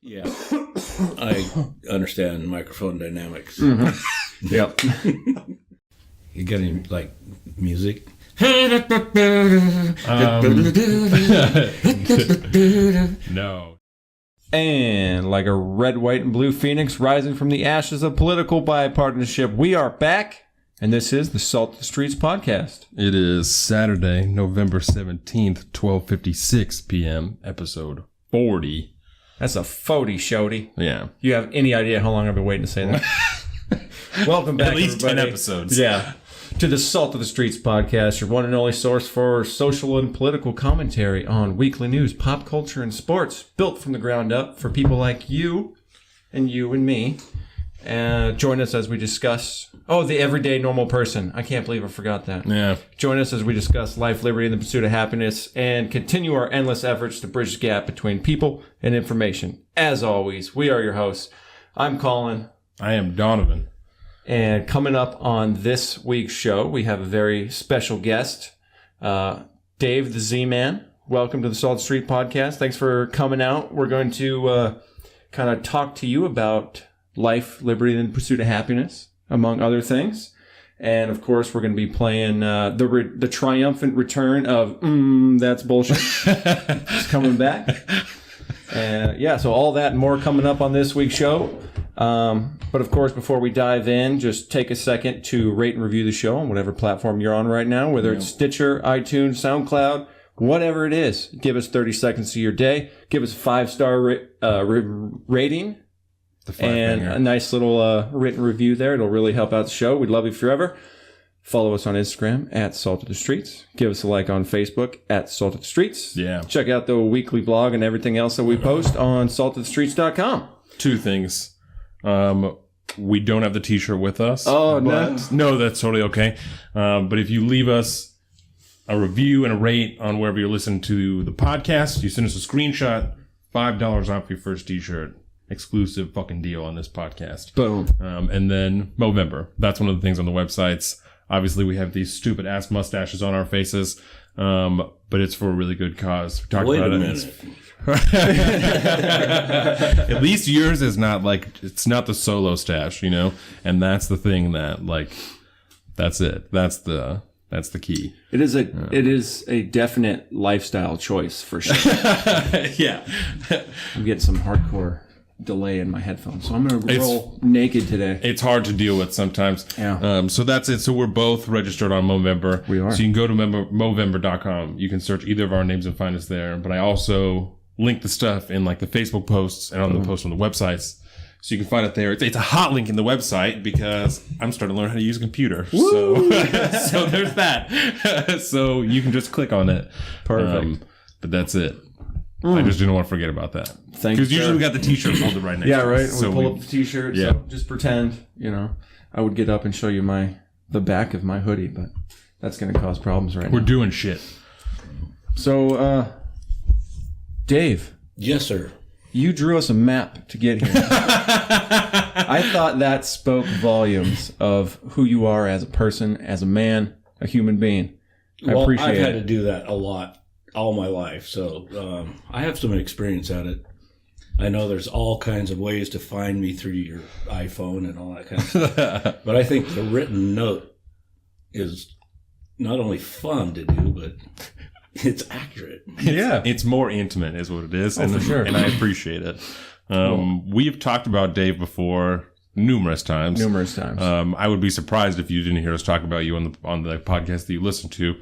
Yeah, I understand microphone dynamics. Mm-hmm. Yep. You got any, like, music? No. And like a red, white, and blue phoenix rising from the ashes of political bipartisanship, we are back. And this is the Salt of the Streets podcast. It is Saturday, November 17th, 12:56 p.m., episode 40. That's a 40, shorty. Yeah. You have any idea how long I've been waiting to say that? Welcome back, At least everybody. 10 episodes. Yeah. To the Salt of the Streets podcast, your one and only source for social and political commentary on weekly news, pop culture, and sports, built from the ground up for people like you and me. Join us as we discuss... Oh, the everyday normal person. I can't believe I forgot that. Yeah. Join us as we discuss life, liberty, and the pursuit of happiness, and continue our endless efforts to bridge the gap between people and information. As always, we are your hosts. I'm Colin. I am Donovan. And coming up on this week's show, we have a very special guest, Dave the Z-Man. Welcome to the Salt Street Podcast. Thanks for coming out. We're going to kind of talk to you about life, liberty, and the pursuit of happiness, among other things. And, of course, we're going to be playing the triumphant return of That's Bullshit. It's coming back. And, yeah, so all that and more coming up on this week's show. But of course, before we dive in, just take a second to rate and review the show on whatever platform you're on right now, whether it's Stitcher, iTunes, SoundCloud, whatever it is. Give us 30 seconds of your day. Give us a 5-star rating and a nice little written review there. It'll really help out the show. We'd love you forever. Follow us on Instagram at Salt of the Streets. Give us a like on Facebook at Salt of the Streets. Yeah. Check out the weekly blog and everything else that we post on saltofthestreets.com. Two things. We don't have the t-shirt with us. Oh, no. No, that's totally okay. But if you leave us a review and a rate on wherever you're listening to the podcast, you send us a screenshot, $5 off your first t-shirt. Exclusive fucking deal on this podcast. Boom. And then Movember. That's one of the things on the websites. Obviously, we have these stupid ass mustaches on our faces. But it's for a really good cause. We talked about it. At least yours is not like, it's not the solo stash, you know? And that's the thing that, like, that's it. That's the key. It is a definite lifestyle choice for sure. Yeah. I'm getting some hardcore delay in my headphones, so I'm going to roll naked today. It's hard to deal with sometimes. Yeah. So that's it. So we're both registered on Movember. We are. So you can go to Movember.com. You can search either of our names and find us there. But I also link the stuff in like the Facebook posts and on the posts on the websites. So you can find it there. It's a hot link in the website because I'm starting to learn how to use a computer. So there's that. So you can just click on it. Perfect. But that's it. I just didn't want to forget about that. Thank you. Because usually we got the t-shirt folded right next to right. us. We pull up the t-shirt. Yeah. So just pretend, I would get up and show you the back of my hoodie, but that's going to cause problems right now. We're doing shit. So, Dave. Yes, sir. You drew us a map to get here. I thought that spoke volumes of who you are as a person, as a man, a human being. I appreciate I've had it. to do that a lot all my life, so I have some experience at it. I know there's all kinds of ways to find me through your iPhone and all that kind of stuff. But I think the written note is not only fun to do, but it's accurate. It's more intimate is what it is. For sure. And I appreciate it. We've talked about Dave before numerous times. I would be surprised if you didn't hear us talk about you on the podcast that you listen to.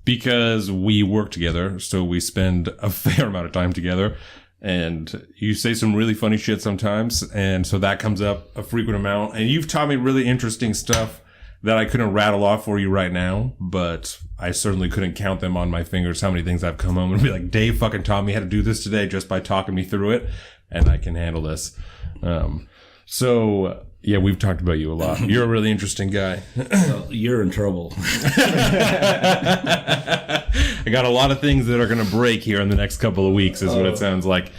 Because we work together, so we spend a fair amount of time together. And you say some really funny shit sometimes. And so that comes up a frequent amount. And you've taught me really interesting stuff that I couldn't rattle off for you right now. But I certainly couldn't count them on my fingers how many things I've come home and be like, Dave fucking taught me how to do this today just by talking me through it. And I can handle this. Yeah, we've talked about you a lot. You're a really interesting guy. Well, you're in trouble. I got a lot of things that are going to break here in the next couple of weeks is what it sounds like.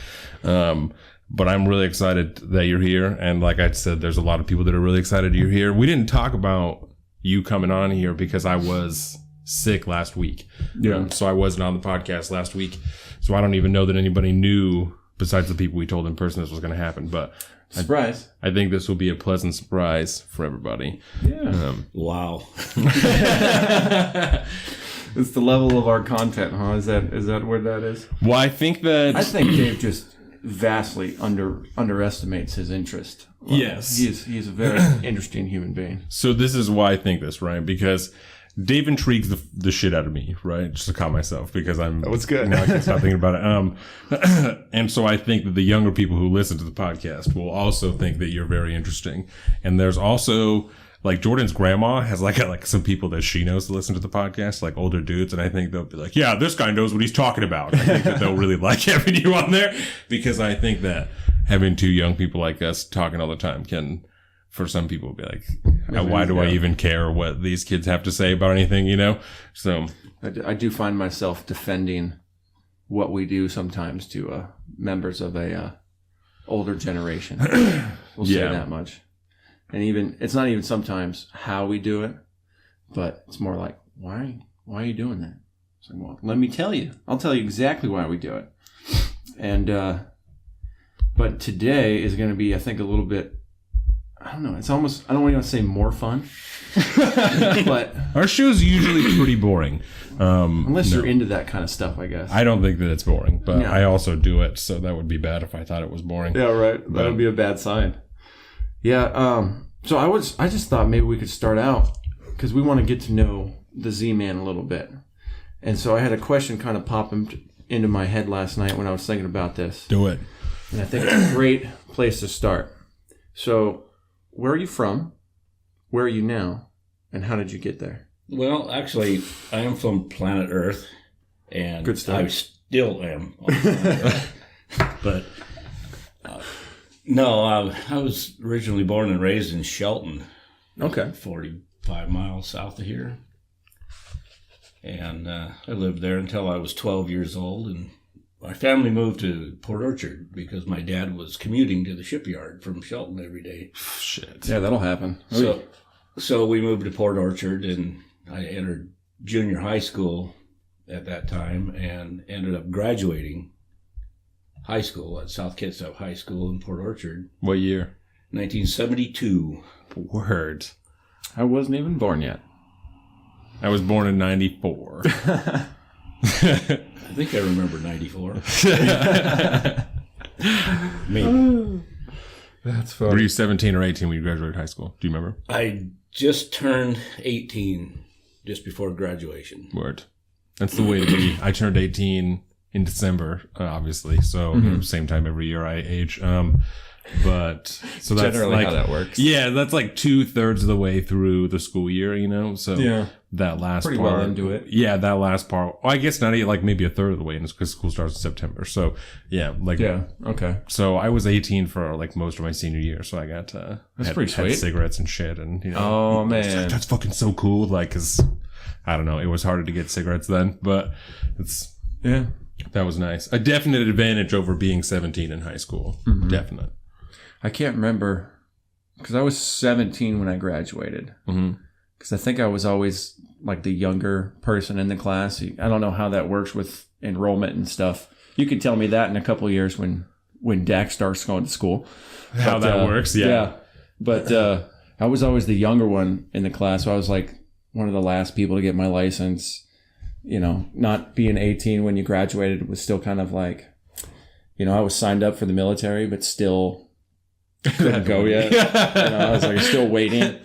But I'm really excited that you're here. And like I said, there's a lot of people that are really excited you're here. We didn't talk about you coming on here because I was sick last week. Yeah. So I wasn't on the podcast last week. So I don't even know that anybody knew besides the people we told in person this was going to happen. But surprise. I think this will be a pleasant surprise for everybody. Yeah. Wow. It's the level of our content, huh? Is that where that is? Well, I think Dave just vastly underestimates his interest. Yes. He's a very interesting human being. So this is why I think this, right? Because Dave intrigues the shit out of me, right? Just to calm myself, because I'm... That was good. Now I can stop thinking about it. And so I think that the younger people who listen to the podcast will also think that you're very interesting. And there's also... Like, Jordan's grandma has, like some people that she knows to listen to the podcast, like older dudes, and I think they'll be like, yeah, this guy knows what he's talking about. I think that they'll really like having you on there, because I think that having two young people like us talking all the time can, for some people, be like, why do I even care what these kids have to say about anything, you know? So I do find myself defending what we do sometimes to members of a older generation. We'll say that much. And even, it's not even sometimes how we do it, but it's more like, why are you doing that? It's like, well, let me tell you. I'll tell you exactly why we do it. And, but today is going to be, I think, a little bit, I don't know, it's almost, I don't want to say more fun, but. Our show's usually pretty boring. Unless you're into that kind of stuff, I guess. I don't think that it's boring, but I also do it, so that would be bad if I thought it was boring. Yeah, right. That would be a bad sign. Yeah, so I just thought maybe we could start out because we want to get to know the Z-Man a little bit. And so I had a question kind of pop into my head last night when I was thinking about this. Do it. And I think it's a great place to start. So, where are you from? Where are you now? And how did you get there? Well, actually, I am from planet Earth, and good stuff. I still am on planet Earth. But no, I was originally born and raised in Shelton. Okay. 45 miles south of here. And I lived there until I was 12 years old. And my family moved to Port Orchard because my dad was commuting to the shipyard from Shelton every day. Shit. Yeah, that'll happen. So we moved to Port Orchard, and I entered junior high school at that time and ended up graduating high school at South Kitsap High School in Port Orchard. What year? 1972. Word. I wasn't even born yet. I was born in 94. I think I remember 94. Maybe. That's funny. Were you 17 or 18 when you graduated high school? Do you remember? I just turned 18 just before graduation. Word. That's the way to be. I turned 18 in December, obviously. So same time every year I age. But so that's generally like how that works. Yeah, that's like 2/3 of the way through the school year, you know. So that last pretty part, well into it. Yeah, that last part. Well, I guess not like maybe a third of the way, because school starts in September. So okay. So I was 18 for like most of my senior year. So I got that's pretty sweet. Had cigarettes and shit, and you know. Oh man, that's fucking so cool. Like, cause I don't know, it was harder to get cigarettes then, but that was nice. A definite advantage over being 17 in high school. Definite. I can't remember because I was 17 when I graduated. Because I think I was always like the younger person in the class. I don't know how that works with enrollment and stuff. You could tell me that in a couple of years when Dak starts going to school. How that works, yeah. But I was always the younger one in the class. So I was like one of the last people to get my license. You know, not being 18 when you graduated was still kind of like, you know, I was signed up for the military, but still couldn't go yet. You know, I was like still waiting.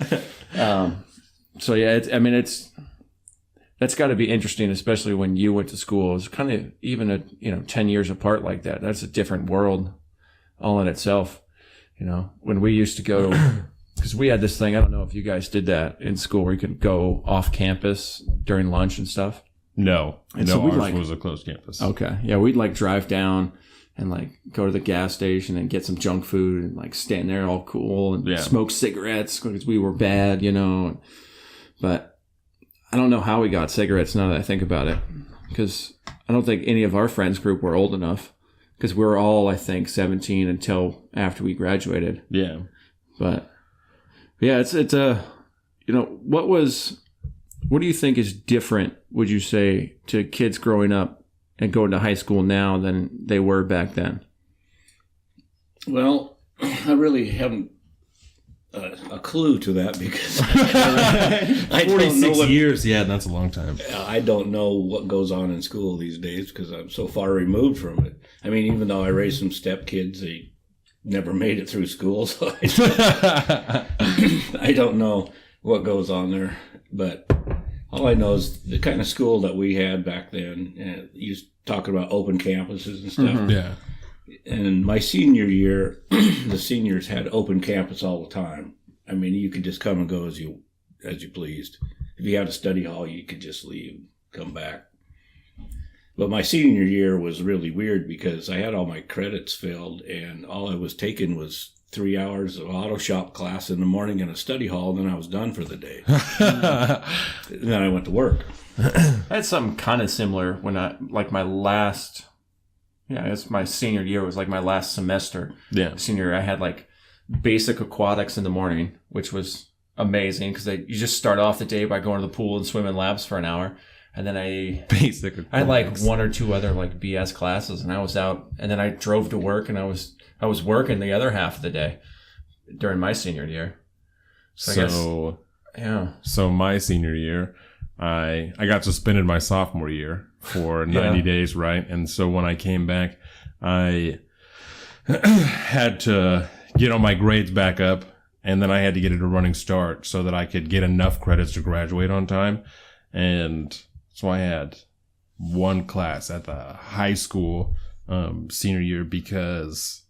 So yeah, that's got to be interesting, especially when you went to school. It's kind of even 10 years apart like that. That's a different world all in itself. You know, when we used to go, because we had this thing, I don't know if you guys did that in school, where you could go off campus during lunch and stuff. No, so ours was a closed campus. Okay, yeah, we'd like drive down and like go to the gas station and get some junk food and like stand there all cool and smoke cigarettes because we were bad, you know. But I don't know how we got cigarettes now that I think about it, because I don't think any of our friends group were old enough, because we were all, I think, 17 until after we graduated. Yeah. But yeah, it's what do you think is different, would you say, to kids growing up and going to high school now than they were back then? Well, I really haven't a clue to that because I 46 years. Yeah, that's a long time. I don't know what goes on in school these days because I'm so far removed from it. I mean, even though I raised some stepkids, they never made it through school, so I don't know what goes on there. But all I know is the kind of school that we had back then. And you talk about open campuses and stuff. Mm-hmm. Yeah. And my senior year, the seniors had open campus all the time. I mean, you could just come and go as you pleased. If you had a study hall, you could just leave, come back. But my senior year was really weird because I had all my credits filled, and all I was taking was 3 hours of auto shop class in the morning in a study hall, and then I was done for the day. And then I went to work. I had something kind of similar when I guess my senior year was like my last semester. Yeah. Senior year, I had like basic aquatics in the morning, which was amazing because you just start off the day by going to the pool and swim in labs for an hour. And then I had like one or two other like BS classes, and I was out, and then I drove to work, and I was working the other half of the day during my senior year. So my senior year, I got suspended my sophomore year for 90 days, right? And so when I came back, I had to get all my grades back up, and then I had to get it a running start so that I could get enough credits to graduate on time. And so I had one class at the high school senior year because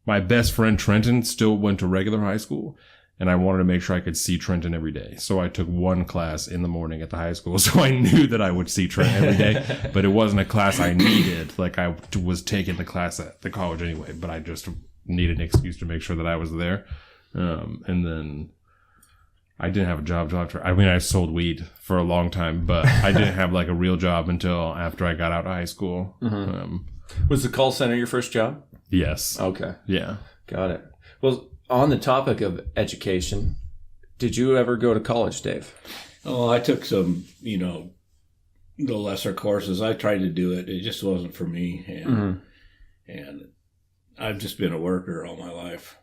my best friend Trenton still went to regular high school, and I wanted to make sure I could see Trenton every day. So I took one class in the morning at the high school, so I knew that I would see Trenton every day, but it wasn't a class I needed. Like, I was taking the class at the college anyway, but I just needed an excuse to make sure that I was there. And then I didn't have a job. I mean, I sold weed for a long time, but I didn't have like a real job until after I got out of high school. Mm-hmm. Was the call center your first job? Yes. Okay. Yeah. Got it. Well, on the topic of education, did you ever go to college, Dave? Oh, I took some, the lesser courses. I tried to do it. It just wasn't for me. And I've just been a worker all my life,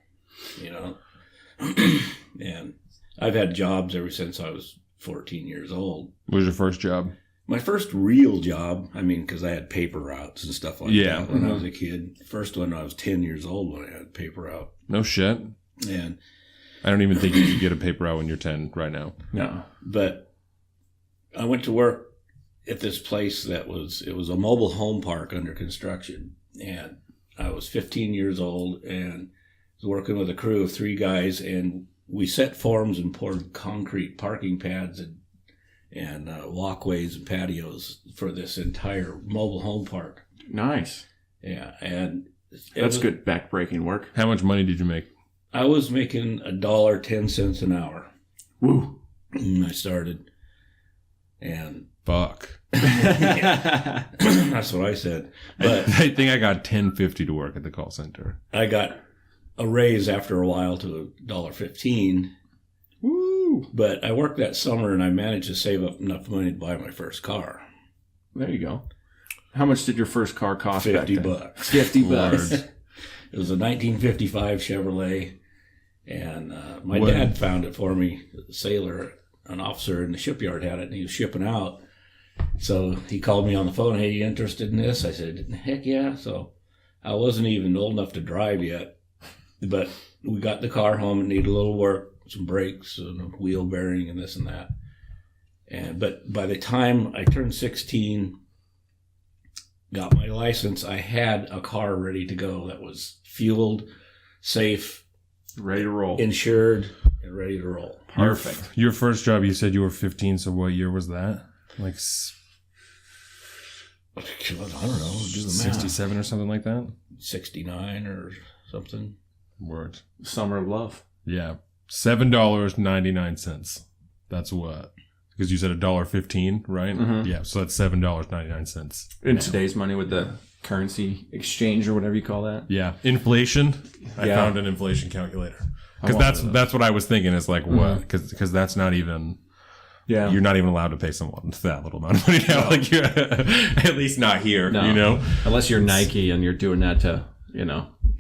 and I've had jobs ever since I was 14 years old. What was your first job? My first real job, because I had paper routes and stuff like that when I was a kid. First one, I was 10 years old when I had paper route. No shit. And I don't even think you could get a paper route when you're 10 right now. No. But I went to work at this place it was a mobile home park under construction. And I was 15 years old and was working with a crew of 3 guys, and we set forms and poured concrete parking pads and walkways and patios for this entire mobile home park. Nice. Yeah, and that's good backbreaking work. How much money did you make? I was making $1.10 an hour. Woo! And I started, and fuck. That's what I said. But I think I got $10.50 to work at the call center. I got a raise after a while to $1.15. Woo! But I worked that summer, and I managed to save up enough money to buy my first car. There you go. How much did your first car cost? $50. $50. It was a 1955 Chevrolet, and my dad found it for me. A sailor, an officer in the shipyard had it, and he was shipping out. So he called me on the phone. Hey, you interested in this? I said, heck yeah. So I wasn't even old enough to drive yet, but we got the car home. It needed a little work, some brakes and a wheel bearing and this and that. But by the time I turned 16, got my license, I had a car ready to go that was fueled, safe, ready to roll, insured, and ready to roll. Perfect. Your first job, you said you were 15, so what year was that? Like, I don't know, do the math. 67 or something like that? 69 or something. Word. Summer of love. Yeah. $7.99. That's what? Because you said $1.15, right? Mm-hmm. Yeah, so that's $7.99. In today's money with the currency exchange or whatever you call that. Yeah. Inflation. I found an inflation calculator. Because that's what I was thinking is like, what? Because that's not even... Yeah. You're not even allowed to pay someone that little amount of money now. No. Like, at least not here, Unless you're Nike and you're doing that to,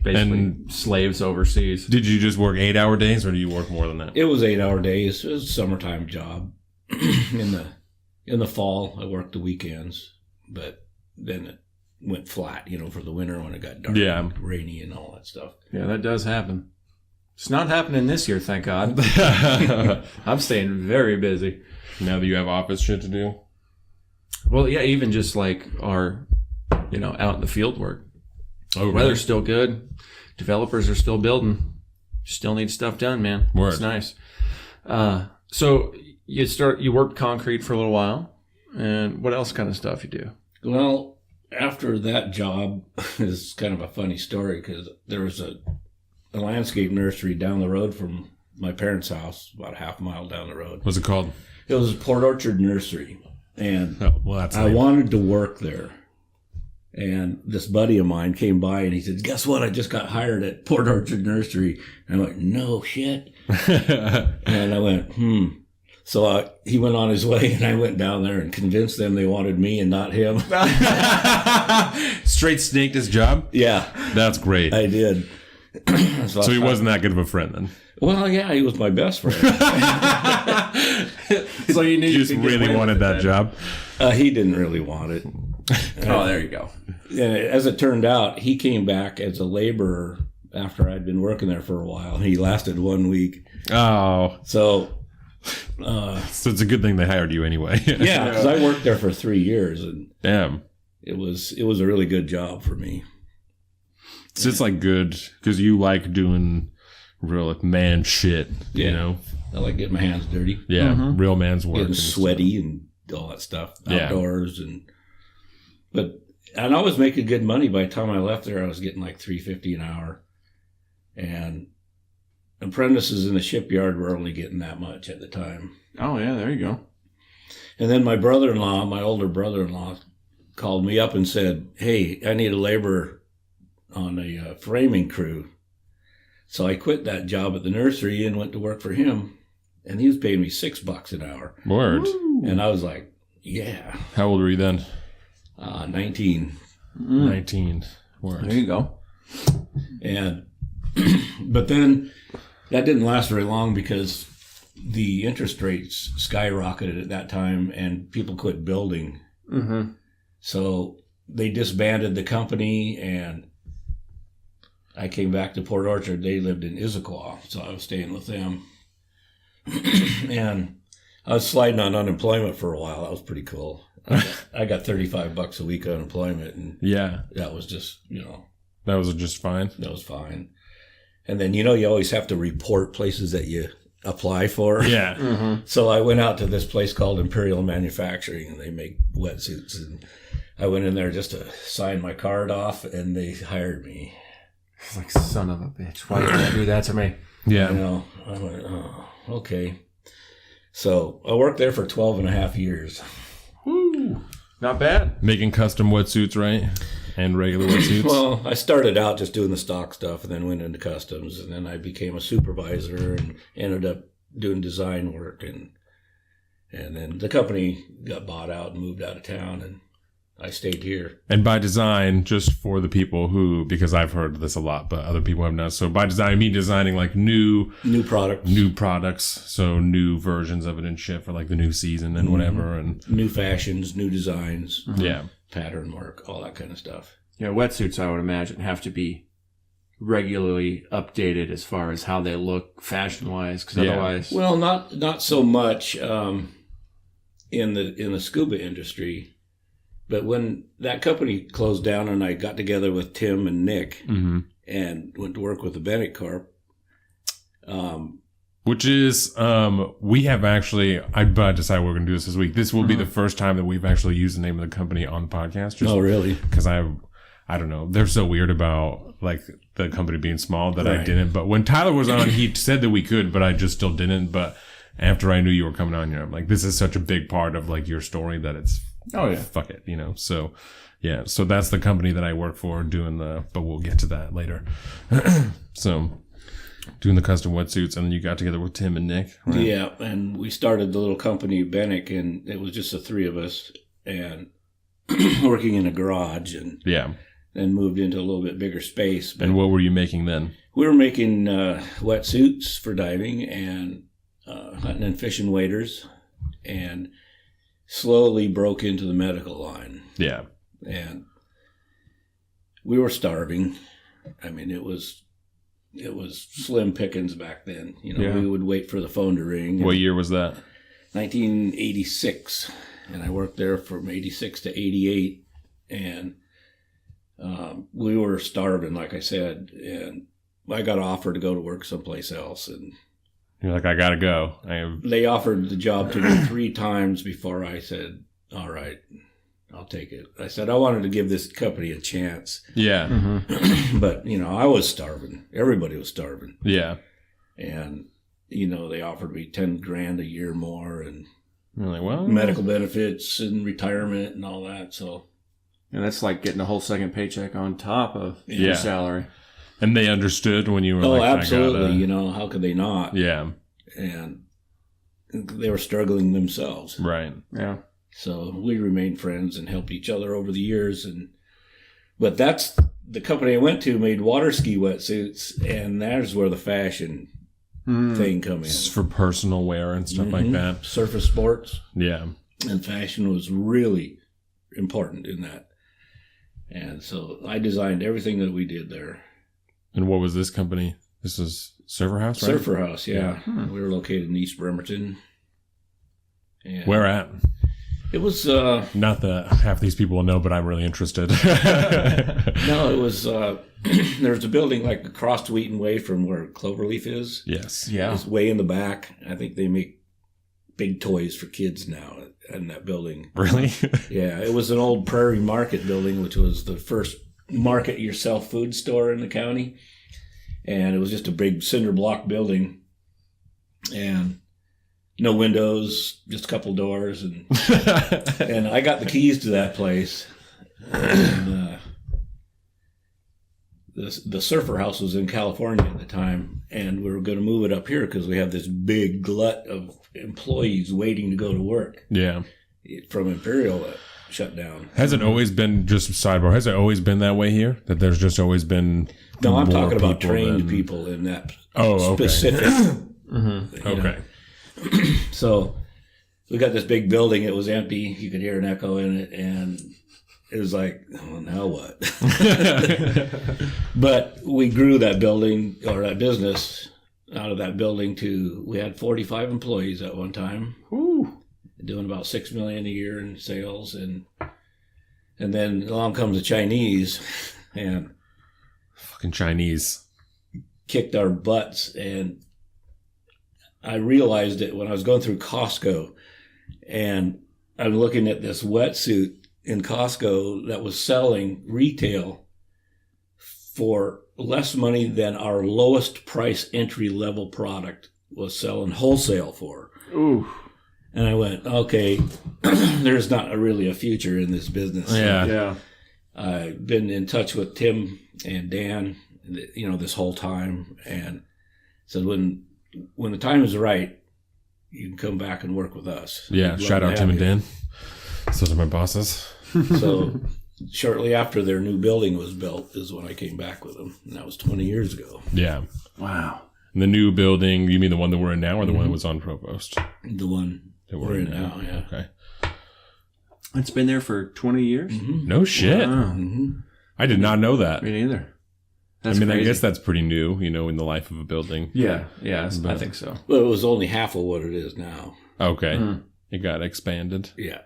basically slaves overseas. Did you just work 8-hour days, or do you work more than that? It was 8-hour days. It was a summertime job. In the fall, I worked the weekends, but then it went flat, for the winter when it got dark, and rainy, and all that stuff. Yeah, that does happen. It's not happening this year, thank God. I'm staying very busy. Now that you have office shit to do? Well, yeah, even just like our, out in the field work. Oh, really? Weather's still good. Developers are still building. Still need stuff done, man. Word. It's nice. So you worked concrete for a little while, and what else kind of stuff you do? Well, after that job, is kind of a funny story because there was a landscape nursery down the road from my parents' house, about a half mile down the road. What's it called? It was Port Orchard Nursery, and that's I wanted to work there. And this buddy of mine came by and he said, "Guess what? I just got hired at Port Orchard Nursery." And I went, "No shit." And I went, So he went on his way, and I went down there and convinced them they wanted me and not him. Straight snaked his job? Yeah. That's great. I did. So he wasn't that good of a friend then? Well, yeah, he was my best friend. So you just really wanted that job? He didn't really want it. Oh, there you go. As it turned out, he came back as a laborer after I'd been working there for a while. He lasted 1 week. Oh. So it's a good thing they hired you anyway. Yeah, because I worked there for 3 years, and damn, it was a really good job for me. So it's like good because you like doing real like man shit. Yeah. I like getting my hands dirty. Yeah, real man's work. Getting sweaty and all that stuff outdoors, and I was making good money. By the time I left there, I was getting like $3.50 an hour, and apprentices in the shipyard were only getting that much at the time. Oh yeah, there you go. And then my brother-in-law, my older brother-in-law, called me up and said, "Hey, I need a laborer on a framing crew." So I quit that job at the nursery and went to work for him, and he was paying me $6 an hour. Word. Woo. And I was like, "Yeah." How old were you then? 19. 19. Word. There you go. And but then that didn't last very long because the interest rates skyrocketed at that time, and people quit building. Mm-hmm. So they disbanded the company, and I came back to Port Orchard. They lived in Issaquah, so I was staying with them. And I was sliding on unemployment for a while. That was pretty cool. I got $35 a week unemployment, and that was just, that was just fine. That was fine. And then, you always have to report places that you apply for. Yeah. Mm-hmm. So I went out to this place called Imperial Manufacturing, and they make wetsuits. And I went in there just to sign my card off, and they hired me. It's like, son of a bitch. Why did you do that to me? Yeah. I went, oh, okay. So I worked there for 12 and a half years. Woo. Not bad. Making custom wetsuits, right? And regular wetsuits? Well, I started out just doing the stock stuff and then went into customs. And then I became a supervisor and ended up doing design work. And then the company got bought out and moved out of town, and I stayed here. And by design, just for the people who, because I've heard this a lot, but other people have not. So by design, I mean designing like new products. So new versions of it and shit for like the new season and whatever. And new fashions, new designs. Yeah. Pattern work, all that kind of stuff. Yeah, wetsuits, I would imagine, have to be regularly updated as far as how they look fashion-wise, because otherwise... Well, not so much in the scuba industry. But when that company closed down and I got together with Tim and Nick and went to work with the Bennett Corp. Which is, we have actually, I decided we're going to do this week. This will be the first time that we've actually used the name of the company on the podcast. Oh, really? Because I don't know. They're so weird about like the company being small that I didn't. But when Tyler was on, he said that we could, but I just still didn't. But after I knew you were coming on here, I'm like, this is such a big part of like your story that it's, fuck it, So, yeah. So that's the company that I work for doing but we'll get to that later. So doing the custom wetsuits, and then you got together with Tim and Nick, right? Yeah. And we started the little company, Bennick, and it was just the three of us and working in a garage. And then moved into a little bit bigger space. And what were you making then? We were making wetsuits for diving and hunting and fishing waders, and slowly broke into the medical line. Yeah. And we were starving. I mean, it was slim pickings back then. We would wait for the phone to ring. What year was that? 1986. And I worked there from 86 to 88. And we were starving, like I said. And I got offered to go to work someplace else. And you're like, I got to go. They offered the job to me 3 times before I said, all right, I'll take it. I said I wanted to give this company a chance. Yeah. Mm-hmm. But, I was starving. Everybody was starving. Yeah. And, they offered me $10,000 a year more and you're like, well, medical benefits and retirement and all that. So, and that's like getting a whole second paycheck on top of your salary. And they understood when you were oh, like, absolutely. How could they not? Yeah. And they were struggling themselves. Right. Yeah. So we remained friends and helped each other over the years. But that's the company I went to made water ski wetsuits, and that's where the fashion thing come in. It's for personal wear and stuff like that. Surface sports. Yeah. And fashion was really important in that. And so I designed everything that we did there. And what was this company? This was Surfer House, right? Surfer House, yeah. We were located in East Bremerton. And where at? It was... not that half these people will know, but I'm really interested. No, it was... there's a building like across Wheaton Way from where Cloverleaf is. Yes. Yeah. It's way in the back. I think they make big toys for kids now in that building. Really? Yeah. It was an old Prairie Market building, which was the first market yourself food store in the county. And it was just a big cinder block building. And... no windows, just a couple doors, and I got the keys to that place. And, the Surfer House was in California at the time, and we were going to move it up here because we have this big glut of employees waiting to go to work. Yeah, from Imperial that shut down. Has it always been, just a sidebar, has it always been that way here? That there's just always been No, I'm talking about trained people in that specific. Okay. So we got this big building. It was empty. You could hear an echo in it. And it was like, well, now what? But we grew that building or that business out of that building to, we had 45 employees at one time. Ooh. Doing about $6 million a year in sales. And then along comes the Chinese and fucking Chinese kicked our butts. And I realized it when I was going through Costco, and I'm looking at this wetsuit in Costco that was selling retail for less money than our lowest price entry level product was selling wholesale for. Ooh. And I went, okay, there's not really a future in this business. Yeah. Yeah. I've been in touch with Tim and Dan, this whole time, and said when the time is right, you can come back and work with us. Yeah, shout out Tim and Dan. Those are my bosses. So shortly after their new building was built is when I came back with them. And that was 20 years ago. Yeah. Wow. And the new building, you mean the one that we're in now or the one that was on Provost? The one that we're in now, yeah. Okay. It's been there for 20 years? Mm-hmm. No shit. Wow. I did not know that. Me neither. That's I crazy. guess that's pretty new, in the life of a building. Yeah, I think so. Well, it was only half of what it is now. Okay. It got expanded. Yeah.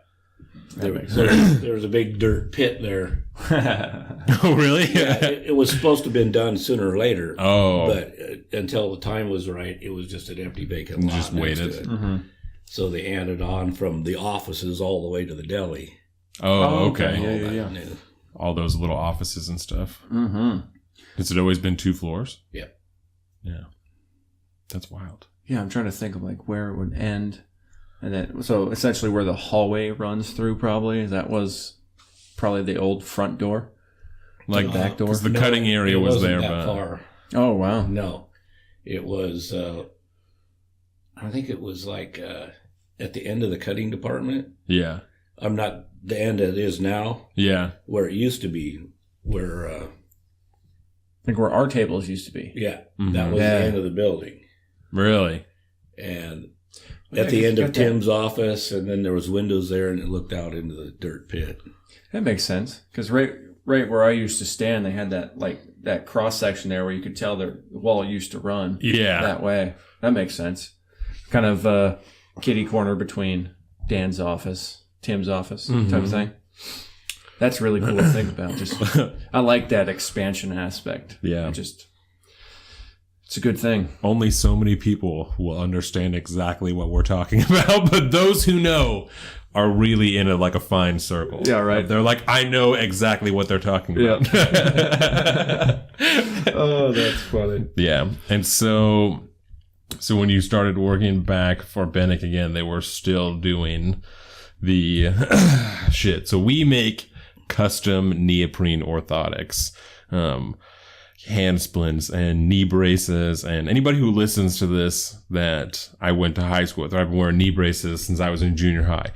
There was a big dirt pit there. Oh, really? Yeah, it was supposed to have been done sooner or later. Oh. But until the time was right, it was just an empty vacant lot. Just next waited. to it. So they added on from the offices all the way to the deli. Oh, okay. Yeah. New. All those little offices and stuff. Mm-hmm. Has it always been 2 floors? Yeah. Yeah. That's wild. Yeah, I'm trying to think of where it would end. And then, so essentially where the hallway runs through probably, that was probably the old front door. Like back door. Because the cutting area was there. That far. Oh, wow. No. It was, I think it was at the end of the cutting department. Yeah. I'm not the end it is now. Yeah. Where it used to be where I think where our tables used to be. yeah, that was the end of the building. Really? And at the end of Tim's office, and then there was windows there, and it looked out into the dirt pit. That makes sense, because right where I used to stand, they had that cross section there where you could tell the wall used to run. Yeah, that way. That makes sense. Kind of kitty corner between Dan's office, Tim's office, type of thing. That's really cool to think about. Just I like that expansion aspect. Yeah, it's a good thing. Only so many people will understand exactly what we're talking about, but those who know are really in a fine circle. Yeah, right. They're like, I know exactly what they're talking about. Yeah. Oh, that's funny. Yeah. And so when you started working back for Bennick again, they were still doing the shit. So we make custom neoprene orthotics. Hand splints and knee braces, and anybody who listens to this that I went to high school with, I've been wearing knee braces since I was in junior high.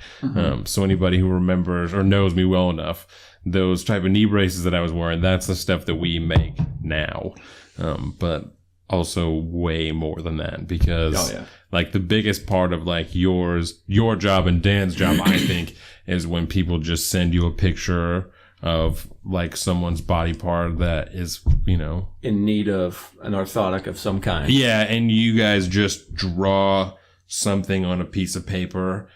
So anybody who remembers or knows me well enough, those type of knee braces that I was wearing, that's the stuff that we make now. But also way more than that, because the biggest part of your job and Dan's job, I think, is when people just send you a picture of someone's body part that is, in need of an orthotic of some kind. Yeah, and you guys just draw something on a piece of paper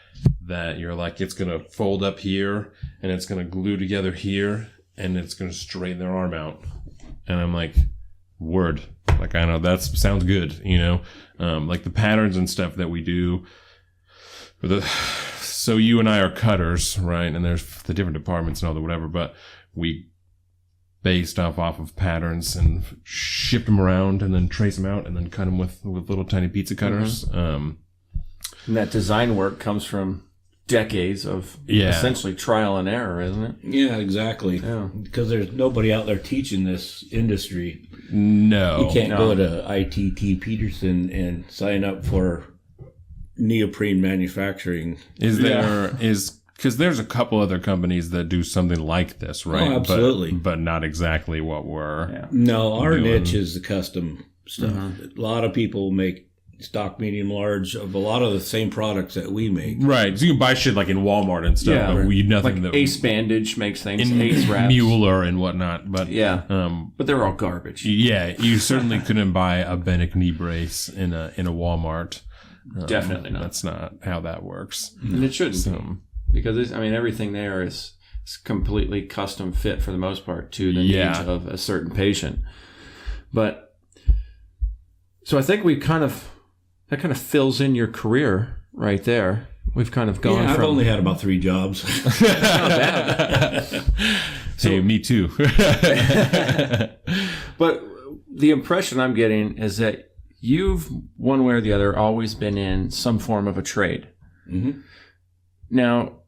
that you're like, it's going to fold up here and it's going to glue together here and it's going to straighten their arm out. And I'm like, word. I know that sounds good, the patterns and stuff that we do. So you and I are cutters, right? And there's the different departments and all that, whatever, but we base stuff off of patterns and ship them around and then trace them out and then cut them with little tiny pizza cutters. And that design work comes from decades of essentially trial and error, isn't it? Yeah, exactly. Yeah. Because there's nobody out there teaching this industry. No. You can't go to ITT Peterson and sign up for neoprene manufacturing. Because there's a couple other companies that do something like this, right? Oh, absolutely. But not exactly what we're No, our niche is the custom stuff. A lot of people make stock, medium, large of a lot of the same products that we make. Right. So you can buy shit in Walmart and stuff, but we nothing that Ace Bandage makes things, Ace Wraps, Mueller and whatnot. But but they're all garbage. Yeah, you certainly couldn't buy a Bennick knee brace in a Walmart. Definitely not. That's not how that works. And it shouldn't be. Because, everything there is completely custom fit for the most part to the needs of a certain patient. But, so I think that kind of fills in your career right there. We've kind of gone I've only had about 3 jobs. Not bad. Hey, me too. But the impression I'm getting is that you've, one way or the other, always been in some form of a trade. Mm-hmm. Now,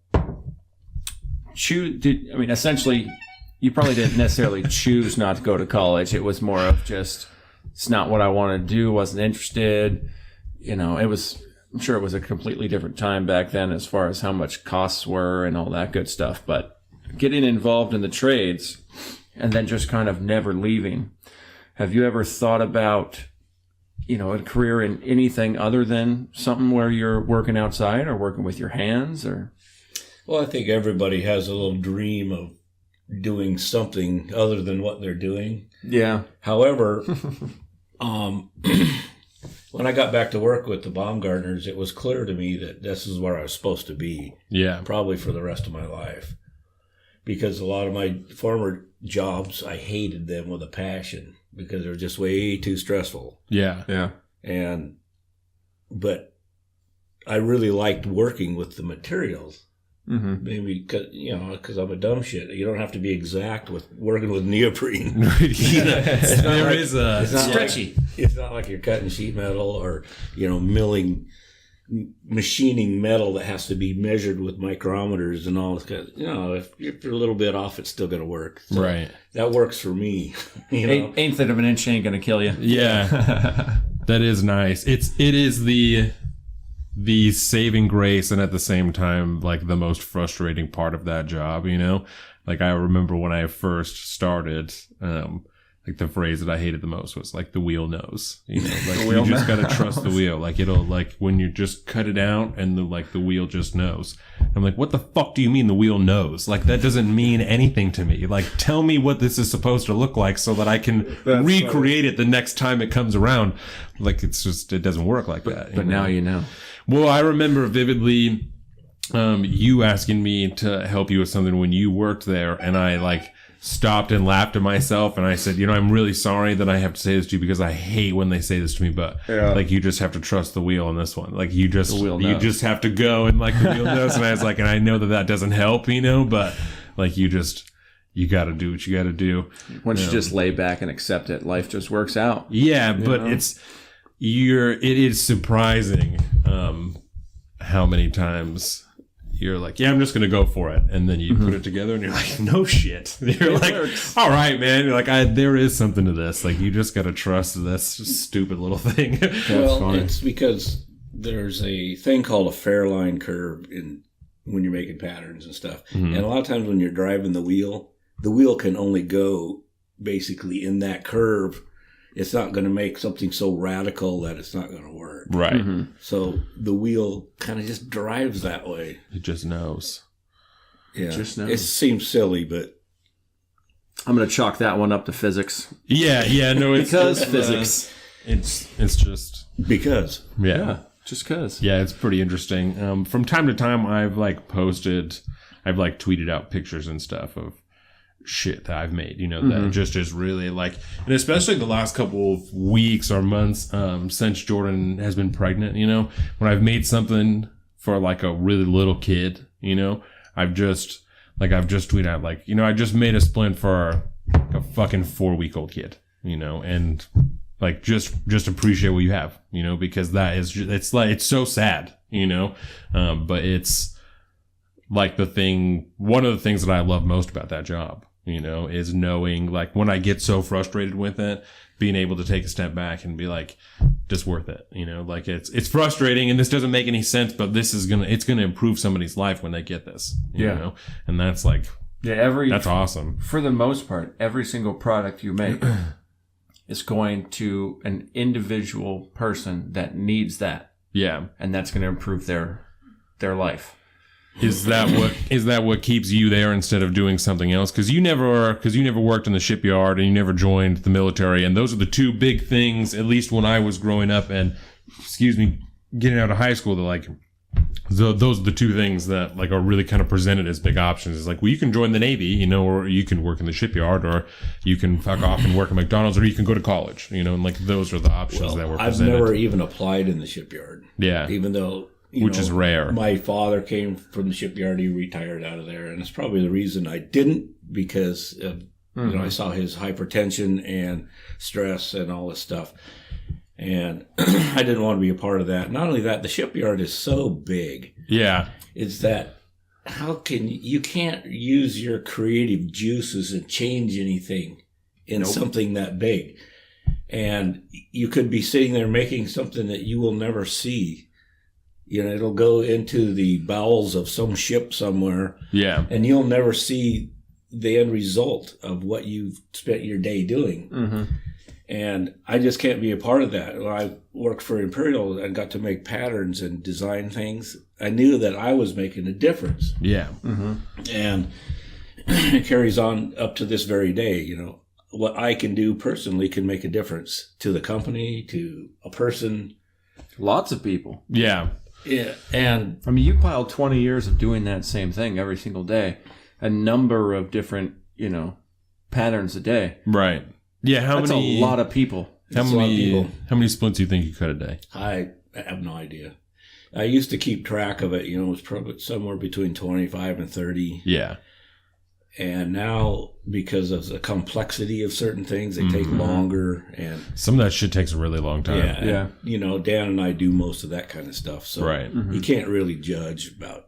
essentially, you probably didn't necessarily choose not to go to college. It was more of just, it's not what I want to do, wasn't interested. I'm sure it was a completely different time back then as far as how much costs were and all that good stuff. But getting involved in the trades and then just kind of never leaving. Have you ever thought about a career in anything other than something where you're working outside or working with your hands? Or Well, I think everybody has a little dream of doing something other than what they're doing. Yeah. However, when I got back to work with the Baumgartners, it was clear to me that this is where I was supposed to be. Yeah. Probably for the rest of my life. Because a lot of my former jobs, I hated them with a passion because they were just way too stressful. Yeah. Yeah. But I really liked working with the materials. Mm-hmm. Maybe because I'm a dumb shit. You don't have to be exact with working with neoprene. It's stretchy. It's not like you're cutting sheet metal or machining metal that has to be measured with micrometers and all this kind of, if you're a little bit off, it's still going to work. So right. That works for me. Eighth of an inch ain't going to kill you. Yeah. That is nice. It is the saving grace and at the same time, the most frustrating part of that job, Like, I remember when I first started, like, the phrase that I hated the most was, like, the wheel knows. You know, like, you just gotta trust the wheel. Like, it'll, like, when you just cut it out and, the wheel just knows. I'm like, what the fuck do you mean the wheel knows? Like, that doesn't mean anything to me. Like, tell me what this is supposed to look like so that I can recreate it the next time it comes around. Like, it's just, it doesn't work like that. But now you know. Well, I remember vividly you asking me to help you with something when you worked there, and I, like, stopped and laughed at myself, and I said, you know, I'm really sorry that I have to say this to you because I hate when they say this to me, but like, you just have to trust the wheel on this one. Like, you just have to go, and like, the wheel knows. And I was like, and I know that doesn't help, you know, but like, you got to do what you got to do. Once you just lay back and accept it, life just works out. Yeah, but it is surprising how many times you're like, yeah, I'm just going to go for it. And then you put it together and you're like, no shit. You're like, all right, man. You're like, there is something to this. Like, you just got to trust this stupid little thing. Well, it's because there's a thing called a fair line curve when you're making patterns and stuff. And a lot of times when you're driving the wheel can only go basically in that curve. It's not going to make something so radical that it's not going to work. Right. So the wheel kind of just drives that way. It just knows. Yeah. Just knows. It seems silly, but I'm going to chalk that one up to physics. Yeah. No, it's because physics. It's just because. Yeah. Just because. Yeah, it's pretty interesting. From time to time, I've tweeted out pictures and stuff of shit that I've made, you know, that just is really like, and especially the last couple of weeks or months, since Jordan has been pregnant, you know, when I've made something for like a really little kid, you know, I've just tweeted out like, you know, I just made a splint for a fucking 4-week-old kid, you know, and like, just appreciate what you have, you know, because that is, it's like, it's so sad, you know, but it's like one of the things that I love most about that job, you know, is knowing, like, when I get so frustrated with it, being able to take a step back and be like, just worth it, you know, like, it's frustrating and this doesn't make any sense, but it's gonna improve somebody's life when they get this, you know, and that's like, that's awesome. For the most part, every single product you make is going to an individual person that needs that. Yeah. And that's going to improve their life. Is that what keeps you there instead of doing something else? Because you never worked in the shipyard and you never joined the military, and those are the two big things. At least when I was growing up and, getting out of high school, that like, those are the two things that like are really kind of presented as big options. It's like, well, you can join the Navy, you know, or you can work in the shipyard, or you can fuck off and work at McDonald's, or you can go to college, you know, and like those are the options that were presented. I've never even applied in the shipyard. Yeah, even though. Which is rare. My father came from the shipyard. He retired out of there. And it's probably the reason I didn't, because of, you know, I saw his hypertension and stress and all this stuff. And I didn't want to be a part of that. Not only that, the shipyard is so big. Yeah. It's that you can't use your creative juices and change anything in something that big. And you could be sitting there making something that you will never see. You know, it'll go into the bowels of some ship somewhere. Yeah. And you'll never see the end result of what you've spent your day doing. Mm-hmm. And I just can't be a part of that. When I worked for Imperial and got to make patterns and design things, I knew that I was making a difference. Yeah. Mm-hmm. And it carries on up to this very day. You know, what I can do personally can make a difference to the company, to a person. Lots of people. Yeah. Yeah, and I mean, you piled 20 years of doing that same thing every single day, a number of different, you know, patterns a day. Right. Yeah. That's a lot of people. How many splints do you think you cut a day? I have no idea. I used to keep track of it. You know, it was probably somewhere between 25 and 30. Yeah. And now, because of the complexity of certain things, they take longer. And some of that shit takes a really long time. Yeah. And, you know, Dan and I do most of that kind of stuff. So you can't really judge about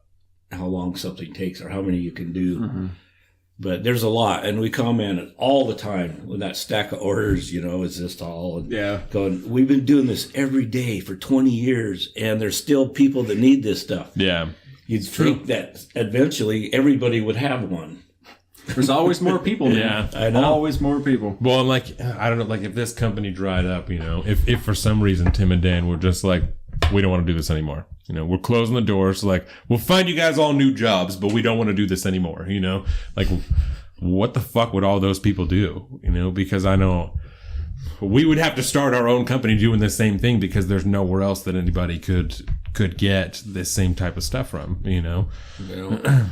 how long something takes or how many you can do. Mm-hmm. But there's a lot. And we comment all the time with that stack of orders, you know, is this all? And going, we've been doing this every day for 20 years, and there's still people that need this stuff. Yeah. You'd think that eventually everybody would have one. There's always more people. Yeah, I know. Always more people. Well, I'm like, I don't know, like if this company dried up, you know, if for some reason Tim and Dan were just like, we don't want to do this anymore. You know, we're closing the doors. Like, we'll find you guys all new jobs, but we don't want to do this anymore. You know, like, what the fuck would all those people do? You know, because I know we would have to start our own company doing the same thing because there's nowhere else that anybody could get this same type of stuff from, you know?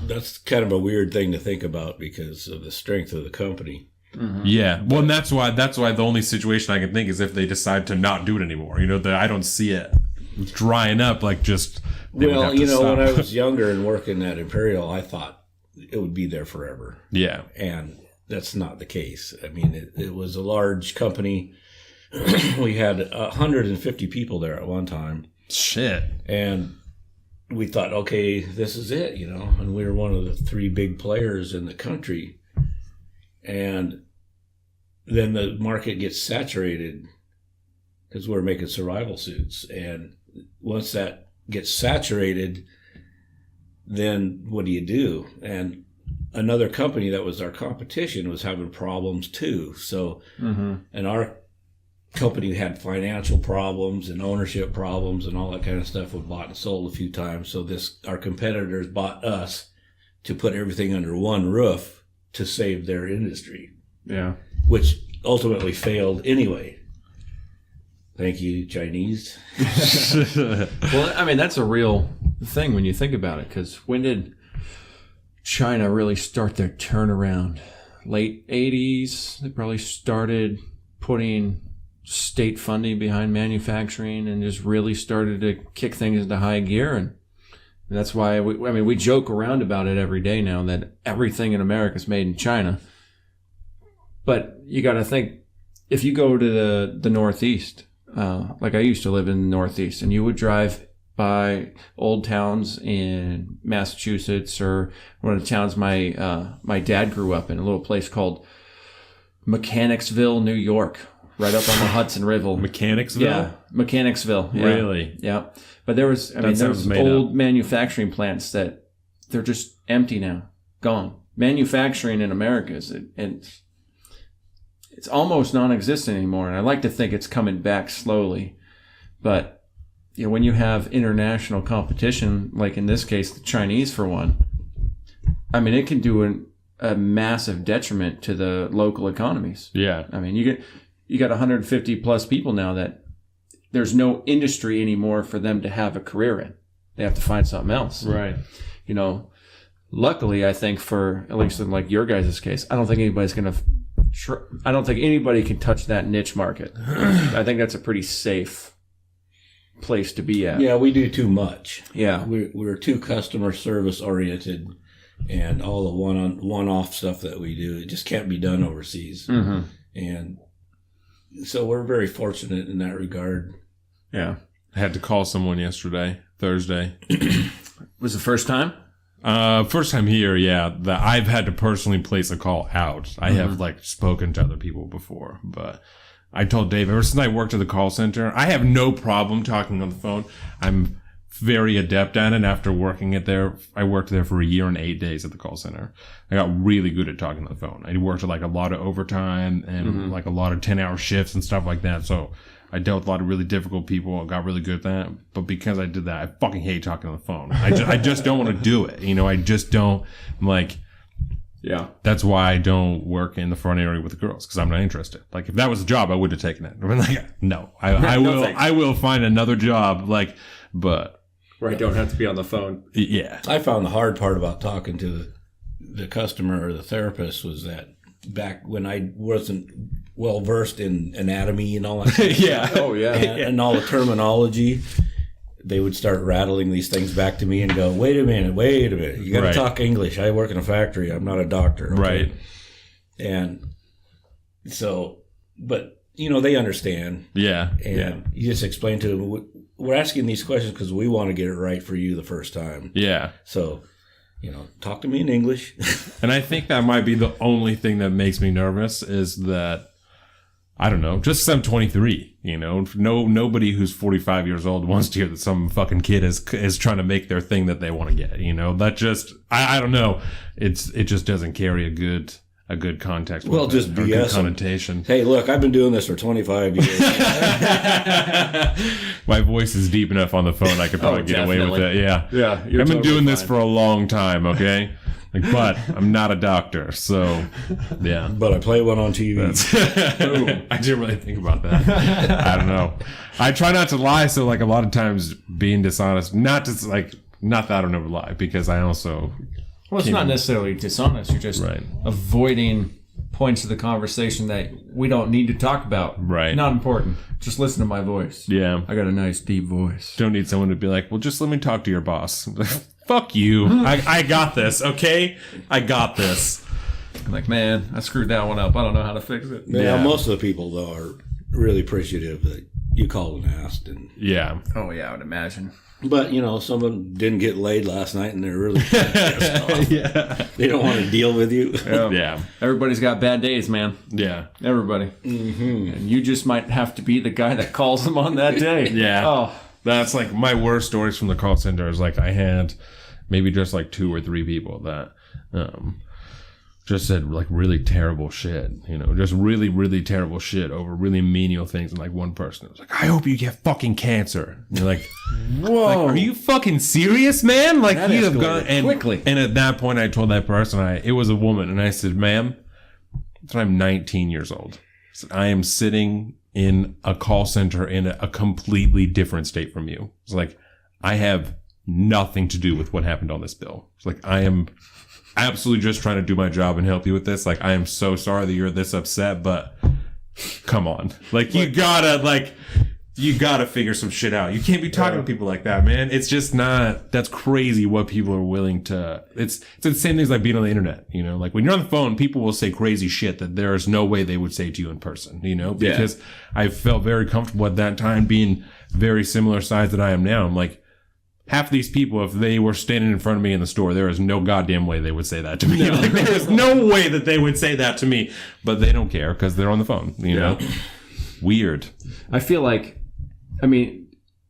That's kind of a weird thing to think about because of the strength of the company. Mm-hmm. Yeah. Well, and that's why the only situation I can think is if they decide to not do it anymore. You know, I don't see it drying up like just. Well, you know, when I was younger and working at Imperial, I thought it would be there forever. Yeah. And that's not the case. I mean, it was a large company. We had 150 people there at one time. Shit. And we thought, okay, this is it, you know, and we were one of the 3 big players in the country. And then the market gets saturated because we're making survival suits. And once that gets saturated, then what do? And another company that was our competition was having problems too. So, and our company had financial problems and ownership problems and all that kind of stuff. We bought and sold a few times. So our competitors bought us to put everything under one roof to save their industry. Yeah. Which ultimately failed anyway. Thank you, Chinese. Well, I mean, that's a real thing when you think about it, because when did China really start their turnaround? Late 80s, they probably started putting state funding behind manufacturing and just really started to kick things into high gear. And that's why we joke around about it every day now that everything in America is made in China. But you got to think, if you go to the Northeast, like I used to live in the Northeast, and you would drive by old towns in Massachusetts or one of the towns my dad grew up in, a little place called Mechanicsville, New York, right up on the Hudson River. Mechanicsville? Yeah, Mechanicsville. Yeah. Really? Yeah. But there was old manufacturing plants that they're just empty now, gone. Manufacturing in America it's almost non-existent anymore, and I like to think it's coming back slowly. But you know, when you have international competition, like in this case the Chinese for one, I mean, it can do a massive detriment to the local economies. Yeah. I mean, you got 150 plus people now that there's no industry anymore for them to have a career in. They have to find something else. Right. You know, luckily, I think for at least in like your guys' case, I don't think anybody can touch that niche market. I think that's a pretty safe place to be at. Yeah, we do too much. Yeah. We're too customer service oriented, and all the one-off stuff that we do, it just can't be done overseas. Mm-hmm. And so we're very fortunate in that regard. Yeah. I had to call someone yesterday, Thursday. Was the first time? First time here, yeah. I've had to personally place a call out. I have spoken to other people before, but I told Dave, ever since I worked at the call center, I have no problem talking on the phone. I'm very adept at it. After working there, I worked there for 1 year and 8 days at the call center. I got really good at talking on the phone. I worked a lot of overtime and a lot of 10-hour shifts and stuff like that. So I dealt with a lot of really difficult people. I got really good at that. But because I did that, I fucking hate talking on the phone. I just don't want to do it. You know, I just don't. I'm like, yeah. That's why I don't work in the front area with the girls, because I'm not interested. Like, if that was a job, I would have taken it. I'm like, no, I will find another job. But where I don't have to be on the phone. Yeah. I found the hard part about talking to the customer or the therapist was that back when I wasn't well versed in anatomy and all that. Yeah. Oh, yeah. And all the terminology, they would start rattling these things back to me and go, wait a minute. You got to talk English. I work in a factory. I'm not a doctor. Okay? Right. And so, but, you know, they understand. Yeah. And you just explain to them, we're asking these questions because we want to get it right for you the first time. Yeah. So, you know, talk to me in English. And I think that might be the only thing that makes me nervous is that I don't know, just some 23, you know, nobody who's 45 years old wants to hear that some fucking kid is trying to make their thing that they want to get, you know, that just, I don't know. It just doesn't carry a good context. Well, just BS. Good connotation. Hey, look, I've been doing this for 25 years. My voice is deep enough on the phone. I could probably get away with it. Yeah. Yeah. I've been totally doing this for a long time. Okay. But I'm not a doctor, so yeah. But I play one on TV. I didn't really think about that. I don't know. I try not to lie, so like a lot of times being dishonest, not that I don't ever lie, because I also. Well, it's not necessarily dishonest. You're just avoiding points of the conversation that we don't need to talk about. Right. Not important. Just listen to my voice. Yeah. I got a nice deep voice. Don't need someone to be like, well, just let me talk to your boss. Fuck you. I got this, okay? I got this. I'm like, man, I screwed that one up. I don't know how to fix it. Yeah, most of the people, though, are really appreciative that you called and asked. And yeah. Oh, yeah, I would imagine. But, you know, someone didn't get laid last night and they're really pissed off. Yeah. They don't want to deal with you. Yeah. Everybody's got bad days, man. Yeah. Everybody. Mm-hmm. And you just might have to be the guy that calls them on that day. Yeah. Oh. That's like my worst stories from the call center is like I had maybe just like 2 or 3 people that just said like really terrible shit, you know, just really, really terrible shit over really menial things. And like one person was like, I hope you get fucking cancer. And you're like, whoa, like, are you fucking serious, man? Like that you have gone quickly. And at that point I told that person, it was a woman, and I said, ma'am, I'm 19 years old. I said, I am sitting in a call center in a completely different state from you. It's like, I have nothing to do with what happened on this bill. It's like, I am absolutely just trying to do my job and help you with this. Like, I am so sorry that you're this upset, but come on. Like, you gotta figure some shit out. You can't be talking to people like that, man. It's just not, that's crazy what people are willing to, it's the same things like being on the internet, you know? Like, when you're on the phone, people will say crazy shit that there is no way they would say to you in person, you know? Because I felt very comfortable at that time being very similar size that I am now. I'm like, half of these people, if they were standing in front of me in the store, there is no goddamn way they would say that to me. Like, there is no way that they would say that to me, but they don't care because they're on the phone, you know? Weird. I feel like, I mean,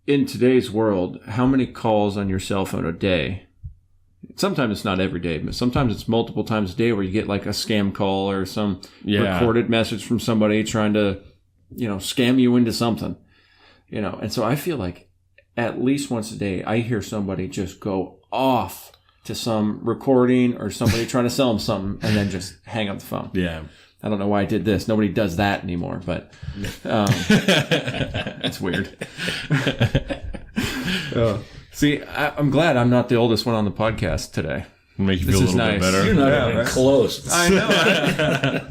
in today's world, how many calls on your cell phone a day? Sometimes it's not every day, but sometimes it's multiple times a day where you get like a scam call or some recorded message from somebody trying to, you know, scam you into something, you know? And so I feel like at least once a day, I hear somebody just go off to some recording or somebody trying to sell them something and then just hang up the phone. Yeah. I don't know why I did this. Nobody does that anymore, but it's weird. See, I'm glad I'm not the oldest one on the podcast today. Make you feel a little bit better. You're not even close. I know.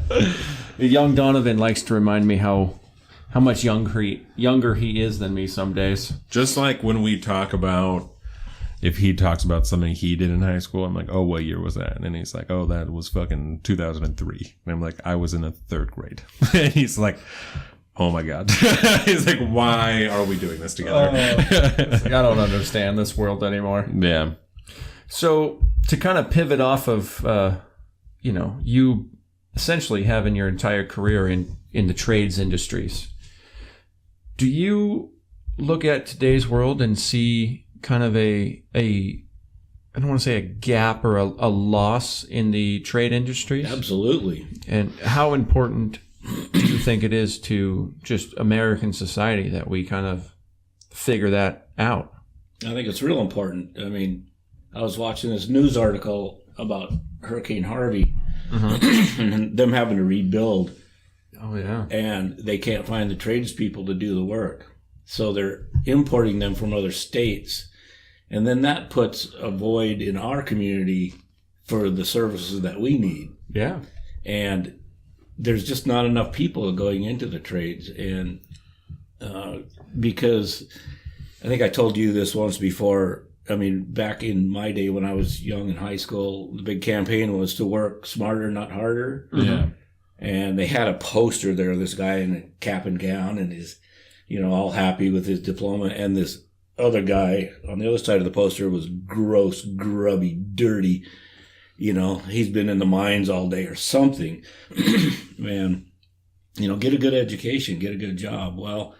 Young Donovan likes to remind me how much younger he is than me some days. Just like when we talk about, if he talks about something he did in high school, I'm like, oh, what year was that? And he's like, oh, that was fucking 2003. And I'm like, I was in the 3rd grade. And he's like, oh my God. He's like, why are we doing this together? I don't understand this world anymore. Yeah. So to kind of pivot off of, you know, you essentially having your entire career in the trades industries, do you look at today's world and see kind of I don't want to say a gap or a loss in the trade industries? Absolutely. And how important do you think it is to just American society that we kind of figure that out? I think it's real important. I mean, I was watching this news article about Hurricane Harvey and them having to rebuild. Oh, yeah. And they can't find the tradespeople to do the work. So they're importing them from other states. And then that puts a void in our community for the services that we need. Yeah. And there's just not enough people going into the trades. And because I think I told you this once before, I mean, back in my day when I was young in high school, the big campaign was to work smarter, not harder. Yeah. And they had a poster there, this guy in a cap and gown and is, you know, all happy with his diploma. And this other guy on the other side of the poster was gross, grubby, dirty. You know, he's been in the mines all day or something. Man. get a good education, get a good job. Well,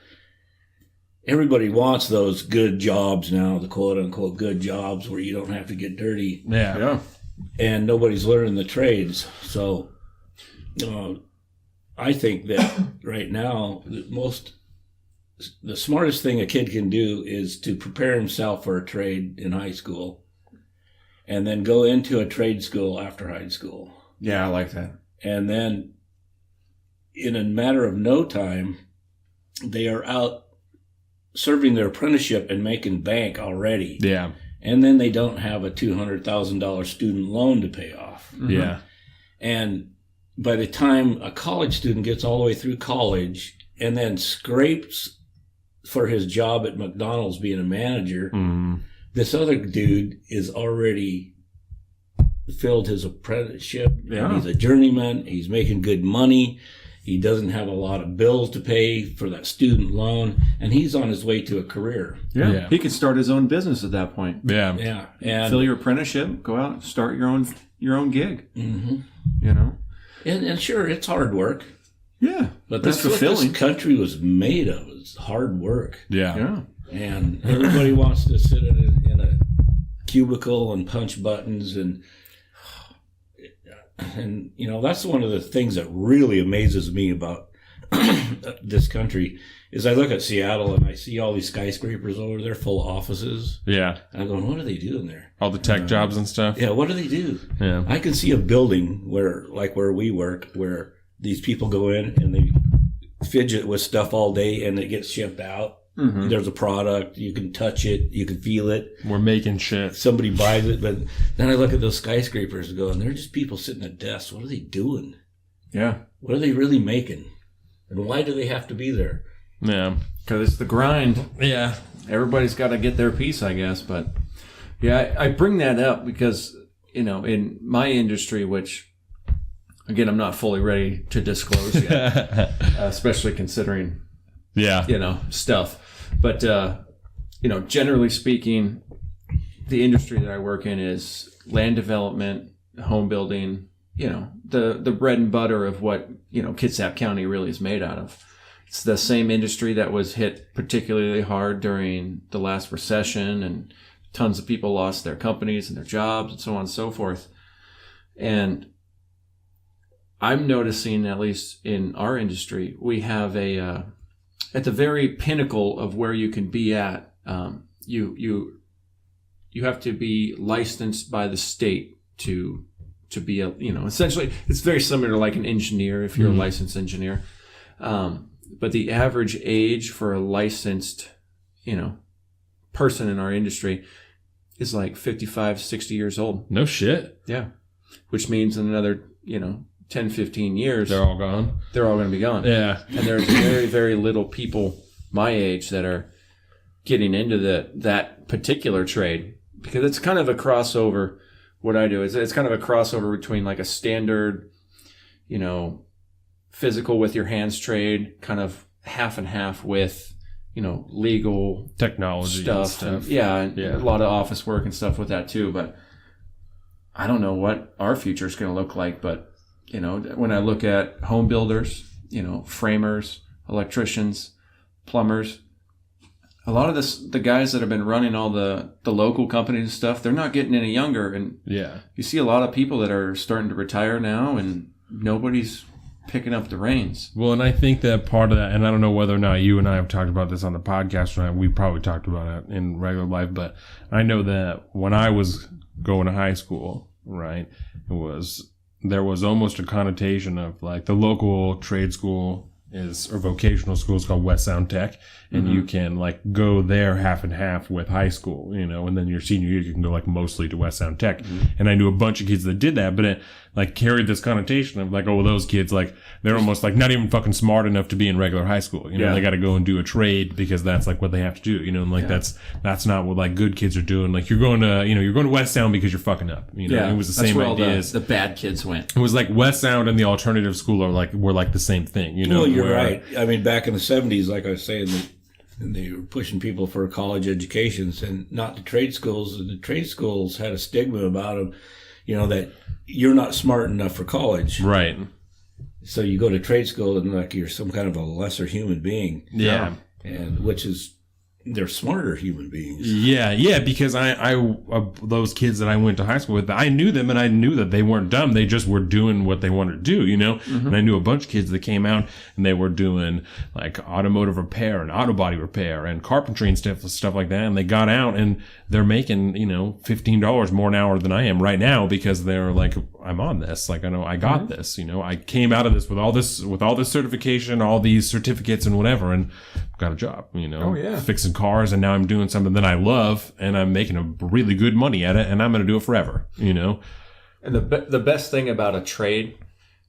everybody wants those good jobs now, the quote unquote good jobs where you don't have to get dirty. Yeah. And nobody's learning the trades. So I think that right now, the smartest thing a kid can do is to prepare himself for a trade in high school and then go into a trade school after high school. Yeah, I like that. And then in a matter of no time, they are out serving their apprenticeship and making bank already. Yeah. And then they don't have a $200,000 student loan to pay off. Mm-hmm. Yeah. And by the time a college student gets all the way through college and then scrapes for his job at McDonald's being a manager, this other dude is already filled his apprenticeship. Yeah. And he's a journeyman. He's making good money. He doesn't have a lot of bills to pay for that student loan, and he's on his way to a career. Yeah. He could start his own business at that point. Yeah. Yeah. And fill your apprenticeship, go out, start your own gig. Mm-hmm. And sure, it's hard work. Yeah. But that's what this country was made of, is hard work. Yeah. And everybody wants to sit in a cubicle and punch buttons and that's one of the things that really amazes me about this country is I look at Seattle and I see all these skyscrapers over there full of offices. Yeah. And I'm going, what are they doing there? All the tech jobs and stuff. Yeah, what do they do? Yeah. I can see a building where we work, where these people go in and they fidget with stuff all day and it gets shipped out. Mm-hmm. There's a product, you can touch it, you can feel it. We're making shit. Somebody buys it, but then I look at those skyscrapers and go, and they're just people sitting at desks. What are they doing? Yeah. What are they really making? And why do they have to be there? Yeah. Because it's the grind. Yeah. Everybody's got to get their piece, I guess. But yeah, I bring that up because, in my industry, which, again, I'm not fully ready to disclose yet, especially considering, stuff. But, generally speaking, the industry that I work in is land development, home building, the bread and butter of what, Kitsap County really is made out of. It's the same industry that was hit particularly hard during the last recession, and tons of people lost their companies and their jobs and so on and so forth. And I'm noticing, at least in our industry, we have at the very pinnacle of where you can be at, you have to be licensed by the state to be essentially it's very similar to like an engineer if you're a licensed engineer. But the average age for a licensed, person in our industry is like 55, 60 years old. No shit. Yeah. Which means in another, 10, 15 years, they're all gone. They're all going to be gone. Yeah. And there's very, very little people my age that are getting into that particular trade, because it's kind of a crossover. What I do is it's kind of a crossover between like a standard, physical with your hands trade, kind of half and half with, legal technology stuff. And a lot of office work and stuff with that too. But I don't know what our future is going to look like, but when I look at home builders, framers, electricians, plumbers, a lot of the guys that have been running all the local companies and stuff, they're not getting any younger. And you see a lot of people that are starting to retire now, and nobody's picking up the reins. Well, and I think that part of that, and I don't know whether or not you and I have talked about this on the podcast or not, we probably talked about it in regular life, but I know that when I was going to high school, right, there was almost a connotation of like the local trade school or vocational school is called West Sound Tech, and you can like go there half and half with high school, and then your senior year you can go like mostly to West Sound Tech. And I knew a bunch of kids that did that, but it like carried this connotation of like, oh, well, those kids, like they're almost like not even fucking smart enough to be in regular high school. They got to go and do a trade because that's like what they have to do. And like that's not what like good kids are doing. Like you're going to West Sound because you're fucking up. It was the same idea. The bad kids went. It was like West Sound and the alternative school were like the same thing. Well, you're right. I mean, back in the 70s, like I was saying, they were pushing people for college educations and not the trade schools. And the trade schools had a stigma about them, that you're not smart enough for college. Right. So you go to trade school and like you're some kind of a lesser human being. Yeah. And which is, they're smarter human beings. Yeah, because I those kids that I went to high school with, I knew them and I knew that they weren't dumb. They just were doing what they wanted to do, you know? Mm-hmm. And I knew a bunch of kids that came out and they were doing like automotive repair and auto body repair and carpentry and stuff like that. And they got out and they're making, you know, $15 more an hour than I am right now because they're like, I'm on this. Like, I know I got this, you know, I came out of this with all this certification, all these certificates and whatever, and got a job, you know, fixing cars, and now I'm doing something that I love and I'm making a really good money at it, and I'm going to do it forever, you know. And the best thing about a trade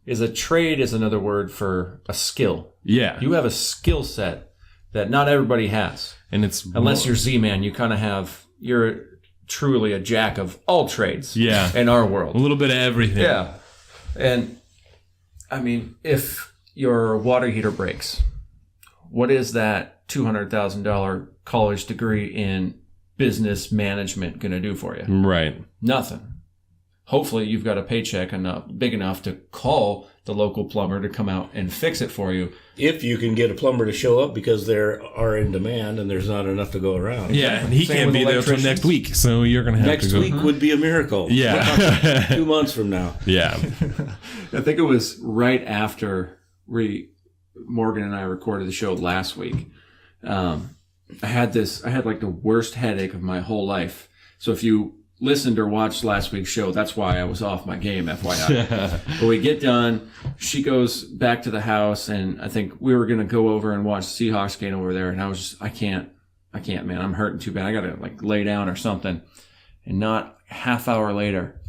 is another word for a skill. Yeah. You have a skill set that not everybody has. And it's unless you're Z-Man, you're truly a jack of all trades. Yeah. In our world. A little bit of everything. Yeah. And I mean, if your water heater breaks, what is that $200,000 college degree in business management going to do for you? Right. Nothing. Hopefully you've got a paycheck big enough to call the local plumber to come out and fix it for you. If you can get a plumber to show up because they are in demand and there's not enough to go around. Yeah, and he can't be there till next week, so you're going to have to go. Next week would be a miracle. Yeah. 2 months from now. Yeah. I think it was right after Morgan and I recorded the show last week. I had like the worst headache of my whole life. So if you listened or watched last week's show, that's why I was off my game, FYI. But we get done, she goes back to the house, and I think we were going to go over and watch the Seahawks game over there, and I was just, I can't, man, I'm hurting too bad. I got to like lay down or something. And not half hour later,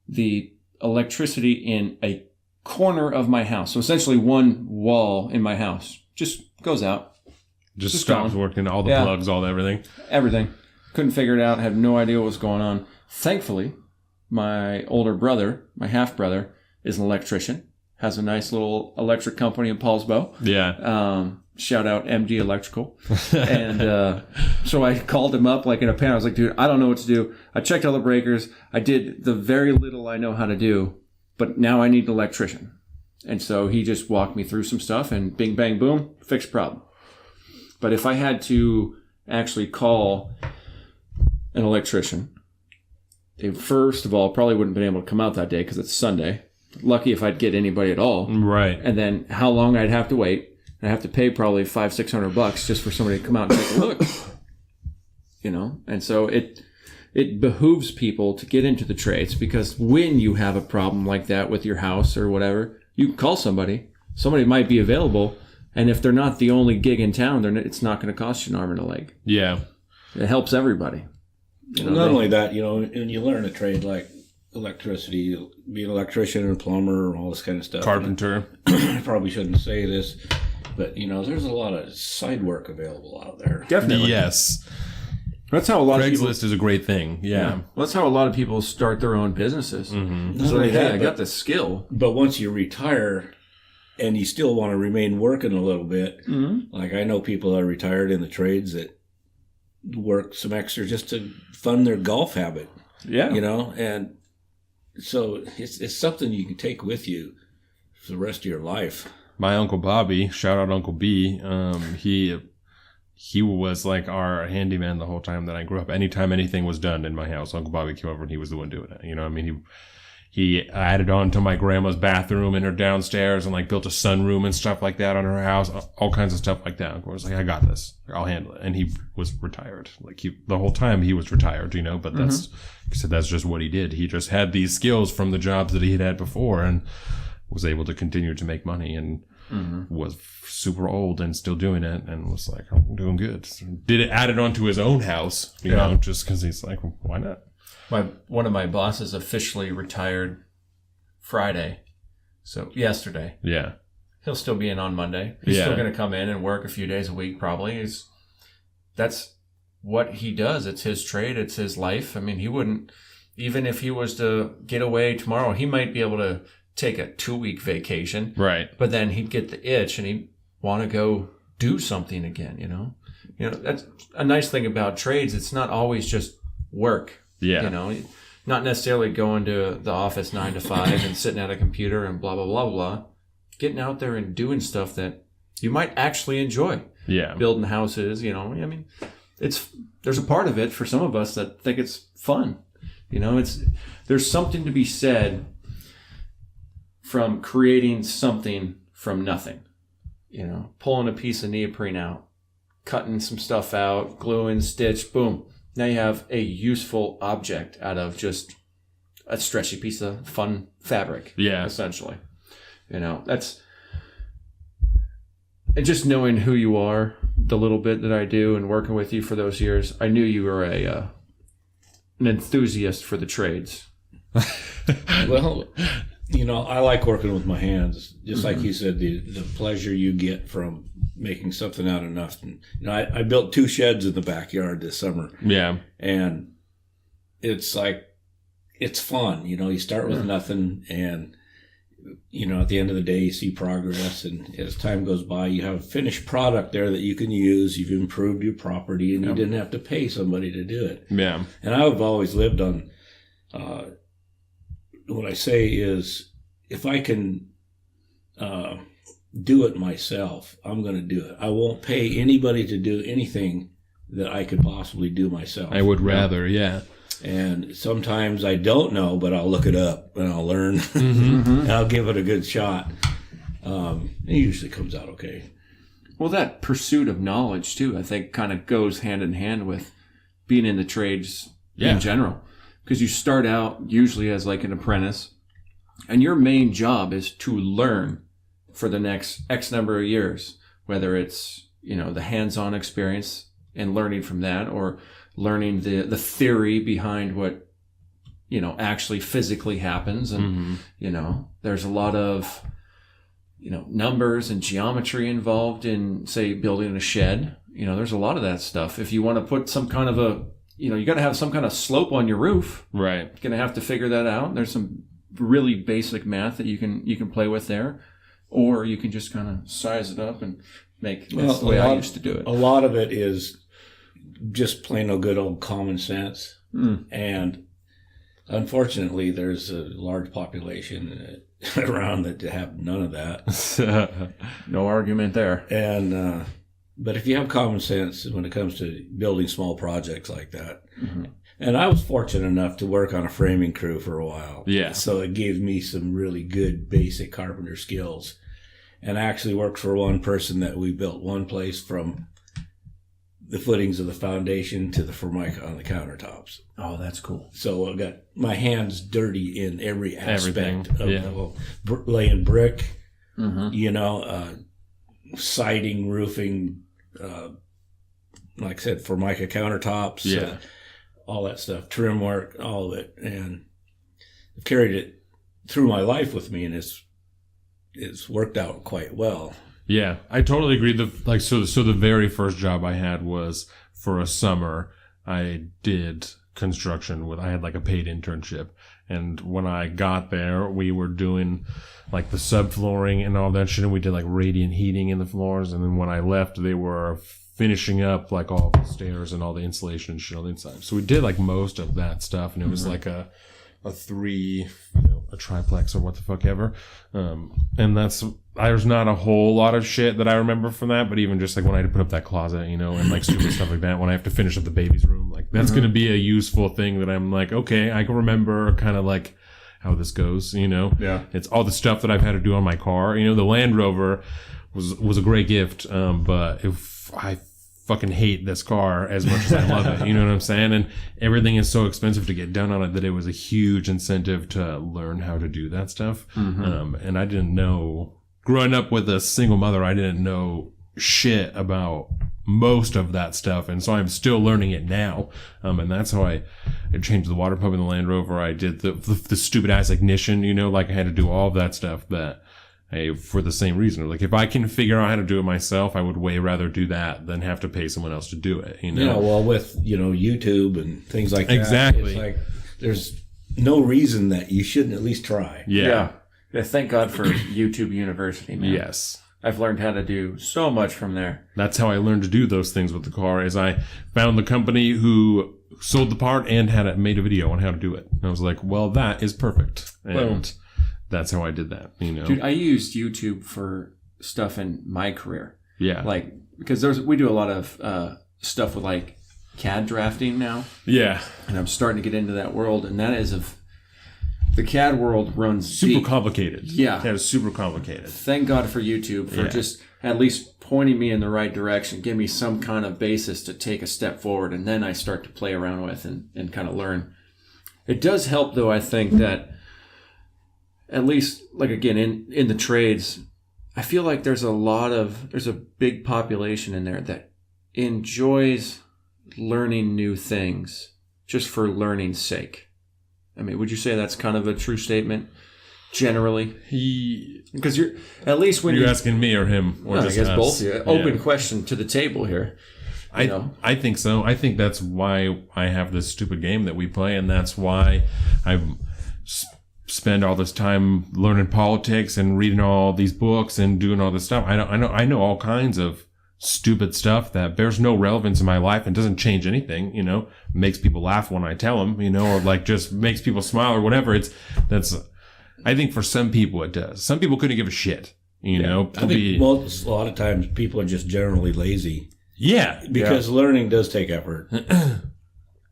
the electricity in a corner of my house, so essentially one wall in my house, just goes out. Just stops working, all the plugs, all everything. Everything. Couldn't figure it out, had no idea what was going on. Thankfully, my older brother, my half-brother, is an electrician, has a nice little electric company in Paulsbo. Yeah. Shout out MD Electrical. And so I called him up like in a panic. I was like, dude, I don't know what to do. I checked all the breakers. I did the very little I know how to do, but now I need an electrician. And so he just walked me through some stuff, and bing, bang, boom, fixed problem. But if I had to actually call an electrician, they first of all probably wouldn't have been able to come out that day because it's Sunday. Lucky if I'd get anybody at all. Right. And then how long I'd have to wait. I'd have to pay probably $500-600 just for somebody to come out and take a look. You know? And so it behooves people to get into the trades, because when you have a problem like that with your house or whatever, you can call somebody. Somebody might be available. And if they're not the only gig in town, it's not going to cost you an arm and a leg. Yeah. It helps everybody. You know, not only that, you know, and you learn a trade like electricity, be an electrician and plumber and all this kind of stuff. Carpenter. I probably shouldn't say this, but, you know, there's a lot of side work available out there. Definitely. Yes. That's how a lot of people... Craigslist is a great thing. Yeah. Well, that's how a lot of people start their own businesses. Mm-hmm. So I got the skill. But once you retire and you still want to remain working a little bit, like I know people that are retired in the trades that work some extra just to fund their golf habit. Yeah. You know, and so it's something you can take with you for the rest of your life. My Uncle Bobby, shout out Uncle B, he was like our handyman the whole time that I grew up. Anytime anything was done in my house, Uncle Bobby came over and he was the one doing it. You know, I mean, he added on to my grandma's bathroom in her downstairs and like built a sunroom and stuff like that on her house, all kinds of stuff like that. I was like, I got this, I'll handle it. And he was retired. Like the whole time he was retired, you know, but that's just what he did. He just had these skills from the jobs that he had before and was able to continue to make money, and was super old and still doing it, and was like, I'm doing good. So did it, added on to his own house, you know, just because he's like, well, why not? One of my bosses officially retired Friday, so yesterday. Yeah. He'll still be in on Monday. He's still going to come in and work a few days a week probably. That's what he does. It's his trade. It's his life. I mean, he wouldn't, even if he was to get away tomorrow, he might be able to take a 2-week vacation. Right. But then he'd get the itch and he'd want to go do something again, you know? You know, that's a nice thing about trades. It's not always just work. Yeah. You know, not necessarily going to the office 9 to 5 and sitting at a computer and blah, blah, blah, blah. Getting out there and doing stuff that you might actually enjoy. Yeah. Building houses, I mean, there's a part of it for some of us that think it's fun. There's something to be said from creating something from nothing. Pulling a piece of neoprene out, cutting some stuff out, gluing, stitch, boom. Now you have a useful object out of just a stretchy piece of fun fabric. Yeah. Essentially. That's... And just knowing who you are, the little bit that I do, and working with you for those years, I knew you were an enthusiast for the trades. Well, I like working with my hands. Just like you said, the pleasure you get from making something out of nothing. I built 2 sheds in the backyard this summer. Yeah. And it's like, it's fun. You start with nothing, and at the end of the day, you see progress, and as time goes by, you have a finished product there that you can use. You've improved your property, and you didn't have to pay somebody to do it. Yeah. And I've always lived on, what I say is, if I can do it myself, I'm going to do it. I won't pay anybody to do anything that I could possibly do myself. I would rather, yeah. And sometimes I don't know, but I'll look it up and I'll learn. And I'll give it a good shot. It usually comes out okay. Well, that pursuit of knowledge, too, I think kind of goes hand in hand with being in the trades in general. Because you start out usually as like an apprentice, and your main job is to learn for the next X number of years, whether it's, the hands-on experience and learning from that, or learning the theory behind what, actually physically happens. And, there's a lot of, numbers and geometry involved in, say, building a shed. There's a lot of that stuff. If you want to put some kind of you got to have some kind of slope on your roof. Right. You're going to have to figure that out. There's some really basic math that you can play with there. Or you can just kind of size it up and that's the way I used to do it. A lot of it is just plain old good old common sense. And unfortunately, there's a large population around that have none of that. No argument there. And but if you have common sense when it comes to building small projects like that, and I was fortunate enough to work on a framing crew for a while. Yeah. So it gave me some really good basic carpenter skills. And I actually worked for one person that we built one place from the footings of the foundation to the formica on the countertops. Oh, that's cool. So I got my hands dirty in every aspect of laying brick, siding, roofing, like I said, formica countertops, all that stuff, trim work, all of it. And I've carried it through my life with me, and it's worked out quite well. Yeah, I totally agree. So the very first job I had was for a summer. I did construction I had like a paid internship. And when I got there, we were doing like the subflooring and all that shit. And we did like radiant heating in the floors. And then when I left, they were finishing up like all the stairs and all the insulation and shit on the inside. So we did like most of that stuff. And it was like a triplex or what the fuck ever. And there's not a whole lot of shit that I remember from that, but even just like when I had to put up that closet, and like stupid stuff like that, when I have to finish up the baby's room, like that's going to be a useful thing that I'm like, okay, I can remember kind of like how this goes, Yeah. It's all the stuff that I've had to do on my car. The Land Rover was a great gift. But if I fucking hate this car as much as I love it. You know what I'm saying? And everything is so expensive to get done on it that it was a huge incentive to learn how to do that stuff. And I didn't know, growing up with a single mother, I didn't know shit about most of that stuff. And so I'm still learning it now. And that's how I changed the water pump in the Land Rover. I did the stupid ass ignition, like I had to do all of that stuff for the same reason. Like if I can figure out how to do it myself, I would way rather do that than have to pay someone else to do it. Yeah, well, with YouTube and things like that, exactly. It's like there's no reason that you shouldn't at least try. Yeah. Thank God for YouTube University, man. Yes. I've learned how to do so much from there. That's how I learned to do those things with the car. Is I found the company who sold the part and made a video on how to do it. And I was like, well, that is perfect. And that's how I did that. Dude, I used YouTube for stuff in my career. Yeah. Like, because we do a lot of stuff with like CAD drafting now. Yeah. And I'm starting to get into that world, and that is the CAD world runs super deep. complicated. Yeah. That is super complicated. Thank God for YouTube for just at least pointing me in the right direction, give me some kind of basis to take a step forward, and then I start to play around with and kind of learn. It does help, though, I think, that at least, like, again, in the trades, I feel like there's a big population in there that enjoys learning new things just for learning's sake. I mean, would you say that's kind of a true statement, generally? Because you're at least when you're asking me or him, or just I guess us. both of you. Open question to the table here. I think so. I think that's why I have this stupid game that we play, and that's why I spend all this time learning politics and reading all these books and doing all this stuff. I know all kinds of stupid stuff that bears no relevance in my life and doesn't change anything, makes people laugh when I tell them, or like just makes people smile or whatever. I think for some people it does. Some people couldn't give a shit, I think a lot of times people are just generally lazy. Yeah. Because learning does take effort.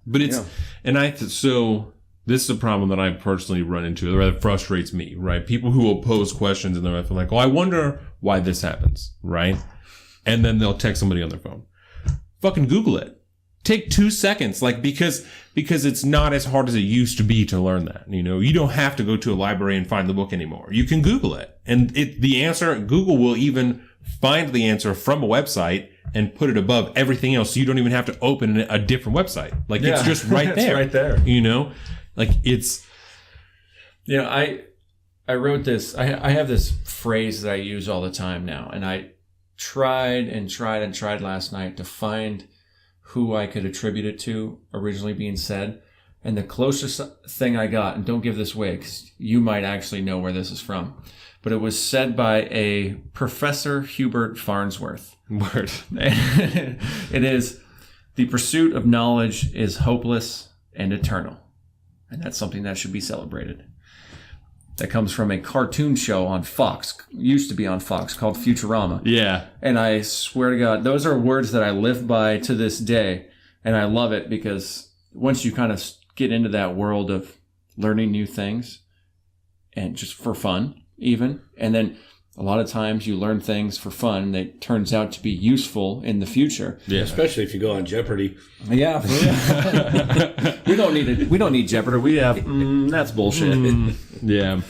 But so this is a problem that I personally run into that frustrates me, right? People who will pose questions and they're like, I wonder why this happens, right? And then they'll text somebody on their phone. Fucking Google it. Take 2 seconds, because it's not as hard as it used to be to learn that. You don't have to go to a library and find the book anymore. You can Google it, and the answer, Google will even find the answer from a website and put it above everything else. So you don't even have to open a different website. It's just right there. It's right there. It's. I wrote this. I have this phrase that I use all the time now, and I tried last night to find who I could attribute it to originally being said. And the closest thing I got, and don't give this away because you might actually know where this is from, but it was said by a Professor Hubert Farnsworth. Word. It is, the pursuit of knowledge is hopeless and eternal. And that's something that should be celebrated. That comes from a cartoon show on Fox, used to be on Fox, called Futurama. Yeah. And I swear to God, those are words that I live by to this day. And I love it because once you kind of get into that world of learning new things, and just for fun, even, and then a lot of times you learn things for fun that turns out to be useful in the future. Yeah, especially if you go on Jeopardy. Yeah. We don't need Jeopardy. We have that's bullshit. Yeah.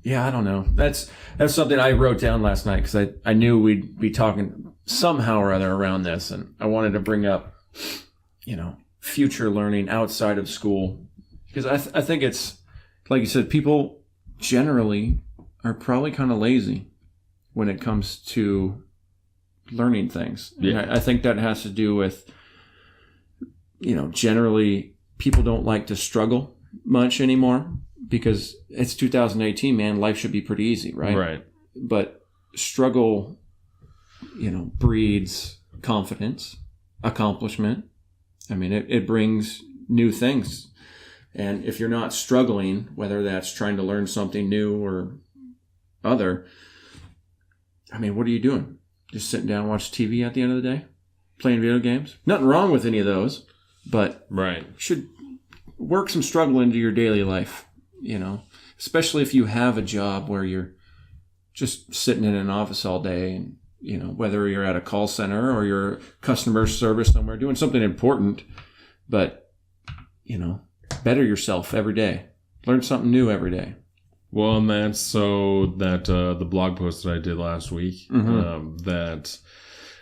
Yeah, I don't know. That's something I wrote down last night because I knew we'd be talking somehow or other around this, and I wanted to bring up, future learning outside of school, because I think it's, like you said, people generally are probably kind of lazy when it comes to learning things. Yeah. I think that has to do with, generally people don't like to struggle much anymore because it's 2018, man. Life should be pretty easy, right? Right. But struggle, breeds confidence, accomplishment. I mean, it brings new things. And if you're not struggling, whether that's trying to learn something new or other, I mean, what are you doing? Just sitting down and watch TV at the end of the day? Playing video games? Nothing wrong with any of those, but right. You should work some struggle into your daily life, especially if you have a job where you're just sitting in an office all day and, whether you're at a call center or you're customer service somewhere doing something important, but, better yourself every day. Learn something new every day. Well, and that's so that the blog post that I did last week, that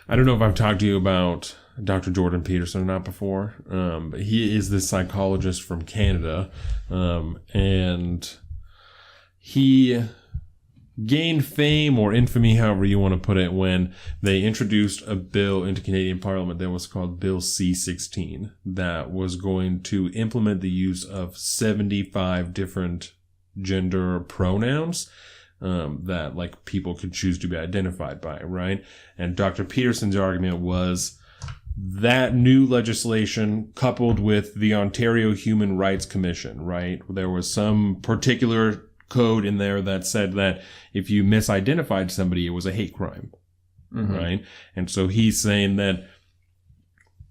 I don't know if I've talked to you about Dr. Jordan Peterson or not before, but he is this psychologist from Canada, and he gained fame or infamy, however you want to put it, when they introduced a bill into Canadian Parliament that was called Bill C-16 that was going to implement the use of 75 different gender pronouns that like people could choose to be identified by, right? And Dr. Peterson's argument was that new legislation coupled with the Ontario Human Rights Commission, right? There was some particular code in there that said that if you misidentified somebody, it was a hate crime, right? And so he's saying that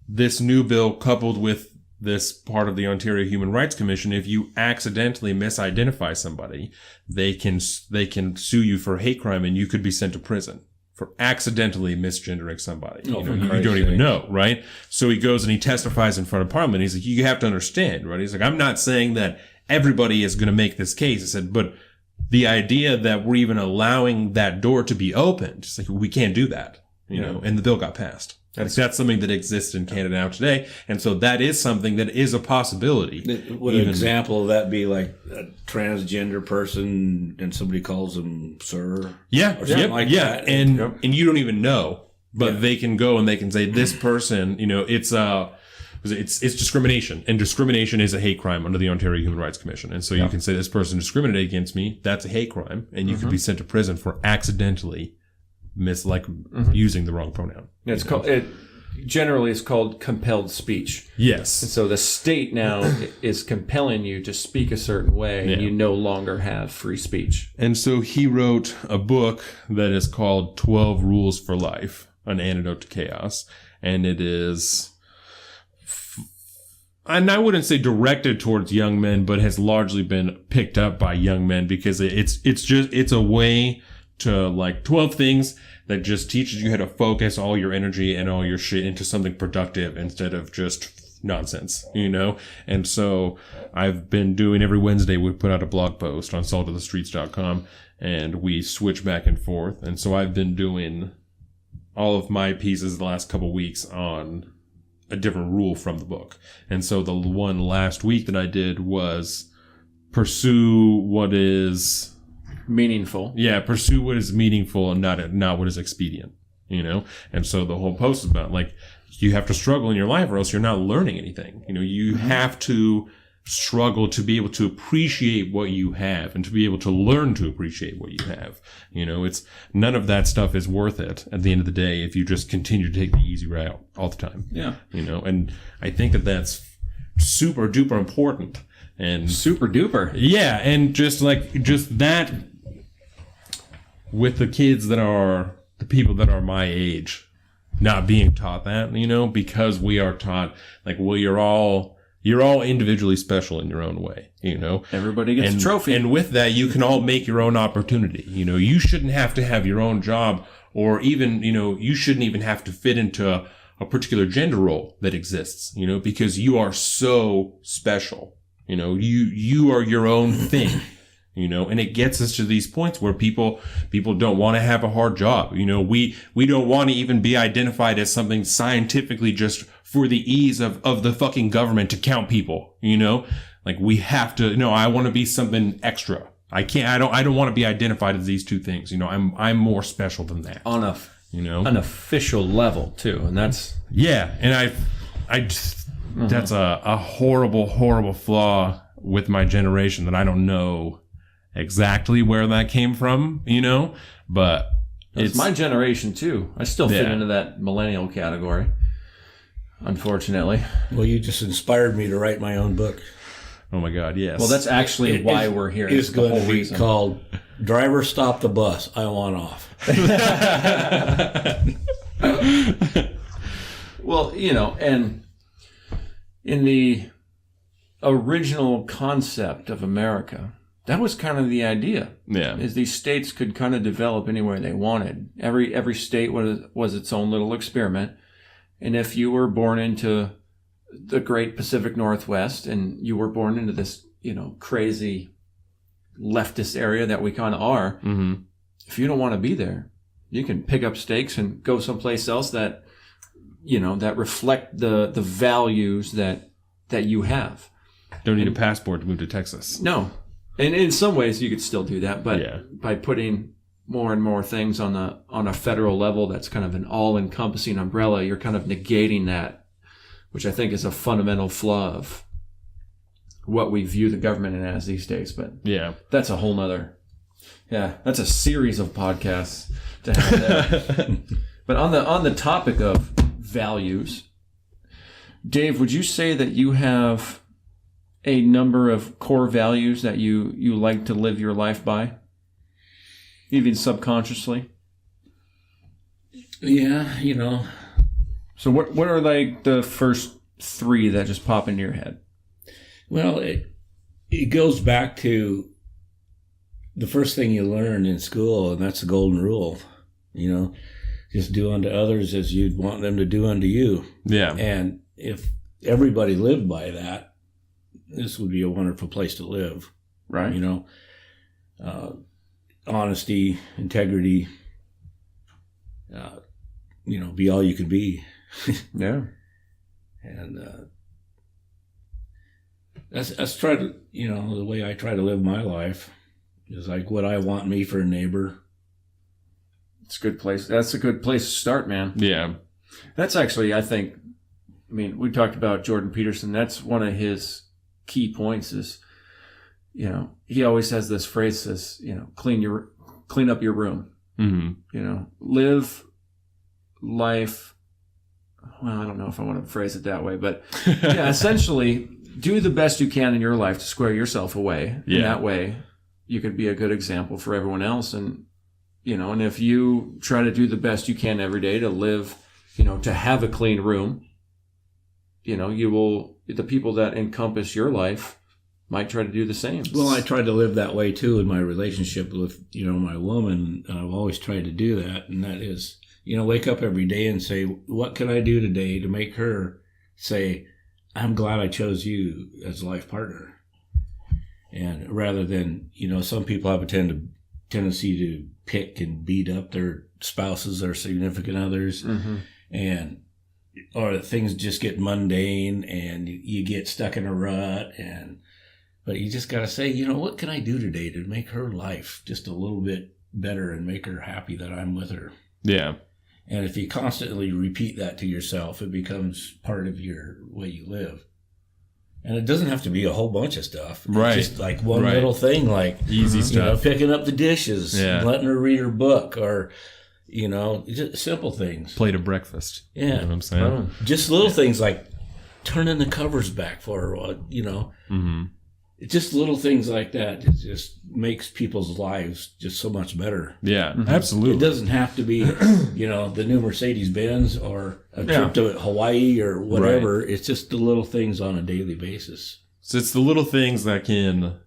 this new bill coupled with this part of the Ontario Human Rights Commission, if you accidentally misidentify somebody, they can sue you for hate crime and you could be sent to prison for accidentally misgendering somebody. You don't even know, right? So he goes and he testifies in front of Parliament. He's like, you have to understand, right? He's like, I'm not saying that everybody is going to make this case. I said, but the idea that we're even allowing that door to be opened, it's like, we can't do that, you know, and the bill got passed. That's something that exists in Canada now today. And so that is something that is a possibility. Would an example of that be like a transgender person and somebody calls them sir? Yeah. Or something like that? And you don't even know, but they can go and they can say this person, you know, it's discrimination, and discrimination is a hate crime under the Ontario Human Rights Commission. And so you can say this person discriminated against me. That's a hate crime. And you could be sent to prison for accidentally using the wrong pronoun. It's called, generally it's called compelled speech. Yes. And so the state now is compelling you to speak a certain way, and you no longer have free speech. And so he wrote a book that is called 12 Rules for Life, An Antidote to Chaos. And it is, and I wouldn't say directed towards young men, but has largely been picked up by young men because it's a way to like 12 things that just teaches you how to focus all your energy and all your shit into something productive instead of just nonsense, you know? And so I've been doing every Wednesday, we put out a blog post on saltofthestreets.com and we switch back and forth. And so I've been doing all of my pieces the last couple weeks on a different rule from the book. And so the one last week that I did was pursue what is meaningful. Yeah, pursue what is meaningful and not what is expedient, you know? And so the whole post is about like, you have to struggle in your life or else you're not learning anything. You know, you have to struggle to be able to appreciate what you have and to be able to learn to appreciate what you have. You know, it's none of that stuff is worth it at the end of the day if you just continue to take the easy route all the time. Yeah. You know, and I think that that's super duper important. And super duper. Yeah, and just that with the kids that are the people that are my age not being taught that, you know, because we are taught like, well, you're all individually special in your own way, you know. Everybody gets a trophy. And with that, you can all make your own opportunity. You know, you shouldn't have to have your own job or even, you know, you shouldn't even have to fit into a particular gender role that exists, you know, because you are so special. You know, you are your own thing. You know, and it gets us to these points where people don't want to have a hard job. You know, we don't want to even be identified as something scientifically just for the ease of the fucking government to count people, you know, like we have to, no, I want to be something extra. I don't want to be identified as these two things. You know, I'm more special than that on an official level too. And that's, yeah. And that's a horrible flaw with my generation that I don't know exactly where that came from, you know, but it's my generation too. I still fit into that millennial category, unfortunately. Well, you just inspired me to write my own book. Oh my God, yes. Well, that's actually why we're here. It's going to be called Driver Stop the Bus, I Want Off. Well, you know, and in the original concept of America, that was kind of the idea. Yeah. Is these states could kind of develop anywhere they wanted. Every state was its own little experiment. And if you were born into the great Pacific Northwest and you were born into this, you know, crazy leftist area that we kind of are, if you don't want to be there, you can pick up stakes and go someplace else that, you know, that reflect the values that you have. Don't need a passport to move to Texas. No. And in some ways you could still do that, but by putting more and more things on a federal level, that's kind of an all-encompassing umbrella, you're kind of negating that, which I think is a fundamental flaw of what we view the government as these days. But yeah, that's a whole nother Yeah, that's a series of podcasts to have there. But on the topic of values, Dave, would you say that you have a number of core values that you like to live your life by, even subconsciously? Yeah, you know. So what are like the first three that just pop into your head? Well, it goes back to the first thing you learn in school, and that's the golden rule. You know, just do unto others as you'd want them to do unto you. Yeah. And if everybody lived by that, this would be a wonderful place to live. Right. You know, honesty, integrity, you know, be all you can be. Yeah. And that's try to, you know, the way I try to live my life is like what I want me for a neighbor. It's a good place. That's a good place to start, man. Yeah. That's actually, I think, I mean, we talked about Jordan Peterson. That's one of his key points is, you know, he always has this phrase says, you know, clean up your room. Mm-hmm. You know, live life. Well, I don't know if I want to phrase it that way, but yeah, essentially do the best you can in your life to square yourself away. Yeah. And that way you could be a good example for everyone else. And, you know, and if you try to do the best you can every day to live, you know, to have a clean room, you know, the people that encompass your life might try to do the same. Well, I try to live that way too in my relationship with, you know, my woman. I've always tried to do that. And that is, you know, wake up every day and say, what can I do today to make her say, I'm glad I chose you as a life partner. And rather than, you know, some people have a tendency to pick and beat up their spouses or significant others. Mm-hmm. And or things just get mundane and you get stuck in a rut. But you just got to say, you know, what can I do today to make her life just a little bit better and make her happy that I'm with her? Yeah. And if you constantly repeat that to yourself, it becomes part of your way you live. And it doesn't have to be a whole bunch of stuff. Right. It's just like one little thing, like easy stuff. You know, picking up the dishes, Yeah. letting her read her book, or, you know, just simple things. Plate of breakfast. Yeah. You know what I'm saying? Just little things like turning the covers back for her, you know. Mm-hmm. Just little things like that. It just makes people's lives just so much better. Yeah, absolutely. It doesn't have to be, you know, the new Mercedes-Benz or a trip to Hawaii or whatever. Right. It's just the little things on a daily basis. So it's the little things that can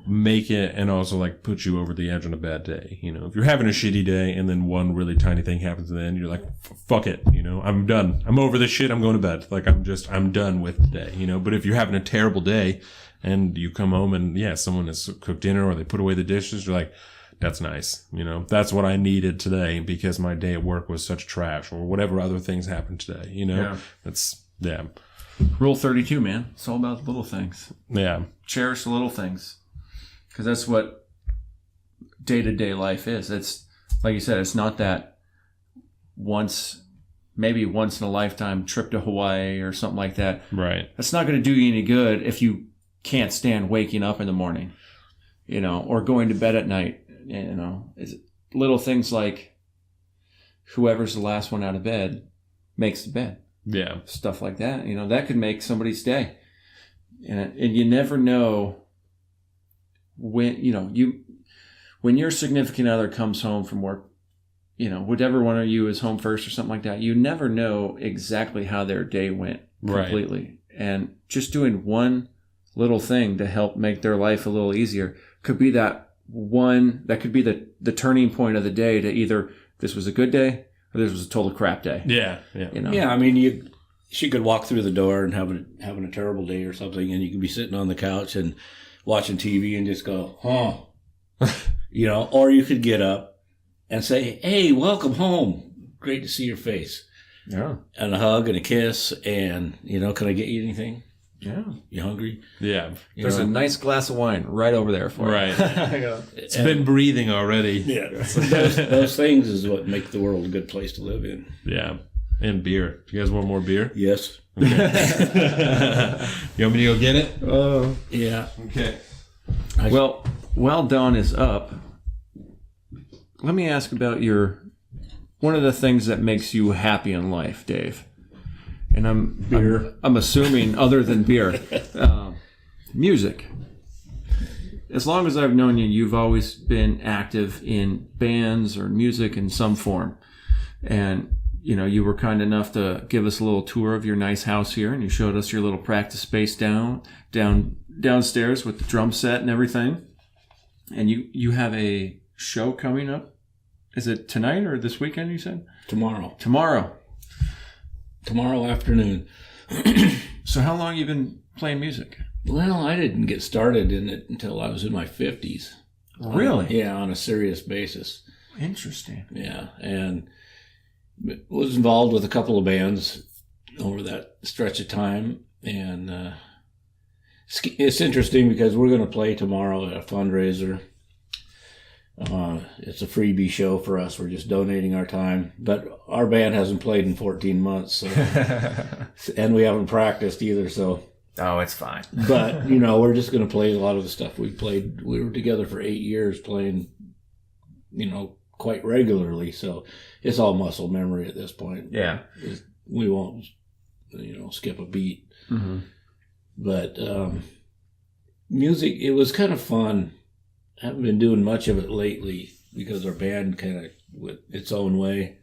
make it and also like put you over the edge on a bad day. You know, if you're having a shitty day and then one really tiny thing happens, then you're like, fuck it. You know, I'm done. I'm over this shit. I'm going to bed. Like I'm done with the day, you know, but if you're having a terrible day and you come home and someone has cooked dinner or they put away the dishes, you're like, that's nice. You know, that's what I needed today because my day at work was such trash or whatever other things happened today. You know, Rule 32, man. It's all about the little things. Yeah. Cherish the little things. Because that's what day-to-day life is. It's, like you said, it's not that maybe once in a lifetime trip to Hawaii or something like that. Right. That's not going to do you any good if you can't stand waking up in the morning, you know, or going to bed at night, you know. It's little things like whoever's the last one out of bed makes the bed. Yeah. Stuff like that, you know, that could make somebody's day. And you never know when, you know, when your significant other comes home from work, you know, whichever one of you is home first or something like that, you never know exactly how their day went completely. Right. And just doing one little thing to help make their life a little easier could be that could be the turning point of the day to either this was a good day or this was a total crap day. Yeah. Yeah. You know? Yeah. I mean, she could walk through the door and having a terrible day or something, and you could be sitting on the couch and watching TV and just go, you know, or you could get up and say, hey, welcome home. Great to see your face. Yeah. And a hug and a kiss and, you know, can I get you anything? Yeah. You hungry? Yeah. There's a nice glass of wine right over there for you. Right. It's been breathing already. Yeah. So those things is what make the world a good place to live in. Yeah. And beer. You guys want more beer? Yes. Okay. You want me to go get it? Yeah. Okay. Well, while Don is up, let me ask about one of the things that makes you happy in life, Dave. And I'm assuming other than beer, music. As long as I've known you, you've always been active in bands or music in some form. And, you were kind enough to give us a little tour of your nice house here, and you showed us your little practice space downstairs with the drum set and everything. And you have a show coming up. Is it tonight or this weekend, you said? Tomorrow afternoon. So how long have you been playing music? Well, I didn't get started in it until I was in my 50s. Really? On a serious basis. Interesting. Yeah, and was involved with a couple of bands over that stretch of time. And it's interesting because we're going to play tomorrow at a fundraiser. It's a freebie show for us. We're just donating our time. But our band hasn't played in 14 months. So, and we haven't practiced either, so... Oh, it's fine. But, we're just going to play a lot of the stuff we played. We were together for 8 years playing, quite regularly. So it's all muscle memory at this point. Yeah. We won't, skip a beat. Mm-hmm. But music, it was kind of fun. I haven't been doing much of it lately because our band kind of went its own way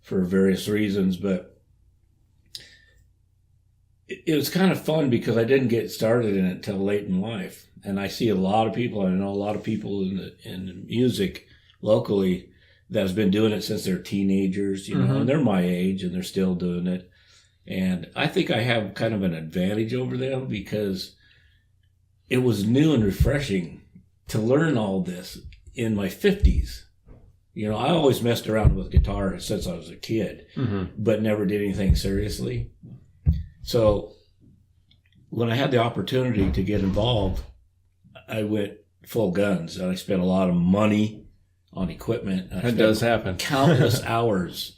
for various reasons. But it was kind of fun because I didn't get started in it till late in life. And I see a lot of people, I know a lot of people in the music locally that has been doing it since they're teenagers, and they're my age and they're still doing it. And I think I have kind of an advantage over them because it was new and refreshing to learn all this in my 50s. I always messed around with guitar since I was a kid, but never did anything seriously. So when I had the opportunity to get involved, I went full guns, and I spent a lot of money on equipment. That does happen. Countless hours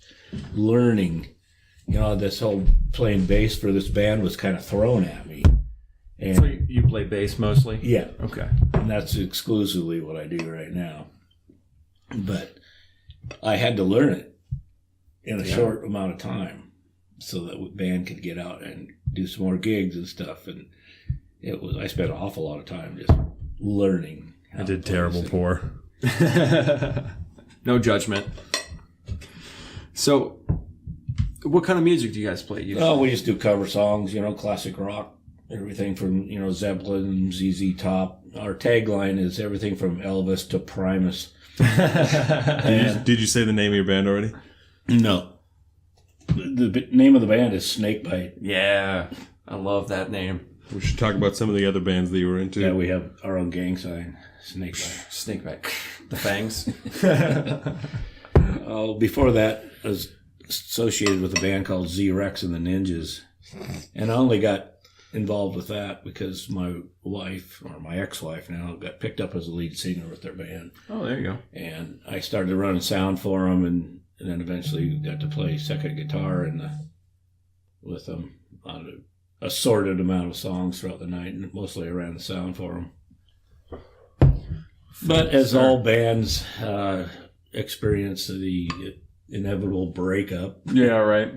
learning. This whole playing bass for this band was kind of thrown at me. And so you play bass mostly? Yeah. Okay. And that's exclusively what I do right now. But I had to learn it in a short amount of time, so that the band could get out and do some more gigs and stuff. And I spent an awful lot of time just learning. I did terrible poor. No judgment. So, what kind of music do you guys play? Well, we just do cover songs, classic rock, everything from, Zeppelin, ZZ Top. Our tagline is everything from Elvis to Primus. Did you say the name of your band already? No. The name of the band is Snakebite. Yeah, I love that name. We should talk about some of the other bands that you were into. Yeah, we have our own gang sign, Snakebite. Snakebite. The fangs. Before that, I was associated with a band called Z-Rex and the Ninjas. And I only got involved with that because my wife, or my ex-wife now, got picked up as a lead singer with their band. Oh, there you go. And I started running sound for them, and then eventually got to play second guitar with them on an assorted amount of songs throughout the night, and mostly I ran the sound for them. But as all bands experience the inevitable breakup. Yeah, right.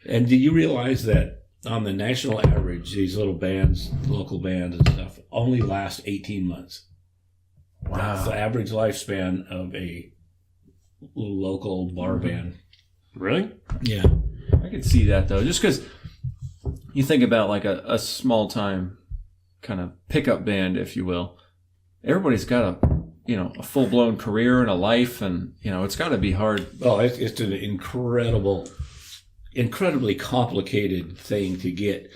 And do you realize that on the national average, these little bands, local bands and stuff, only last 18 months? Wow. That's the average lifespan of a little local bar band. Really? Yeah. I could see that, though. Just because you think about like a small-time kind of pickup band, if you will. Everybody's got a full-blown career and a life, and, it's got to be hard. Oh, it's an incredibly complicated thing to get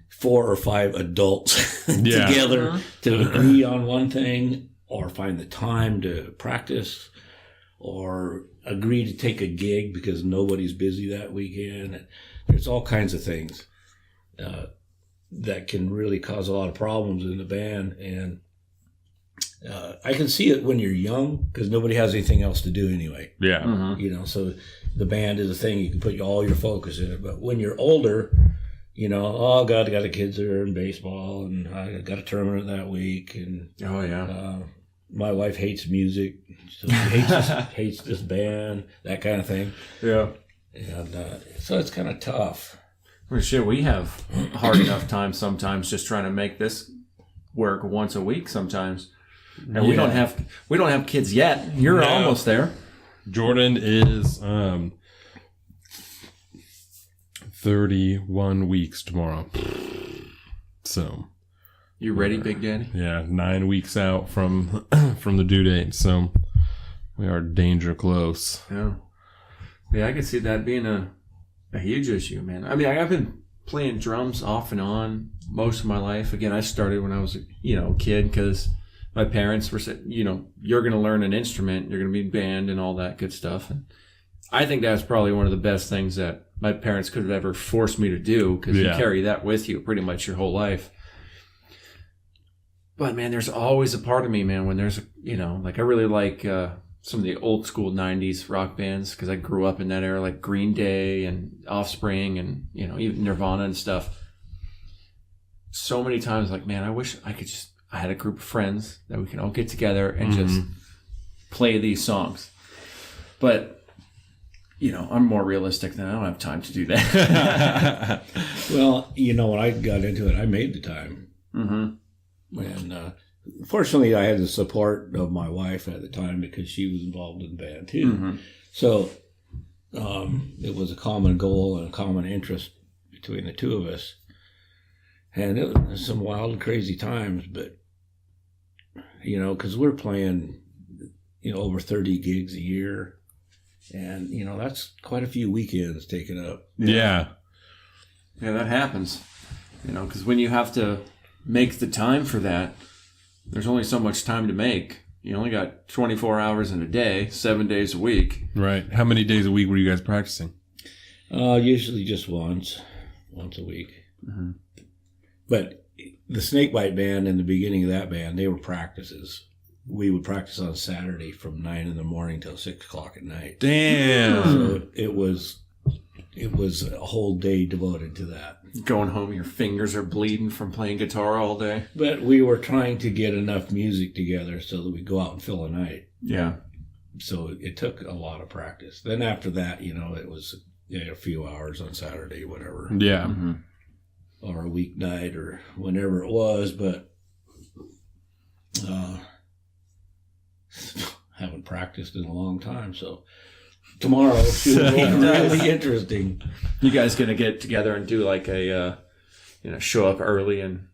4 or 5 adults together to agree on one thing, or find the time to practice, or agree to take a gig because nobody's busy that weekend. There's all kinds of things that can really cause a lot of problems in the band. And I can see it when you're young because nobody has anything else to do anyway. Yeah. Mm-hmm. So the band is a thing. You can put all your focus in it. But when you're older, you know, oh God, I got the kids that are in baseball, and I got a tournament that week, and my wife hates music, so she hates this band, that kind of thing. Yeah, and so it's kind of tough. Well, shit, we have hard enough time sometimes just trying to make this work once a week sometimes, and we don't have kids yet. You're almost there. Jordan is 31 weeks tomorrow. So, you ready, Big Daddy? Yeah, 9 weeks out from the due date. So we are danger close. Yeah, I could see that being a huge issue, man. I mean, I've been playing drums off and on most of my life. Again, I started when I was a kid because my parents were saying, you're going to learn an instrument, you're going to be in band and all that good stuff. And I think that's probably one of the best things that my parents could have ever forced me to do, because you carry that with you pretty much your whole life. But man, there's always a part of me, man, when there's, like I really like some of the old school 90s rock bands, because I grew up in that era, like Green Day and Offspring and, even Nirvana and stuff. So many times, like, man, I wish I had a group of friends that we can all get together and just play these songs. But I'm more realistic than I don't have time to do that. Well, when I got into it, I made the time. Mm-hmm. And fortunately, I had the support of my wife at the time, because she was involved in the band too. Mm-hmm. So it was a common goal and a common interest between the two of us. And it was some wild and crazy times, but, because we're playing, over 30 gigs a year. And, that's quite a few weekends taken up. Yeah, that happens. Because when you have to make the time for that, there's only so much time to make. You only got 24 hours in a day, 7 days a week. Right. How many days a week were you guys practicing? Usually just once a week. Mm-hmm. But the Snakebite band, in the beginning of that band, they were practices. We would practice on Saturday from 9 in the morning till 6 o'clock at night. Damn. So it was a whole day devoted to that. Going home, your fingers are bleeding from playing guitar all day. But we were trying to get enough music together so that we'd go out and fill a night. Yeah. So it took a lot of practice. Then after that, it was a few hours on Saturday, whatever. Yeah. Mm-hmm. Or a weeknight or whenever it was, but haven't practiced in a long time, so tomorrow should be really interesting. You guys gonna get together and do like a show up early and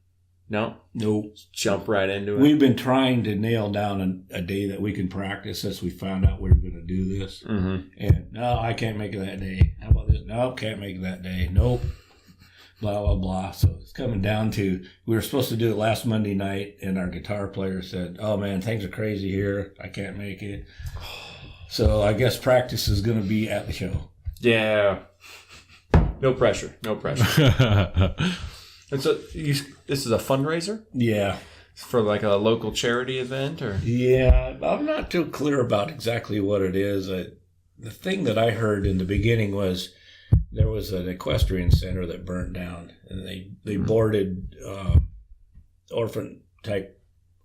Nope. Jump right into it? We've been trying to nail down a day that we can practice since we found out we were going to do this. Mm-hmm. And no, I can't make it that day. How about this? Nope, can't make it that day. Nope. Blah, blah, blah. So it's coming down to, we were supposed to do it last Monday night, and our guitar player said, oh man, things are crazy here. I can't make it. So I guess practice is going to be at the show. Yeah. No pressure. No pressure. And so this is a fundraiser? Yeah. For like a local charity event? Or yeah, I'm not too clear about exactly what it is. The thing that I heard in the beginning was there was an equestrian center that burned down, and they boarded orphan-type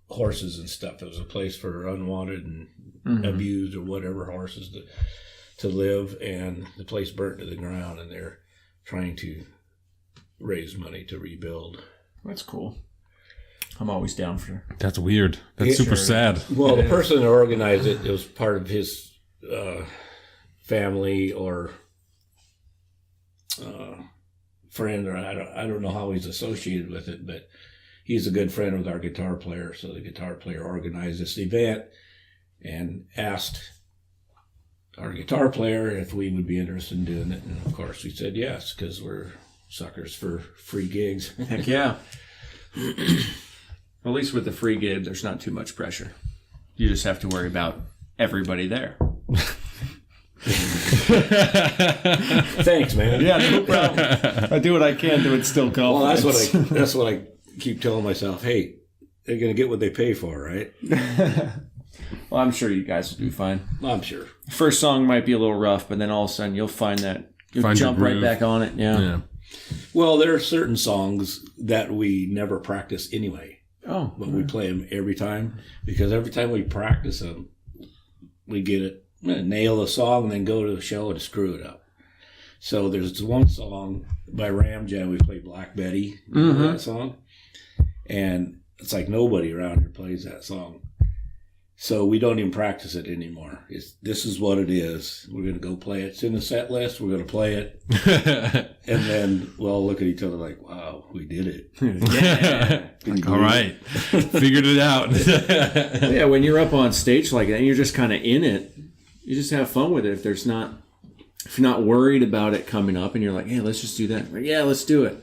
horses and stuff. It was a place for unwanted and abused or whatever horses to live, and the place burnt to the ground, and they're trying to raise money to rebuild. That's cool. I'm always down for it. That's weird. That's super sad. Well, the person that organized it was part of his family or friend, or I don't know how he's associated with it, but he's a good friend with our guitar player. So the guitar player organized this event and asked our guitar player if we would be interested in doing it. And of course we said yes, because we're suckers for free gigs. Heck yeah. At least with the free gig, there's not too much pressure. You just have to worry about everybody there. Thanks, man. Yeah, no problem. I do what I can to instill confidence. Well, that's what I keep telling myself. Hey, they're going to get what they pay for, right? Well, I'm sure you guys will do fine. I'm sure. First song might be a little rough, but then all of a sudden you'll find that you'll jump right back on it. Yeah. Well, there are certain songs that we never practice anyway. Oh. But we play them every time, because every time we practice them, we get it, nail the song, and then go to the show and screw it up. So there's one song by Ram Jam, we play Black Betty, that song. And it's like nobody around here plays that song. So we don't even practice it anymore. This is what it is. We're going to go play it. It's in the set list. We're going to play it. And then we'll all look at each other like, wow, we did it. Yeah. All right. Figured it out. Yeah, when you're up on stage like that and you're just kind of in it, you just have fun with it. If you're not worried about it coming up and you're like, hey, let's just do that. Like, yeah, let's do it.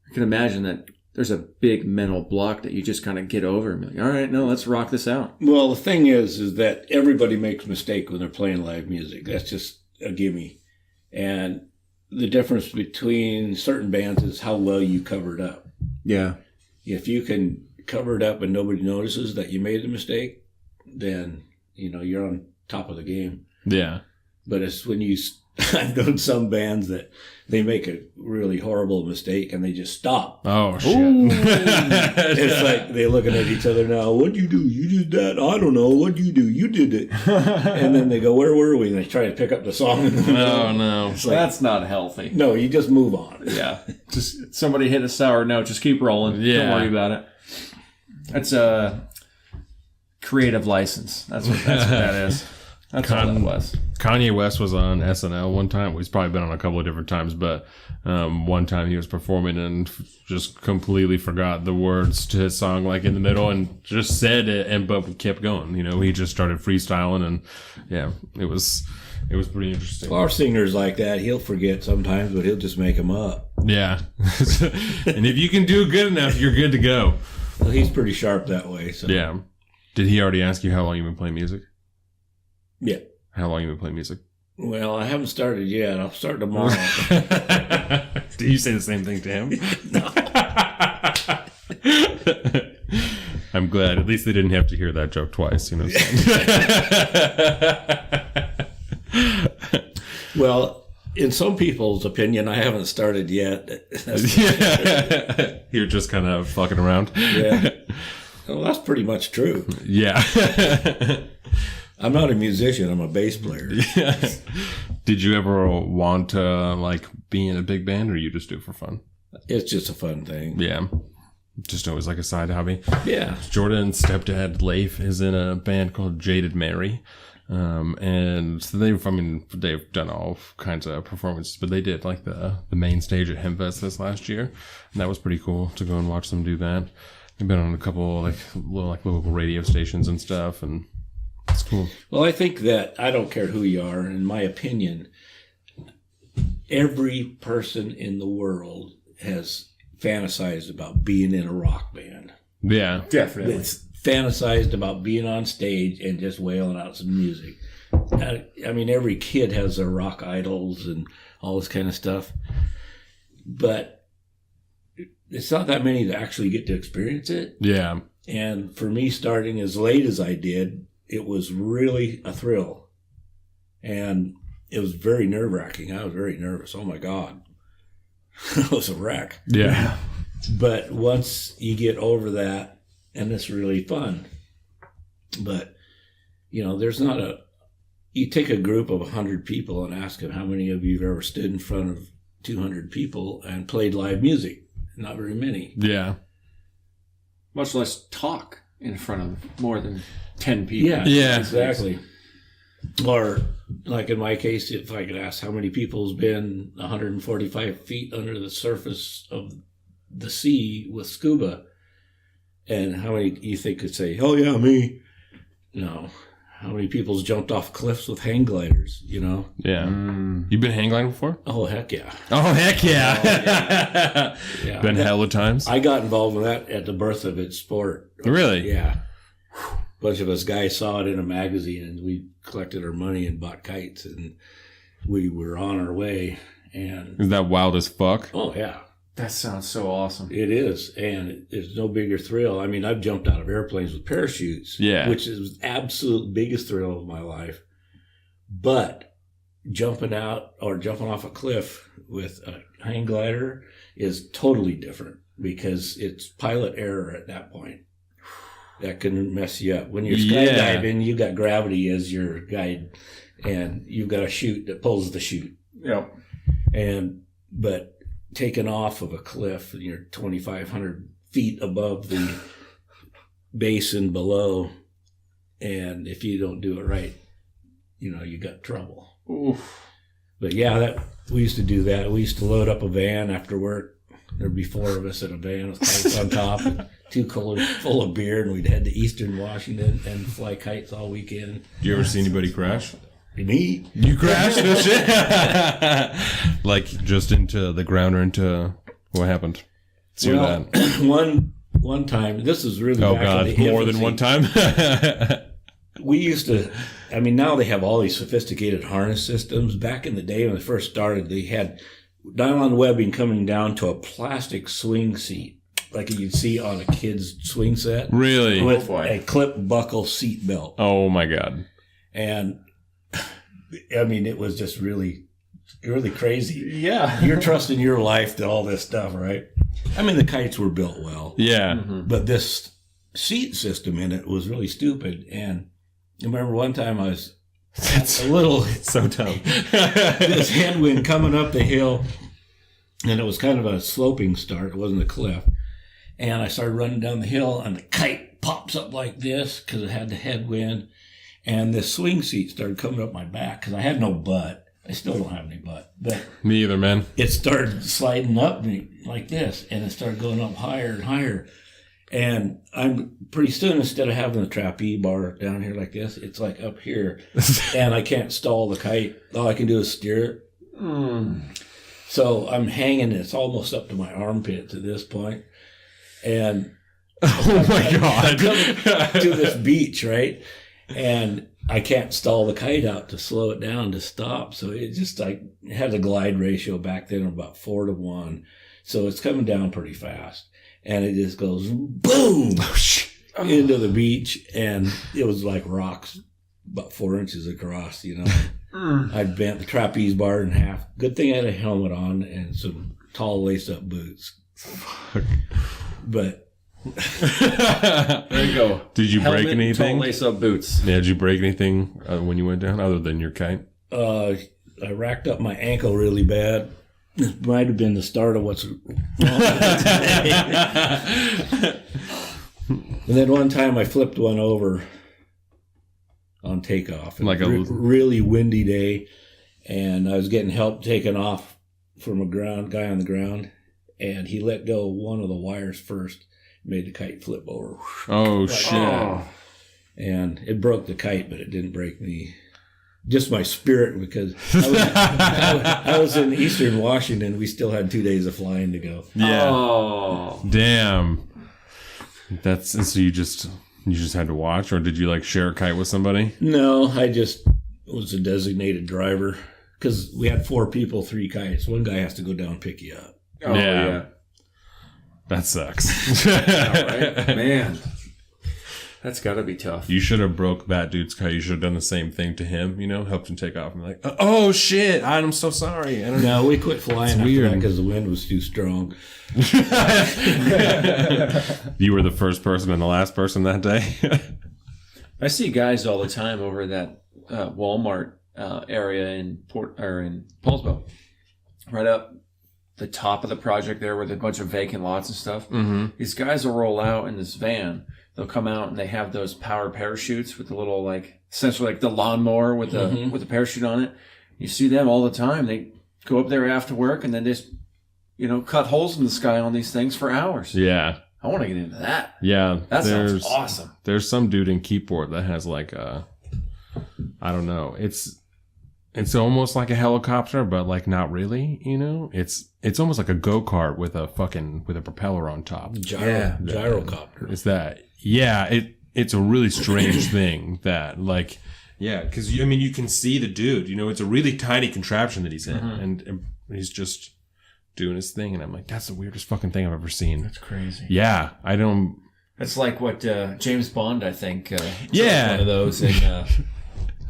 I can imagine that there's a big mental block that you just kind of get over and be like, all right, no, let's rock this out. Well, the thing is that everybody makes a mistake when they're playing live music. That's just a gimme. And the difference between certain bands is how well you cover it up. Yeah. If you can cover it up and nobody notices that you made the mistake, then, you're on top of the game. Yeah. But it's when I've known some bands that they make a really horrible mistake and they just stop. Oh, shit. It's like they're looking at each other now. What'd you do? You did that? I don't know. What'd you do? You did it. And then they go, where were we? And they try to pick up the song. Oh, no. It's like, that's not healthy. No, you just move on. Yeah. Just somebody hit a sour note. Just keep rolling. Yeah. Don't worry about it. That's a creative license. That's what that is. That's all that was. Kanye West was on SNL one time. He's probably been on a couple of different times, but one time he was performing and just completely forgot the words to his song, like in the middle, and just said it, but kept going. He just started freestyling, and yeah, it was pretty interesting. Well, our singer's like that. He'll forget sometimes, but he'll just make them up. Yeah, and if you can do good enough, you're good to go. Well, he's pretty sharp that way. So. Yeah. Did he already ask you how long you've been playing music? Yeah. How long you been playing music? Well, I haven't started yet. I'll start tomorrow. Do you say the same thing to him? No. I'm glad. At least they didn't have to hear that joke twice. Well, in some people's opinion, I haven't started yet. You're just kind of fucking around. Yeah. Well, that's pretty much true. Yeah. I'm not a musician. I'm a bass player. Yeah. Did you ever want to be in a big band, or you just do it for fun? It's just a fun thing. Yeah. Just always like a side hobby. Yeah. Jordan's stepdad, Leif, is in a band called Jaded Mary. And they've done all kinds of performances, but they did the main stage at Hempfest this last year. And that was pretty cool to go and watch them do that. They've been on a couple local radio stations and stuff, and it's cool. Well, I think that I don't care who you are. In my opinion, every person in the world has fantasized about being in a rock band. Yeah, definitely. It's fantasized about being on stage and just wailing out some music. I mean, every kid has their rock idols and all this kind of stuff, but it's not that many that actually get to experience it. Yeah. And for me, starting as late as I did, it was really a thrill. And it was very nerve-wracking. I was very nervous. Oh, my God. It was a wreck. Yeah. But once you get over that, and it's really fun. But, there's not you take a group of 100 people and ask them how many of you have ever stood in front of 200 people and played live music. Not very many. Yeah. Much less talk in front of more than 10 people. Yeah, exactly. Or, like in my case, if I could ask how many people's been 145 feet under the surface of the sea with scuba, and how many you think could say, oh yeah, me? No. How many people's jumped off cliffs with hang gliders, Yeah. You've been hang gliding before? Oh, heck yeah. Oh, heck yeah. Yeah. Been hell of times? I got involved with that at the birth of its sport. Really? Yeah. A bunch of us guys saw it in a magazine, and we collected our money and bought kites, and we were on our way. And is that wild as fuck? Oh, yeah. That sounds so awesome. It is, and there's no bigger thrill. I mean, I've jumped out of airplanes with parachutes, yeah, which is the absolute biggest thrill of my life. But jumping out or jumping off a cliff with a hang glider is totally different because it's pilot error at that point. That can mess you up. When you're skydiving, you got gravity as your guide, and you've got a chute that pulls the chute. Yep. But taking off of a cliff, you're 2,500 feet above the basin below, and if you don't do it right, you got trouble. Oof. But yeah, we used to do that. We used to load up a van after work. There'd be 4 of us in a van with kites on top, and 2 coolers full of beer, and we'd head to Eastern Washington and fly kites all weekend. Do you ever see anybody crash? Me? You crashed? No shit. Like just into the ground or into what happened? See that. One time, this is really back in the more than one time. We used to, now they have all these sophisticated harness systems. Back in the day when they first started, they had nylon webbing coming down to a plastic swing seat, like you'd see on a kid's swing set. Really? With a clip buckle seat belt. Oh my God. And it was just really, really crazy. Yeah. You're trusting your life to all this stuff, right? The kites were built well. Yeah. Mm-hmm. But this seat system in it was really stupid. And I remember one time I was a little so dumb. this headwind coming up the hill, and it was kind of a sloping start. It wasn't a cliff. And I started running down the hill, and the kite pops up like this because it had the headwind. And this swing seat started coming up my back because I had no butt. I still don't have any butt. But me either, man. It started sliding up me like this, and it started going up higher and higher. And I'm pretty soon, instead of having the trapeze bar down here like this, it's like up here, and I can't stall the kite. All I can do is steer it. So I'm hanging. It's almost up to my armpits at this point, and oh my God, I'm coming to this beach, right? And I can't stall the kite out to slow it down to stop. So it just it had a glide ratio back then of about 4-to-1. So it's coming down pretty fast. And it just goes boom into the beach. And it was like rocks about 4 inches across, I'd bent the trapeze bar in half. Good thing I had a helmet on and some tall lace-up boots. But there you go. Did you Helmet, break anything? Tall lace-up boots. Yeah, did you break anything when you went down other than your kite? I racked up my ankle really bad. This might have been the start of what's wrong with today. And then one time I flipped one over on takeoff. Like a really windy day, and I was getting help taking off from a guy on the ground, and he let go one of the wires first, made the kite flip over. Oh, shit. Oh. And it broke the kite, but it didn't break me. Just my spirit, because I was in Eastern Washington. We still had 2 days of flying to go. Yeah. Oh. Damn. So you just had to watch, or did you share a kite with somebody? No, I just was a designated driver because we had 4 people, 3 kites. One guy has to go down and pick you up. Oh, yeah. That sucks. Yeah, right? Man. That's got to be tough. You should have broke that dude's kite. You should have done the same thing to him, helped him take off. And oh, shit, I'm so sorry. No, we quit flying after that because the wind was too strong. You were the first person and the last person that day? I see guys all the time over that Walmart area in Paulsbo. Right up the top of the project there with a bunch of vacant lots and stuff. Mm-hmm. These guys will roll out in this van. They'll come out and they have those power parachutes with the little essentially the lawnmower with the parachute on it. You see them all the time. They go up there after work and then just cut holes in the sky on these things for hours. Yeah, I want to get into that. Yeah, that sounds awesome. There's some dude in Keyport that has I don't know. It's almost like a helicopter, but not really. It's almost like a go-kart with a propeller on top. Gyrocopter. It's that. Yeah, it's a really strange thing that because you can see the dude. It's a really tiny contraption that he's in, and he's just doing his thing, and I'm like, that's the weirdest fucking thing I've ever seen. That's crazy. Yeah, I don't. It's like what James Bond, I think. Yeah, one of those in.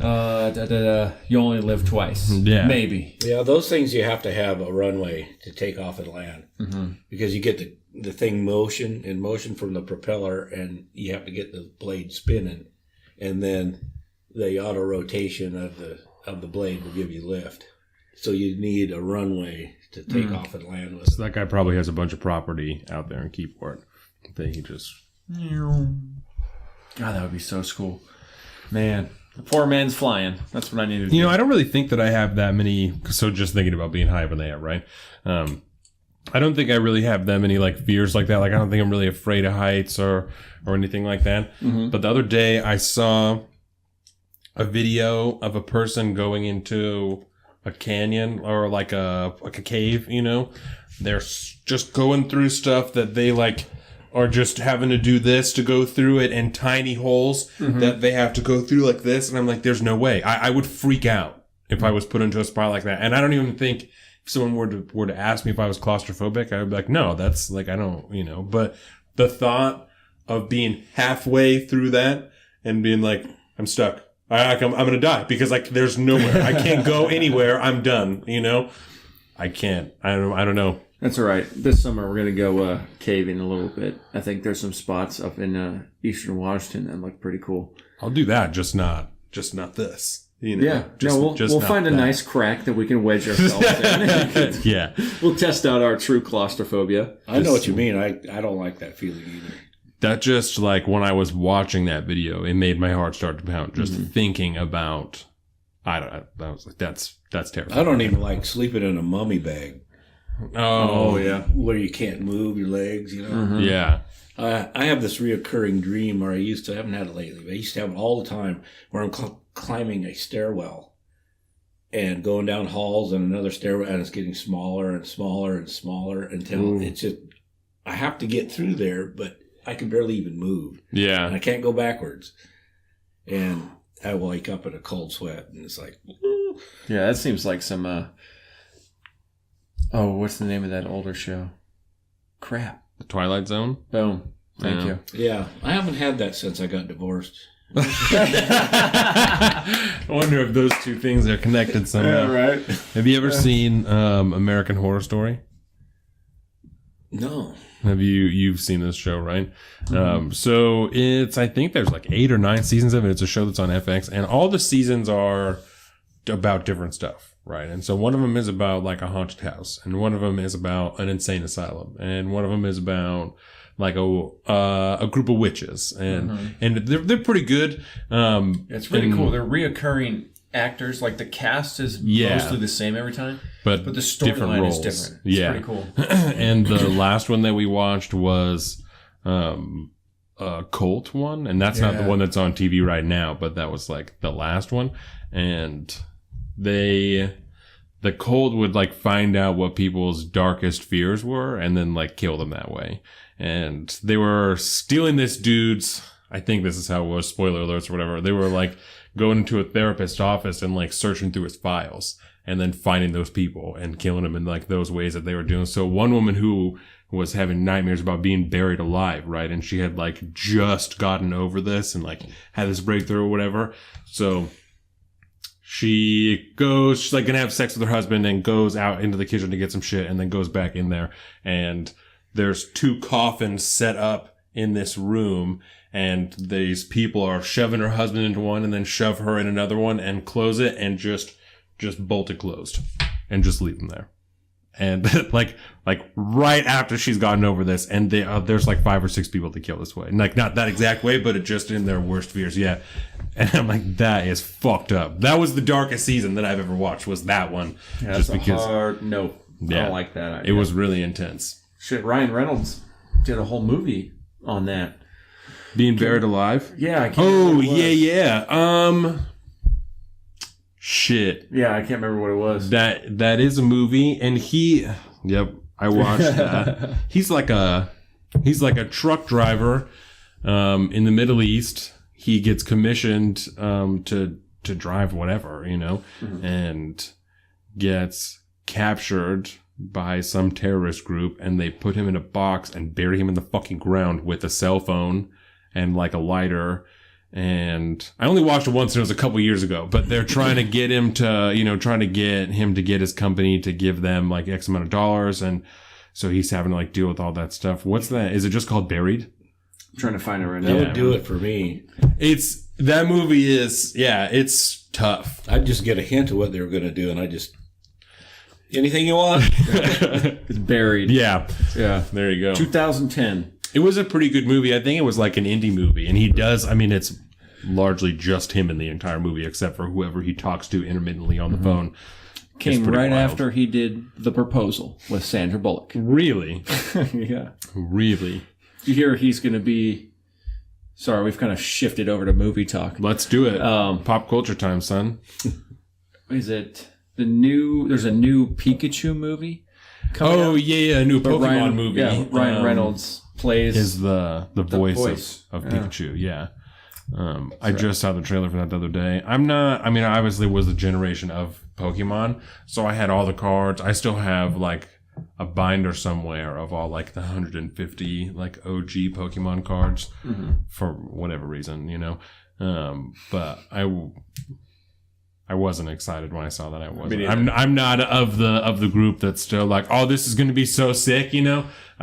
You only live twice. Yeah. Maybe. Yeah, those things you have to have a runway to take off and land. Mm-hmm. Because you get the thing in motion from the propeller, and you have to get the blade spinning. And then the auto rotation of the blade will give you lift. So you need a runway to take off and land with. So that guy probably has a bunch of property out there in Keyport that he just... God, that would be so cool. Man, the poor man's flying. That's what I need to do. You know, I don't really think that I have that many... So just thinking about being high up in the air, right? I don't think I really have that many, like, fears like that. Like, I don't think I'm really afraid of heights or anything like that. Mm-hmm. But the other day, I saw a video of a person going into a canyon or like a cave, you know? They're just going through stuff that they, like... Or just having to do this to go through it, and tiny holes that they have to go through like this. And I'm like, there's no way. I would freak out if I was put into a spot like that. And I don't even think if someone were to ask me if I was claustrophobic, I would be like, no, that's like, I don't, you know. But the thought of being halfway through that and being like, I'm stuck. I'm going to die because like there's nowhere. I can't go anywhere. I'm done, you know. I can't. I don't know. That's all right. This summer we're gonna go caving a little bit. I think there's some spots up in eastern Washington that look pretty cool. I'll do that, just not this. You know, yeah, we'll find a nice crack that we can wedge ourselves in. Yeah, we'll test out our true claustrophobia. I know what you mean. I don't like that feeling either. That just like when I was watching that video, it made my heart start to pound just thinking about. I was like, that's terrible. I don't even like sleeping in a mummy bag. Oh yeah, where you can't move your legs, you know. Mm-hmm. Yeah. I have this reoccurring dream, or I haven't had it lately, but I used to have it all the time, where I'm climbing a stairwell and going down halls and another stairwell, and it's getting smaller and smaller and smaller until it's just, I have to get through there, but I can barely even move. Yeah. And I can't go backwards. And I wake up in a cold sweat, and it's like, woo. Yeah, that seems like some, what's the name of that older show? Crap. The Twilight Zone? Boom. Thank you. Yeah, I haven't had that since I got divorced. I wonder if those two things are connected somehow. Yeah, right. Have you ever seen American Horror Story? No. You've seen this show, right? Mm-hmm. So I think there's like 8 or 9 seasons of it. It's a show that's on FX, and all the seasons are about different stuff. Right. And so one of them is about like a haunted house, and one of them is about an insane asylum, and one of them is about like a group of witches, and they're pretty good. It's really cool. They're reoccurring actors. Like the cast is mostly the same every time, but the storyline is different. It's pretty cool. And the last one that we watched was a cult one, and that's not the one that's on TV right now, but that was like the last one. And the cult would like find out what people's darkest fears were and then like kill them that way. And they were stealing this dude's, I think this is how it was, spoiler alerts or whatever. They were like going into a therapist's office and like searching through his files and then finding those people and killing them in like those ways that they were doing. So one woman who was having nightmares about being buried alive, right? And she had like just gotten over this and like had this breakthrough or whatever. So she's like gonna have sex with her husband and goes out into the kitchen to get some shit and then goes back in there. And there's 2 coffins set up in this room, and these people are shoving her husband into one and then shove her in another one and close it and just bolt it closed and just leave them there. And like right after she's gotten over this, and there's like 5 or 6 people to kill this way. And like not that exact way, but it just in their worst fears. Yeah. And I'm like, that is fucked up. That was the darkest season that I've ever watched, was that one. Yeah, just because hard no. Yeah, I don't like that idea. It was really intense. Shit, Ryan Reynolds did a whole movie on that. Being buried alive? Yeah, I can't remember what it was. Yeah. Shit. Yeah, I can't remember what it was. That is a movie, and I watched that. He's like a truck driver in the Middle East. He gets commissioned to drive whatever, you know, and gets captured by some terrorist group, and they put him in a box and bury him in the fucking ground with a cell phone and like a lighter And I only watched it once, and it was a couple years ago. But they're trying to get him to get his company to give them like X amount of dollars, and so he's having to like deal with all that stuff. What's that? Is it just called Buried? I'm trying to find it right now. That would do it for me. That movie is it's tough. I'd just get a hint of what they were going to do, and I just anything you want. It's Buried. Yeah. There you go. 2010. It was a pretty good movie. I think it was like an indie movie, and he does. I mean, it's largely just him in the entire movie, except for whoever he talks to intermittently on the phone. Came right after he did The Proposal with Sandra Bullock. Really? Yeah. Really? You hear he's going to be... Sorry, we've kind of shifted over to movie talk. Let's do it. Pop culture time, son. Is it the new... There's a new Pikachu movie coming out. Yeah, a new Pokemon movie. Yeah, Ryan Reynolds plays... Is the voice of Pikachu, yeah. I just saw the trailer for that the other day. I obviously was the generation of Pokemon, so I had all the cards. I still have like a binder somewhere of all like the 150 like OG Pokemon cards for whatever reason, but I wasn't excited when I saw that. I wasn't. I'm not of the group that's still like, oh, this is going to be so sick,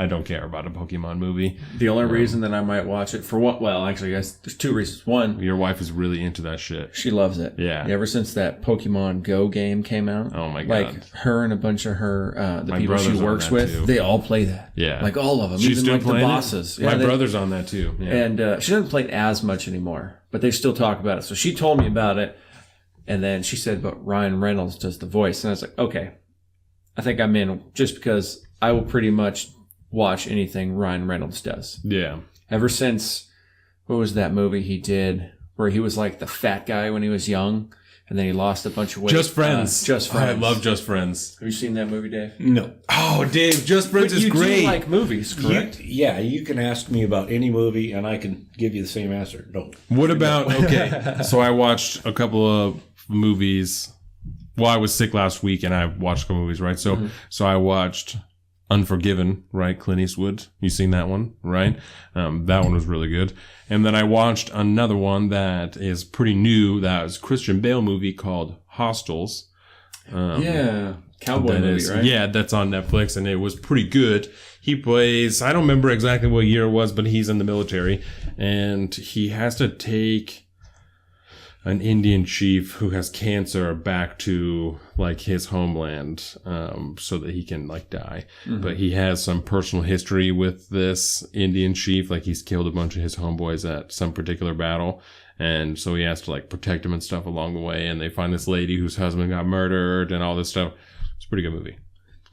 I don't care about a Pokemon movie. The only reason that I might watch it for what? Well, actually, I guess there's two reasons. One, your wife is really into that shit. She loves it. Yeah. Ever since that Pokemon Go game came out. Oh my god. Like her and a bunch of her the my people she works with, too. they all play that. Yeah. Like all of them. She's even still like playing the bosses. My brother's on that too. Yeah. And she doesn't play it as much anymore, but they still talk about it. So she told me about it. And then she said, but Ryan Reynolds does the voice. And I was like, okay, I think I'm in, just because I will pretty much watch anything Ryan Reynolds does. Yeah. Ever since, what was that movie he did where he was like the fat guy when he was young and then he lost a bunch of weight? Just Friends. Just Friends. I love Just Friends. Have you seen that movie, Dave? No. Oh, Dave, Just Friends is great. You do like movies, correct? You can ask me about any movie and I can give you the same answer. No. What about, okay, so I watched a couple of movies. Well, I was sick last week and I watched a couple movies, right? So I watched Unforgiven, right? Clint Eastwood. You seen that one, right? That one was really good. And then I watched another one that is pretty new. That was a Christian Bale movie called Hostels. Cowboy movie, right? Yeah, that's on Netflix, and it was pretty good. He plays, I don't remember exactly what year it was, but he's in the military, and he has to take an Indian chief who has cancer back to like his homeland, so that he can like die. But he has some personal history with this Indian chief. Like he's killed a bunch of his homeboys at some particular battle. And so he has to like protect him and stuff along the way. And they find this lady whose husband got murdered and all this stuff. It's a pretty good movie.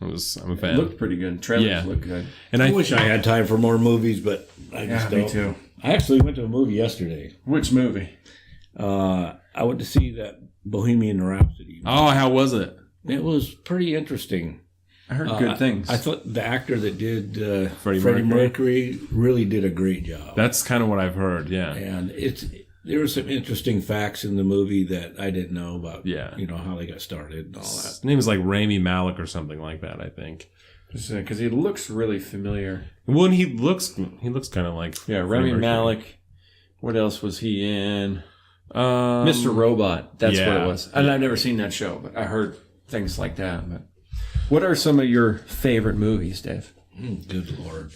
I'm a fan. It looked pretty good. Trailers look good. And I wish I had time for more movies, but I just don't. Me too. I actually went to a movie yesterday. Which movie? I went to see that Bohemian Rhapsody. Oh, how was it? It was pretty interesting. I heard good things. I thought the actor that did Freddie Mercury really did a great job. That's kind of what I've heard, yeah. And there were some interesting facts in the movie that I didn't know about. Yeah. How they got started and all that. His name is like Rami Malek or something like that, I think. Because he looks really familiar. Well, and he looks kind of like Rami Malek. What else was he in? Mr. Robot. That's what it was. And I've never seen that show, but I heard things like that. But what are some of your favorite movies, Dave? Good Lord.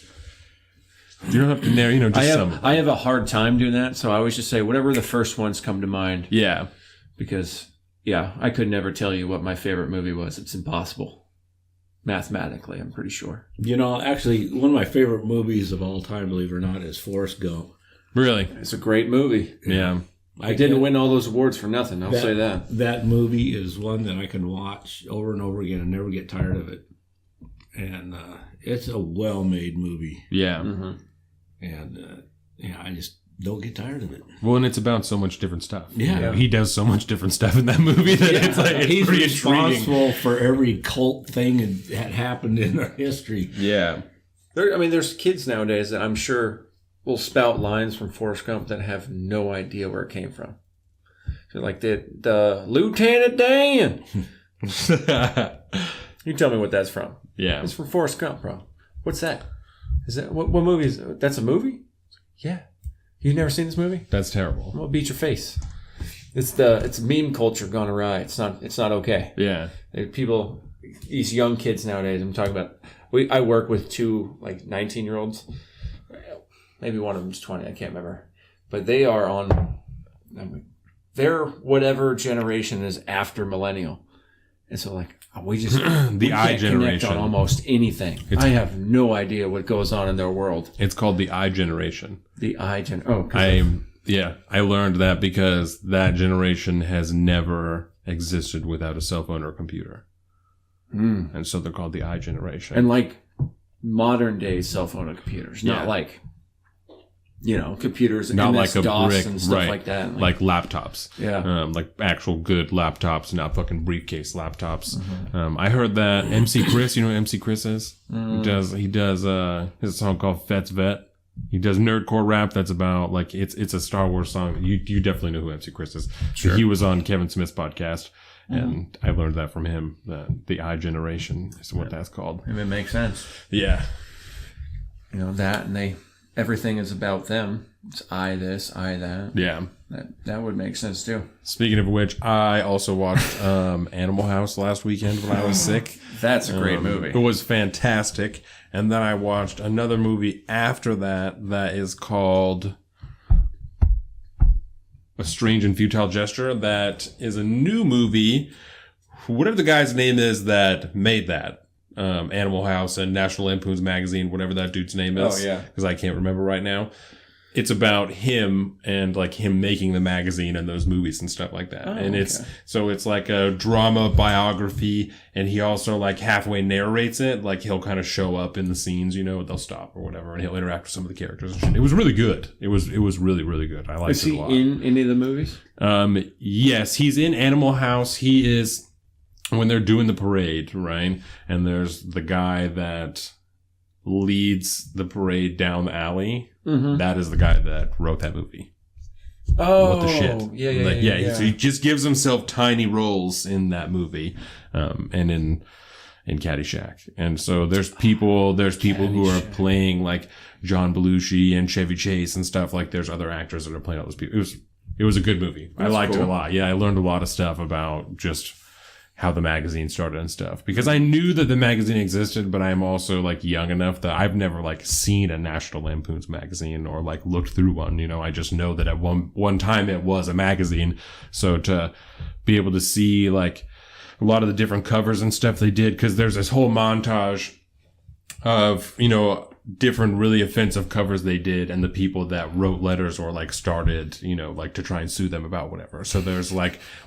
You don't have to narrow, just some. I have a hard time doing that, so I always just say whatever the first ones come to mind. Yeah. Because, I could never tell you what my favorite movie was. It's impossible. Mathematically, I'm pretty sure. Actually, one of my favorite movies of all time, believe it or not, is Forrest Gump. Really? It's a great movie. Yeah. I didn't win all those awards for nothing, I'll say that. That movie is one that I can watch over and over again and never get tired of it. And it's a well-made movie. Yeah. Mm-hmm. And, I just don't get tired of it. Well, and it's about so much different stuff. Yeah. He does so much different stuff in that movie that it's he's pretty responsible intriguing. for every cult thing that happened in our history. Yeah. There's kids nowadays that I'm sure will spout lines from Forrest Gump that have no idea where it came from. So like the Lieutenant Dan. You tell me what that's from. Yeah. It's from Forrest Gump, bro. What's that? Is that what movie is that? That's a movie? Yeah. You've never seen this movie? That's terrible. Well, beat your face. It's meme culture gone awry. It's not okay. Yeah. People, these young kids nowadays. I'm talking about. I work with two 19-year-olds. Maybe one of them's 20. I can't remember, but they are on. They're whatever generation is after millennial, and so we just the I generation connect on almost anything. I have no idea what goes on in their world. It's called the I generation. The I gen. Oh, I learned that because that generation has never existed without a cell phone or a computer. And so they're called the I generation. And modern day cell phone and computers, not computers, not MS like a DOS brick, and stuff right, like that. Like laptops. Yeah. Like actual good laptops, not fucking briefcase laptops. I heard that MC Chris, you know who MC Chris is? He does his song called Fet's Vet. He does nerdcore rap that's about it's a Star Wars song. You definitely know who MC Chris is. Sure. He was on Kevin Smith's podcast, and I learned that from him. The I generation is what that's called. It makes sense. Yeah. That, and everything is about them. It's I this, I that. Yeah. That would make sense too. Speaking of which, I also watched Animal House last weekend when I was sick. That's a great movie. It was fantastic. And then I watched another movie after that is called A Strange and Futile Gesture. That is a new movie. Whatever the guy's name is that made that. Animal House and National Lampoons magazine, whatever that dude's name is. Oh, yeah. Because I can't remember right now. It's about him and him making the magazine and those movies and stuff like that. Oh, and it's like a drama biography, and he also halfway narrates it. He'll kind of show up in the scenes, they'll stop or whatever, and he'll interact with some of the characters and shit. It was really good. It was really, really good. I liked it a lot. Is he in any of the movies? Yes, he's in Animal House. He is when they're doing the parade, right? And there's the guy that leads the parade down the alley. Mm-hmm. That is the guy that wrote that movie. Oh, what the shit? Yeah. So he just gives himself tiny roles in that movie, and in Caddyshack. And so there's people who are playing John Belushi and Chevy Chase and stuff. There's other actors that are playing all those people. It was a good movie. I liked it a lot. Yeah, I learned a lot of stuff about just how the magazine started and stuff, because I knew that the magazine existed, but I'm also young enough that I've never seen a National Lampoons magazine or looked through one. I just know that at one time it was a magazine. So to be able to see a lot of the different covers and stuff they did, because there's this whole montage of different really offensive covers they did, and the people that wrote letters or started to try and sue them about whatever. So there's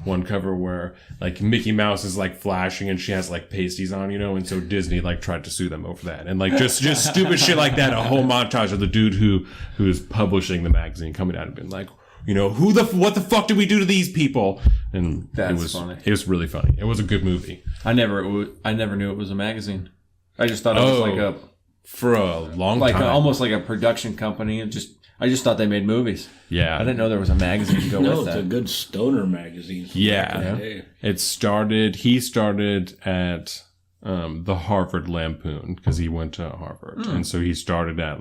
one cover where Mickey Mouse is flashing and she has pasties on, and so Disney tried to sue them over that, and just stupid shit like that. A whole montage of the dude who's publishing the magazine coming out and being what the fuck did we do to these people? And that's funny. It was really funny. It was a good movie. I never knew it was a magazine. I just thought it was for a long time. Almost like a production company. And I just thought they made movies. Yeah. I didn't know there was a magazine to go with that. It's a good stoner magazine. Yeah. He started at the Harvard Lampoon, because he went to Harvard. And so he started at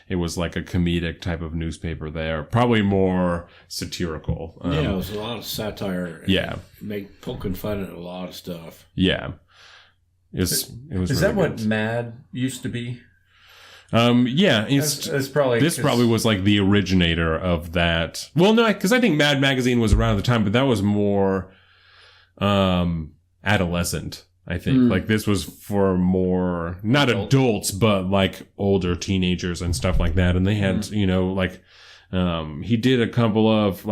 it was a comedic type of newspaper there. Probably more satirical. It was a lot of satire. Yeah. Poking fun at a lot of stuff. Yeah. It was. Is really that what good. MAD used to be? Yeah, it's probably this probably was the originator of that. Well, no, because I think Mad Magazine was around at the time, but that was more adolescent. I think this was for more not adults, but older teenagers and stuff like that. And they had he did a couple of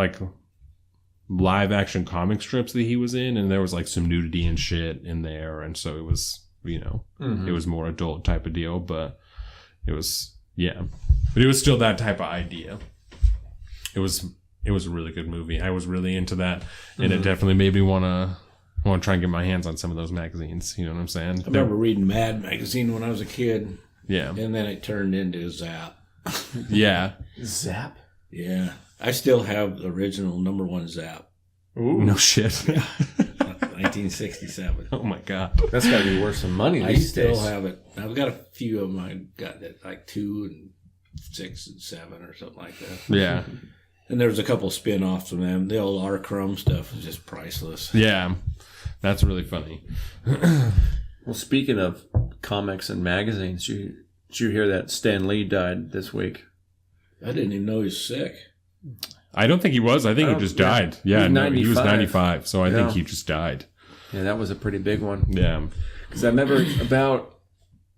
live action comic strips that he was in, and there was some nudity and shit in there, and so it was it was more adult type of deal, but it was but it was still that type of idea. It was a really good movie. I was really into that, and it definitely made me want to try and get my hands on some of those magazines. You know what I'm saying? I remember reading Mad magazine when I was a kid. Yeah, and then it turned into Zap. Yeah, Zap. Yeah. I still have the original #1 Zap. Ooh. No shit. 1967. Oh my god. That's got to be worth some money these days. I still have it. I've got a few of them. I got that 2, and 6 and 7 or something like that. Yeah. And there was a couple spin-offs from them. The old R. Crumb stuff was just priceless. Yeah. That's really funny. Well, speaking of comics and magazines, did you hear that Stan Lee died this week? I didn't even know he was sick. I don't think he was. I think he just died. Yeah, he was 95. So I think he just died. Yeah, that was a pretty big one. Yeah. Because I remember about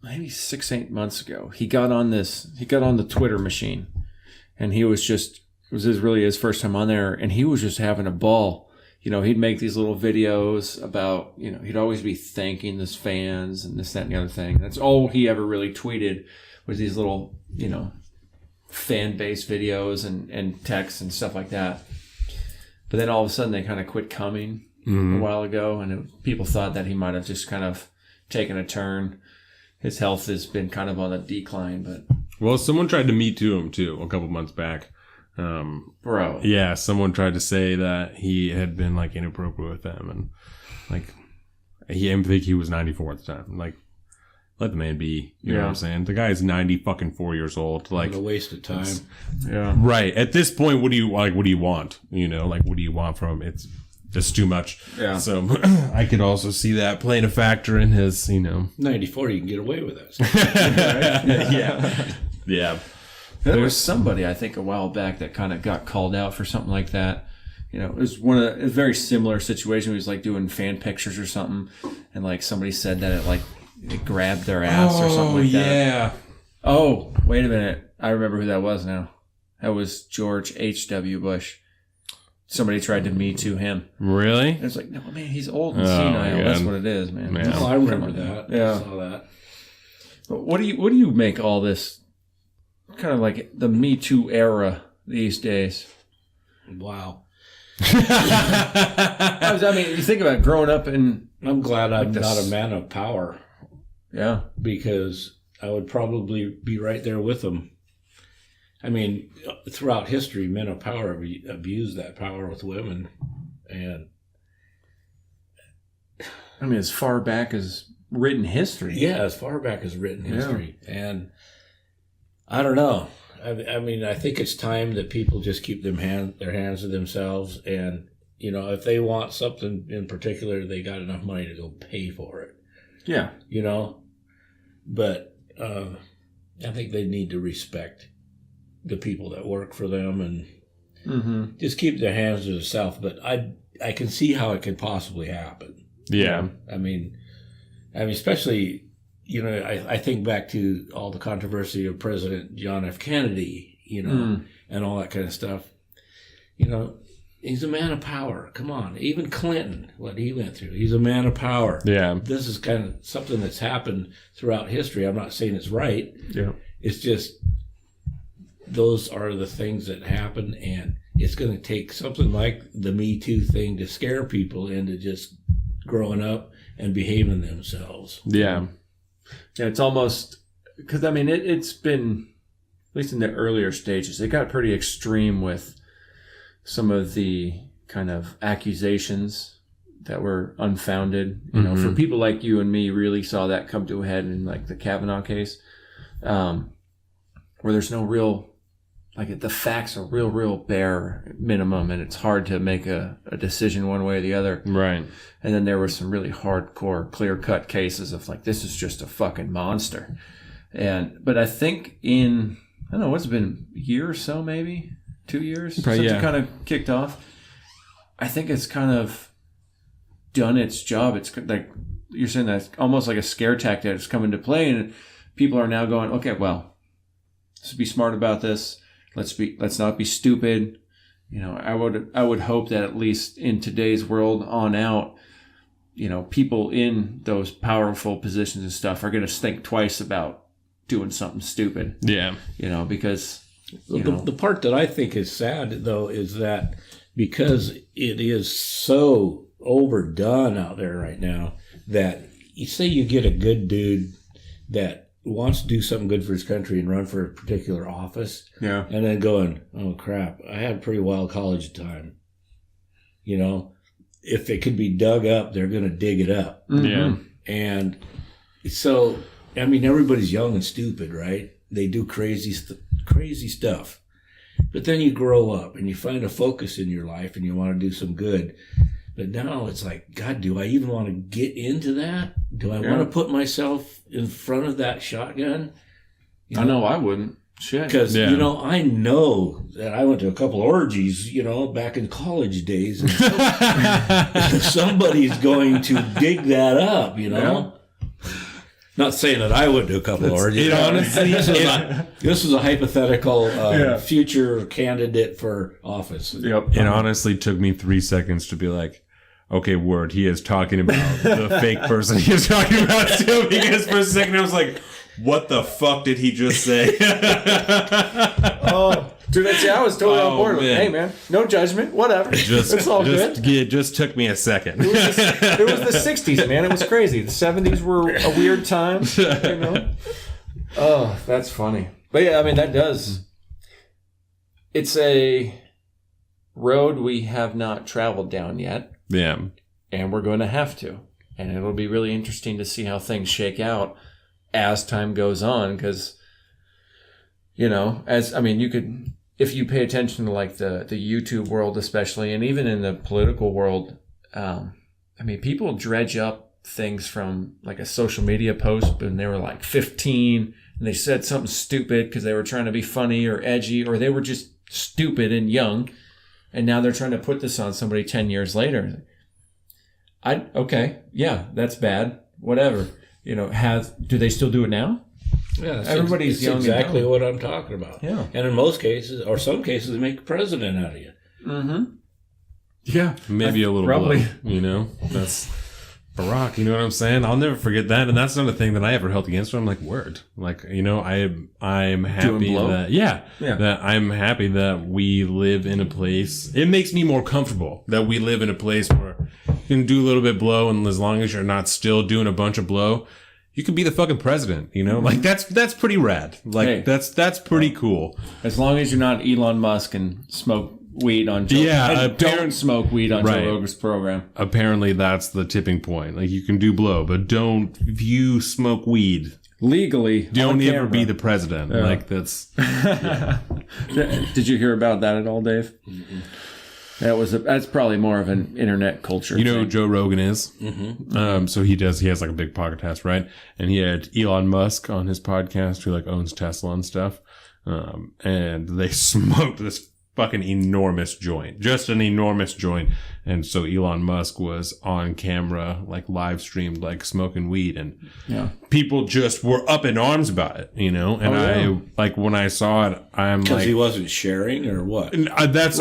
maybe 6-8 months ago, he got on the Twitter machine, and it was really his first time on there, and he was just having a ball. He'd make these little videos about, he'd always be thanking his fans and this, that, and the other thing. That's all he ever really tweeted was these little, fan-based videos and texts and stuff like that. But then all of a sudden they kind of quit coming a while ago, and people thought that he might have just kind of taken a turn. His health has been kind of on a decline, but... Well, someone tried to Me Too him, too, a couple months back. Bro. Yeah, someone tried to say that he had been, like, inappropriate with them, and, like, I think he was 94 at the time. Like, let the man be. You know what I'm saying? The guy is 4 years old. Like, what a waste of time. Yeah. Right. At this point, what do you want? What do you want from him? It's too much. Yeah. So I could also see that playing a factor in his, 94, you can get away with that. Right? Yeah. Yeah. There was somebody, I think, a while back that kind of got called out for something like that. It was a very similar situation. He was like doing fan pictures or something, and like somebody said that it grabbed their ass or something like that. Yeah. Oh, wait a minute. I remember who that was now. That was George H.W. Bush. Somebody tried to Me Too him. Really? And it's like, no, man, he's old and senile. That's what it is, man. Yeah. Oh, I remember that. Yeah. I saw that. But what do you make all this kind of like the Me Too era these days? Wow. I mean, you think about growing up in... I'm glad I'm not a man of power. Yeah. Because I would probably be right there with them. I mean, throughout history, men of power abused that power with women. And I mean, as far back as written history. Yeah, as far back as written history. Yeah. And I don't know. I mean, I think it's time that people just keep their hands to themselves. And, if they want something in particular, they got enough money to go pay for it. Yeah. But I think they need to respect the people that work for them and just keep their hands to themselves. But I can see how it could possibly happen. Yeah. I mean, especially, I think back to all the controversy of President John F. Kennedy, and all that kind of stuff. He's a man of power. Come on. Even Clinton, what he went through, he's a man of power. Yeah. This is kind of something that's happened throughout history. I'm not saying it's right. Yeah. It's just those are the things that happen, and it's going to take something like the Me Too thing to scare people into just growing up and behaving themselves. Yeah. Yeah, it's almost... Because, I mean, it's been, at least in the earlier stages, it got pretty extreme with some of the kind of accusations that were unfounded. For people like you and me, really saw that come to a head in, like, the Kavanaugh case, where there's no real... Like, the facts are real bare minimum, and it's hard to make a decision one way or the other. Right. And then there were some really hardcore, clear-cut cases of, like, this is just a fucking monster. But I think I don't know, what's it been, a year or so, maybe? 2 years? Since it kind of kicked off. I think it's kind of done its job. It's like, you're saying that's almost like a scare tactic that's come into play, and people are now going, okay, well, let's be smart about this. Let's not be stupid. I would hope that at least in today's world on out, people in those powerful positions and stuff are going to think twice about doing something stupid. Yeah. Because the part that I think is sad though is that because it is so overdone out there right now that you say you get a good dude that wants to do something good for his country and run for a particular office. Yeah. And then going, oh crap, I had a pretty wild college time. If it could be dug up, they're going to dig it up. Yeah. And so, I mean, everybody's young and stupid, right? they do crazy stuff. But then you grow up and you find a focus in your life and you want to do some good. But now it's like, God, do I even want to get into that? Do I want to put myself in front of that shotgun? I know I wouldn't. Shit. Because, I know that I went to a couple orgies, back in college days. And somebody's going to dig that up, Yeah. Not saying that I would do a couple of orgies. Honestly, this is a hypothetical future candidate for office. Yep. It honestly took me 3 seconds to be like, okay, word, he is talking about the fake person he is talking about too, because for a second I was like, what the fuck did he just say? Oh, dude, I was totally on board with it. Hey, man, no judgment, whatever. It's all good. It just took me a second. It was the 60s, man. It was crazy. The 70s were a weird time, Oh, that's funny. But yeah, I mean, that does. It's a road we have not traveled down yet. Yeah. And we're going to have to. And it'll be really interesting to see how things shake out as time goes on, because, you could, if you pay attention to like the YouTube world especially, and even in the political world, people dredge up things from like a social media post when they were like 15 and they said something stupid because they were trying to be funny or edgy, or they were just stupid and young, and now they're trying to put this on somebody 10 years later. That's bad, whatever. Do they still do it now? Yeah, everybody's young. Exactly what I'm talking about. Yeah, and in most cases, or some cases, they make a president out of you. Mm-hmm. Yeah, maybe a little probably. Blow, that's Barack. You know what I'm saying? I'll never forget that, and that's not a thing that I ever held against him. I'm like, word, like I'm happy that I'm happy that we live in a place. It makes me more comfortable that we live in a place where you can do a little bit blow, and as long as you're not still doing a bunch of blow, you could be the fucking president. Like that's pretty rad. Like that's pretty cool. As long as you're not Elon Musk and smoke weed on Joe. Yeah, don't smoke weed on Joe Rogan's program. Apparently, that's the tipping point. Like you can do blow, but don't. If you smoke weed legally, don't ever be the president. Yeah. Like that's. Yeah. Did you hear about that at all, Dave? Mm-hmm. That's probably more of an internet culture. You know who Joe Rogan is? Mm-hmm. So he has like a big podcast, right? And he had Elon Musk on his podcast, who like owns Tesla and stuff. And they smoked this fucking enormous joint, just an enormous joint. And so Elon Musk was on camera, like live streamed, like smoking weed, and people just were up in arms about it, And when I saw it, I'm like, because he wasn't sharing or what? Because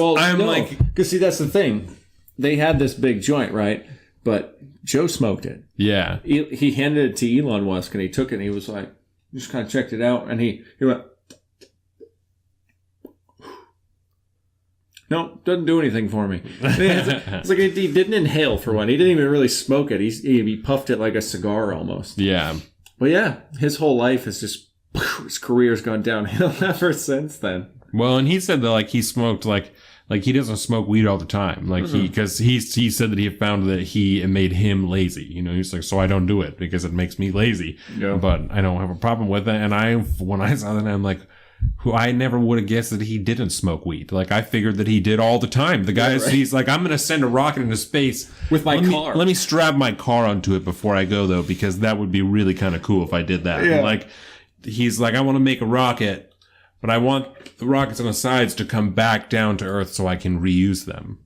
see, that's the thing. They had this big joint, right? But Joe smoked it. Yeah, he handed it to Elon Musk, and he took it, and he was like, just kind of checked it out, and he went. No, doesn't do anything for me. It's like he didn't inhale for one. He didn't even really smoke it. He puffed it like a cigar almost. Yeah. But yeah, his whole life is just, his career's gone downhill ever since then. Well, and he said that like he smoked like he doesn't smoke weed all the time. Like because he said that he found that it made him lazy. He's like, so I don't do it because it makes me lazy. Yeah. But I don't have a problem with it. And when I saw that, I'm like, who I never would have guessed that he didn't smoke weed. Like I figured that he did all the time. The guy he's like, I'm going to send a rocket into space with my car. Let me strap my car onto it before I go though, because that would be really kind of cool if I did that. Yeah. Like he's like, I want to make a rocket, but I want the rockets on the sides to come back down to Earth so I can reuse them.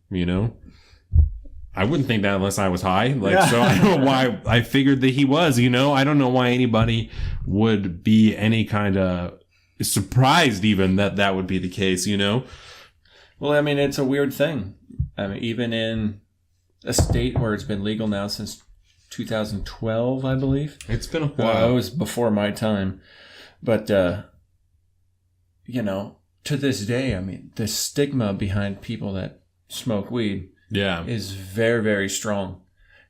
I wouldn't think that unless I was high. So I don't know why I figured that he was. I don't know why anybody would be any kind of surprised even that would be the case, Well, I mean, it's a weird thing. I mean, even in a state where it's been legal now since 2012, I believe. It's been a while. It was before my time. But, to this day, I mean, the stigma behind people that smoke weed is very, very strong.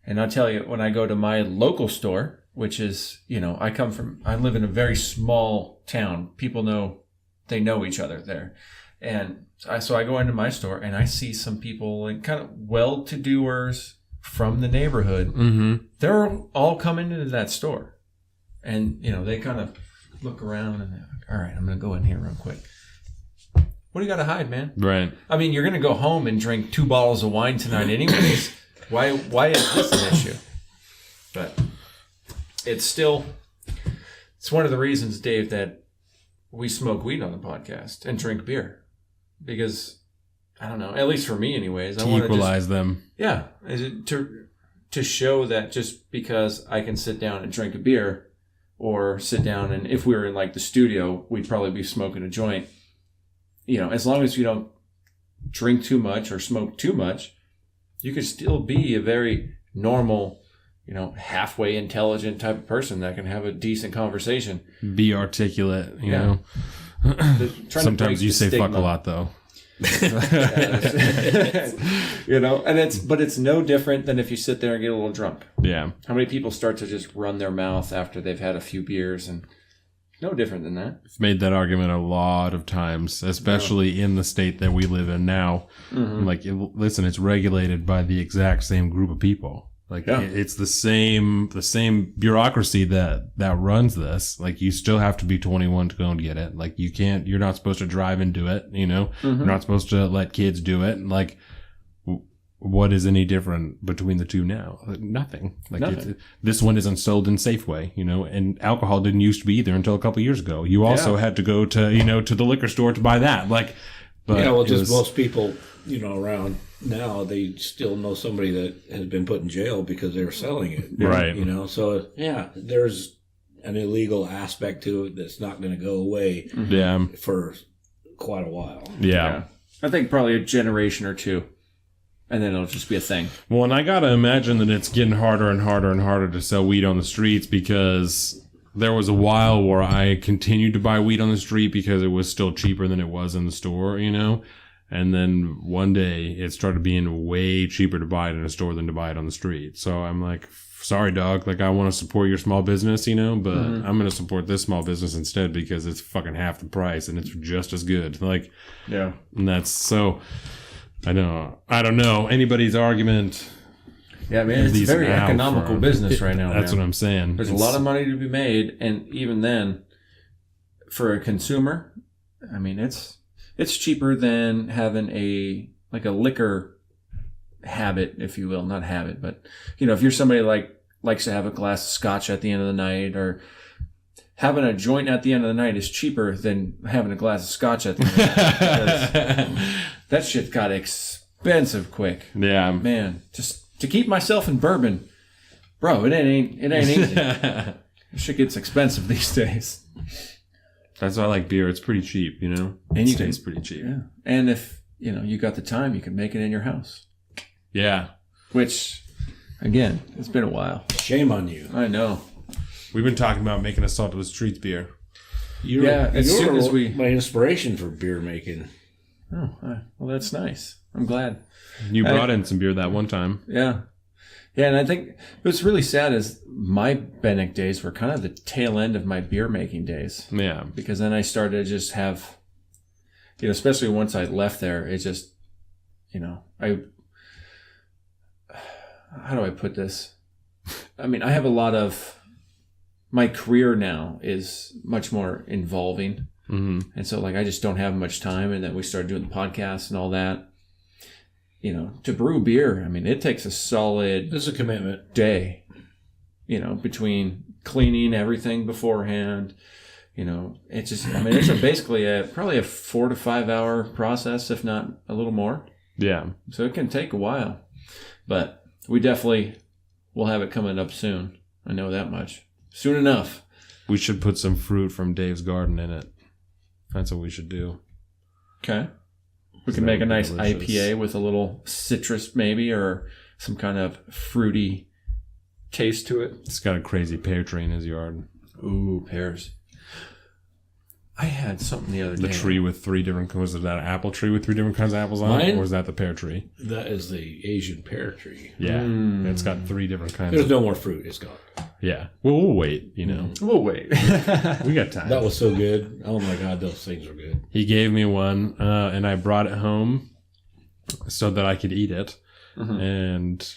And I'll tell you, when I go to my local store, which is, I live in a very small town. People know each other there. And so I go into my store and I see some people, like kind of well-to-doers from the neighborhood. Mm-hmm. They're all coming into that store. And, they kind of look around and they're like, all right, I'm going to go in here real quick. What do you got to hide, man? Right. I mean, you're going to go home and drink 2 bottles of wine tonight anyways. Why is this an issue? But it's one of the reasons, Dave, that we smoke weed on the podcast and drink beer. Because, I don't know, at least for me anyways. To equalize them. Yeah. To show that just because I can sit down and drink a beer or sit down and if we were in like the studio, we'd probably be smoking a joint. You know, as long as you don't drink too much or smoke too much, you could still be a very normal, you know, halfway intelligent type of person that can have a decent conversation. Be articulate, you know. Sometimes you say fuck a lot, though. You know, and it's no different than if you sit there and get a little drunk. Yeah. How many people start to just run their mouth after they've had a few beers and... No different than that. I've made that argument a lot of times, especially in the state that we live in now. Mm-hmm. Like, listen, it's regulated by the exact same group of people. Like, it's the same bureaucracy that runs this. Like, you still have to be 21 to go and get it. Like, you're not supposed to drive and do it, you know? Mm-hmm. You're not supposed to let kids do it. Like, what is any different between the two now? Nothing. Like Nothing. This one isn't sold in Safeway, you know, and alcohol didn't used to be either until a couple of years ago. You also had to go to the liquor store to buy that. Like, but most people, you know, around now, they still know somebody that has been put in jail because they were selling it. Right. You know, so there's an illegal aspect to it that's not going to go away for quite a while. Yeah. I think probably a generation or two. And then it'll just be a thing. Well, and I got to imagine that it's getting harder and harder and harder to sell weed on the streets because there was a while where I continued to buy weed on the street because it was still cheaper than it was in the store, you know? And then one day it started being way cheaper to buy it in a store than to buy it on the street. So I'm like, sorry, dog. Like, I want to support your small business, you know, but I'm going to support this small business instead because it's fucking half the price and it's just as good. Like, yeah. And that's so... I don't know anybody's argument. Yeah, man, it's a very economical business right now. That's what I'm saying. There's a lot of money to be made, and even then, for a consumer, I mean, it's cheaper than having a liquor habit, if you will, not habit, but you know, if you're somebody likes to have a glass of scotch at the end of the night, or having a joint at the end of the night is cheaper than having a glass of scotch at the end of the night. That shit got expensive quick. Yeah. Man, just to keep myself in bourbon, bro, it ain't easy. This shit gets expensive these days. That's why I like beer. It's pretty cheap, you know? And it stays pretty cheap. Yeah. And if, you know, you got the time, you can make it in your house. Yeah. Which, again, it's been a while. Shame on you. I know. We've been talking about making a Salt of the Streets beer. As soon as my inspiration for beer making. Oh, well, that's nice. I'm glad. You brought in some beer that one time. Yeah. Yeah, and I think what's really sad is my Bennick days were kind of the tail end of my beer making days. Yeah. Because then I started to just have, you know, especially once I left there, it just, you know, how do I put this? I mean, I have a lot of, my career now is much more involving. Mm-hmm. And so, like, I just don't have much time. And then we started doing the podcast and all that. You know, to brew beer, I mean, it takes a solid... It's a commitment. ...day, you know, between cleaning everything beforehand. You know, it's just... I mean, it's basically probably a 4 to 5 hour process, if not a little more. Yeah. So it can take a while. But we definitely will have it coming up soon. I know that much. Soon enough. We should put some fruit from Dave's garden in it. That's what we should do. Okay. We can make a nice IPA with a little citrus maybe, or some kind of fruity taste to it. It's got a crazy pear tree in his yard. Ooh, pears. I had something the other day. The tree with 3 different... Was it that apple tree with 3 different kinds of apples on it? Or was that the pear tree? That is the Asian pear tree. Yeah. It's got 3 different kinds. There's no more fruit. It's gone. Yeah. Well, we'll wait, you know. We'll wait. We got time. That was so good. Oh, my God. Those things were good. He gave me one, and I brought it home so that I could eat it. Mm-hmm. And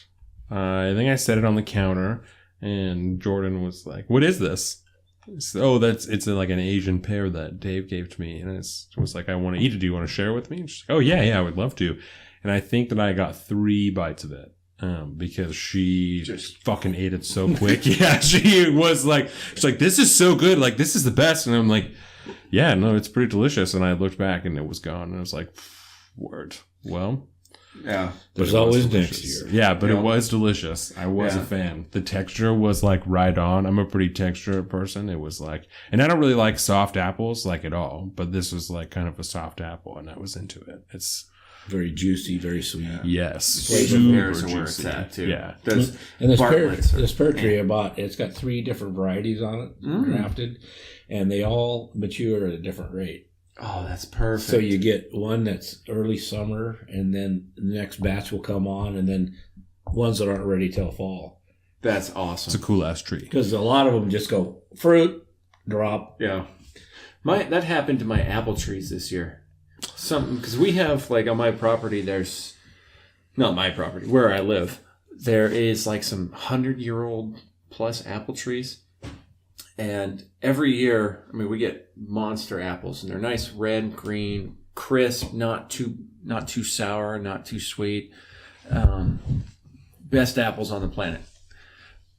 I think I set it on the counter, and Jordan was like, "What is this?" it's like an Asian pear that Dave gave to me, and it was like, I want to eat it. Do you want to share it with me? And she's like, oh yeah, I would love to. And I think that I got 3 bites of it. Because she just fucking ate it so quick. Yeah, she's like, this is so good. Like, this is the best. And I'm like, yeah, no, it's pretty delicious. And I looked back and it was gone. And I was like, word. Well, yeah, there's always next year. Yeah, but it was delicious. I was a fan. The texture was like right on. I'm a pretty texture person. It was like, and I don't really like soft apples like at all, but this was like kind of a soft apple and I was into it. It's very juicy, very sweet. Yes. Asian pears are where it's at, too. Yeah. And this pear tree I bought, it's got 3 different varieties on it, grafted, and they all mature at a different rate. Oh, that's perfect. So you get one that's early summer, and then the next batch will come on, and then ones that aren't ready till fall. That's awesome. It's a cool-ass tree. Because a lot of them just go, fruit, drop. Yeah. That happened to my apple trees this year. Because we have, like, on my property, there's, not my property, where I live, there is like some 100-year-old plus apple trees. And every year, I mean, we get monster apples, and they're nice red, green, crisp, not too sour, not too sweet. Best apples on the planet.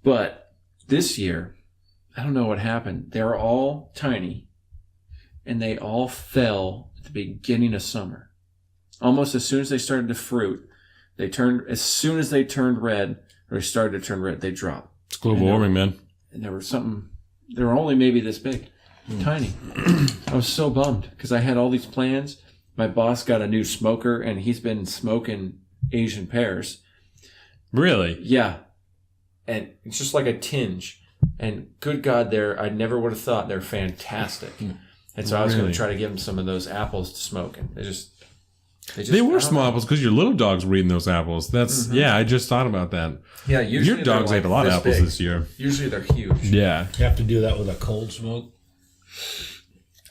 But this year, I don't know what happened. They're all tiny, and they all fell at the beginning of summer. Almost as soon as they started to fruit, as soon as they turned red, or they started to turn red, they dropped. It's global warming, man. And they were only maybe this big, tiny. I was so bummed because I had all these plans. My boss got a new smoker, and he's been smoking Asian pears. Really? Yeah. And it's just like a tinge. And good God, I never would have thought they're fantastic. And so I was going to try to give them some of those apples to smoke. And they were small apples because your little dog's were eating those apples. That's yeah. I just thought about that. Yeah, usually your dogs ate a lot of apples this year. Usually they're huge. Yeah, you have to do that with a cold smoke.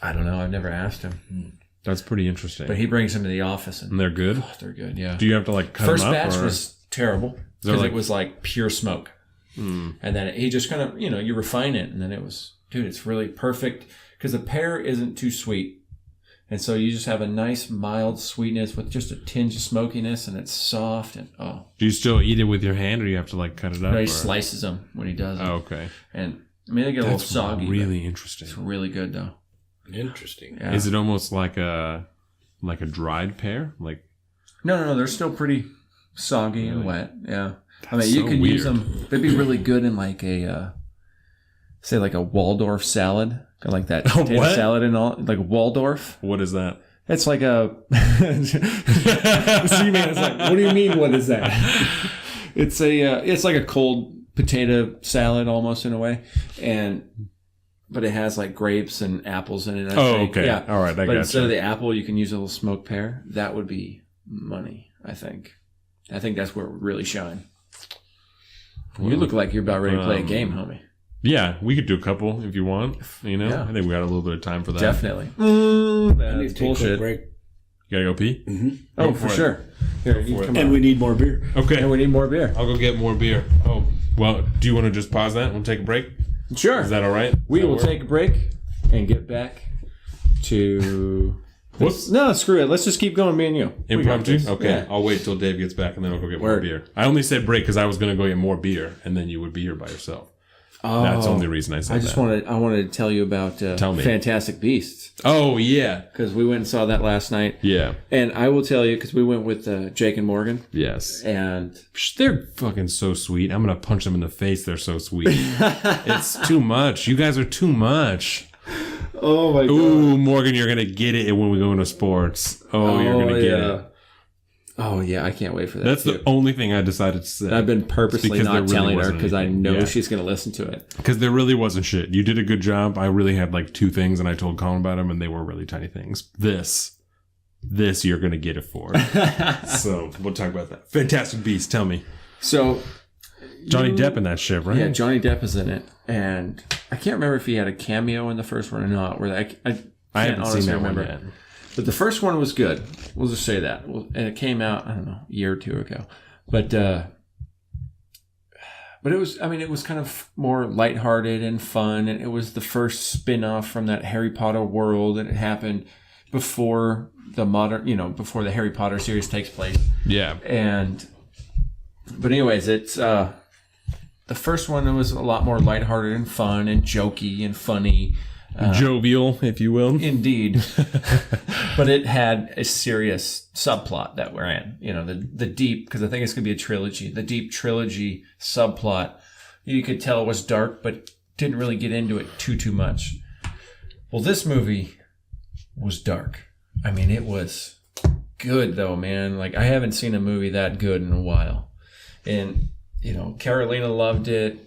I don't know. I've never asked him. That's pretty interesting. But he brings them to the office, and they're good. Oh, they're good. Yeah. Do you have to like cut First them up? First batch was terrible because like, it was like pure smoke, and then he just kind of you refine it, and then it was it's really perfect because the pear isn't too sweet. And so you just have a nice mild sweetness with just a tinge of smokiness, and it's soft. And do you still eat it with your hand, or do you have to like cut it up? No, he slices them when he does it. Oh, okay. And I mean, they get a little soggy. Really interesting. It's really good though. Interesting. Yeah. Is it almost like a dried pear? Like no, they're still pretty soggy and wet. Yeah. I mean, you could use them. They'd be really good in like a say like a Waldorf salad. Like that potato salad and all, like Waldorf. What is that? It's like a. C-Man is like, what do you mean? What is that? It's like a cold potato salad almost in a way, but it has like grapes and apples in it. I think. Okay. Yeah. All right. But instead of the apple, you can use a little smoked pear. That would be money. I think that's where it would really shine. You look like you're about ready to play a game, homie. Yeah, we could do a couple if you want. I think we got a little bit of time for that. Definitely. That's bullshit. You gotta go pee? Mm-hmm. Oh, for sure. Here, and we need more beer. Okay. And we need more beer. I'll go get more beer. Oh, well, do you want to just pause that and we'll take a break? Sure. Is that all right? We will take a break and get back to... No, screw it. Let's just keep going, me and you. Impromptu? Okay. Yeah. I'll wait till Dave gets back and then I'll go get more beer. I only said break because I was going to go get more beer and then you would be here by yourself. Oh, that's the only reason I said that. I wanted to tell you about Fantastic Beasts. Oh, yeah. Because we went and saw that last night. Yeah. And I will tell you, because we went with Jake and Morgan. Yes. And they're fucking so sweet. I'm going to punch them in the face. They're so sweet. It's too much. You guys are too much. Oh, my God. Ooh, Morgan, you're going to get it when we go into sports. Oh, you're going to get it. Oh, yeah, I can't wait for that. That's the only thing I decided to say. I've been purposely not telling her because I know she's going to listen to it. Because there really wasn't shit. You did a good job. I really had like 2 things, and I told Colin about them, and they were really tiny things. This you're going to get it for. So we'll talk about that. Fantastic Beasts, tell me. So Johnny Depp in that shit, right? Yeah, Johnny Depp is in it. And I can't remember if he had a cameo in the first one or not. Where I haven't seen that one yet. But the first one was good. We'll just say that. And it came out, I don't know, a year or 2 ago. But But it was kind of more lighthearted and fun. And it was the first spin-off from that Harry Potter world. And it happened before before the Harry Potter series takes place. Yeah. But anyways, it's, the first one was a lot more lighthearted and fun and jokey and funny. Jovial, if you will. Indeed. But it had a serious subplot that we're in. The deep, because I think it's going to be a trilogy, the deep trilogy subplot. You could tell it was dark, but didn't really get into it too much. Well, this movie was dark. I mean, it was good, though, man. Like, I haven't seen a movie that good in a while. And, Carolina loved it.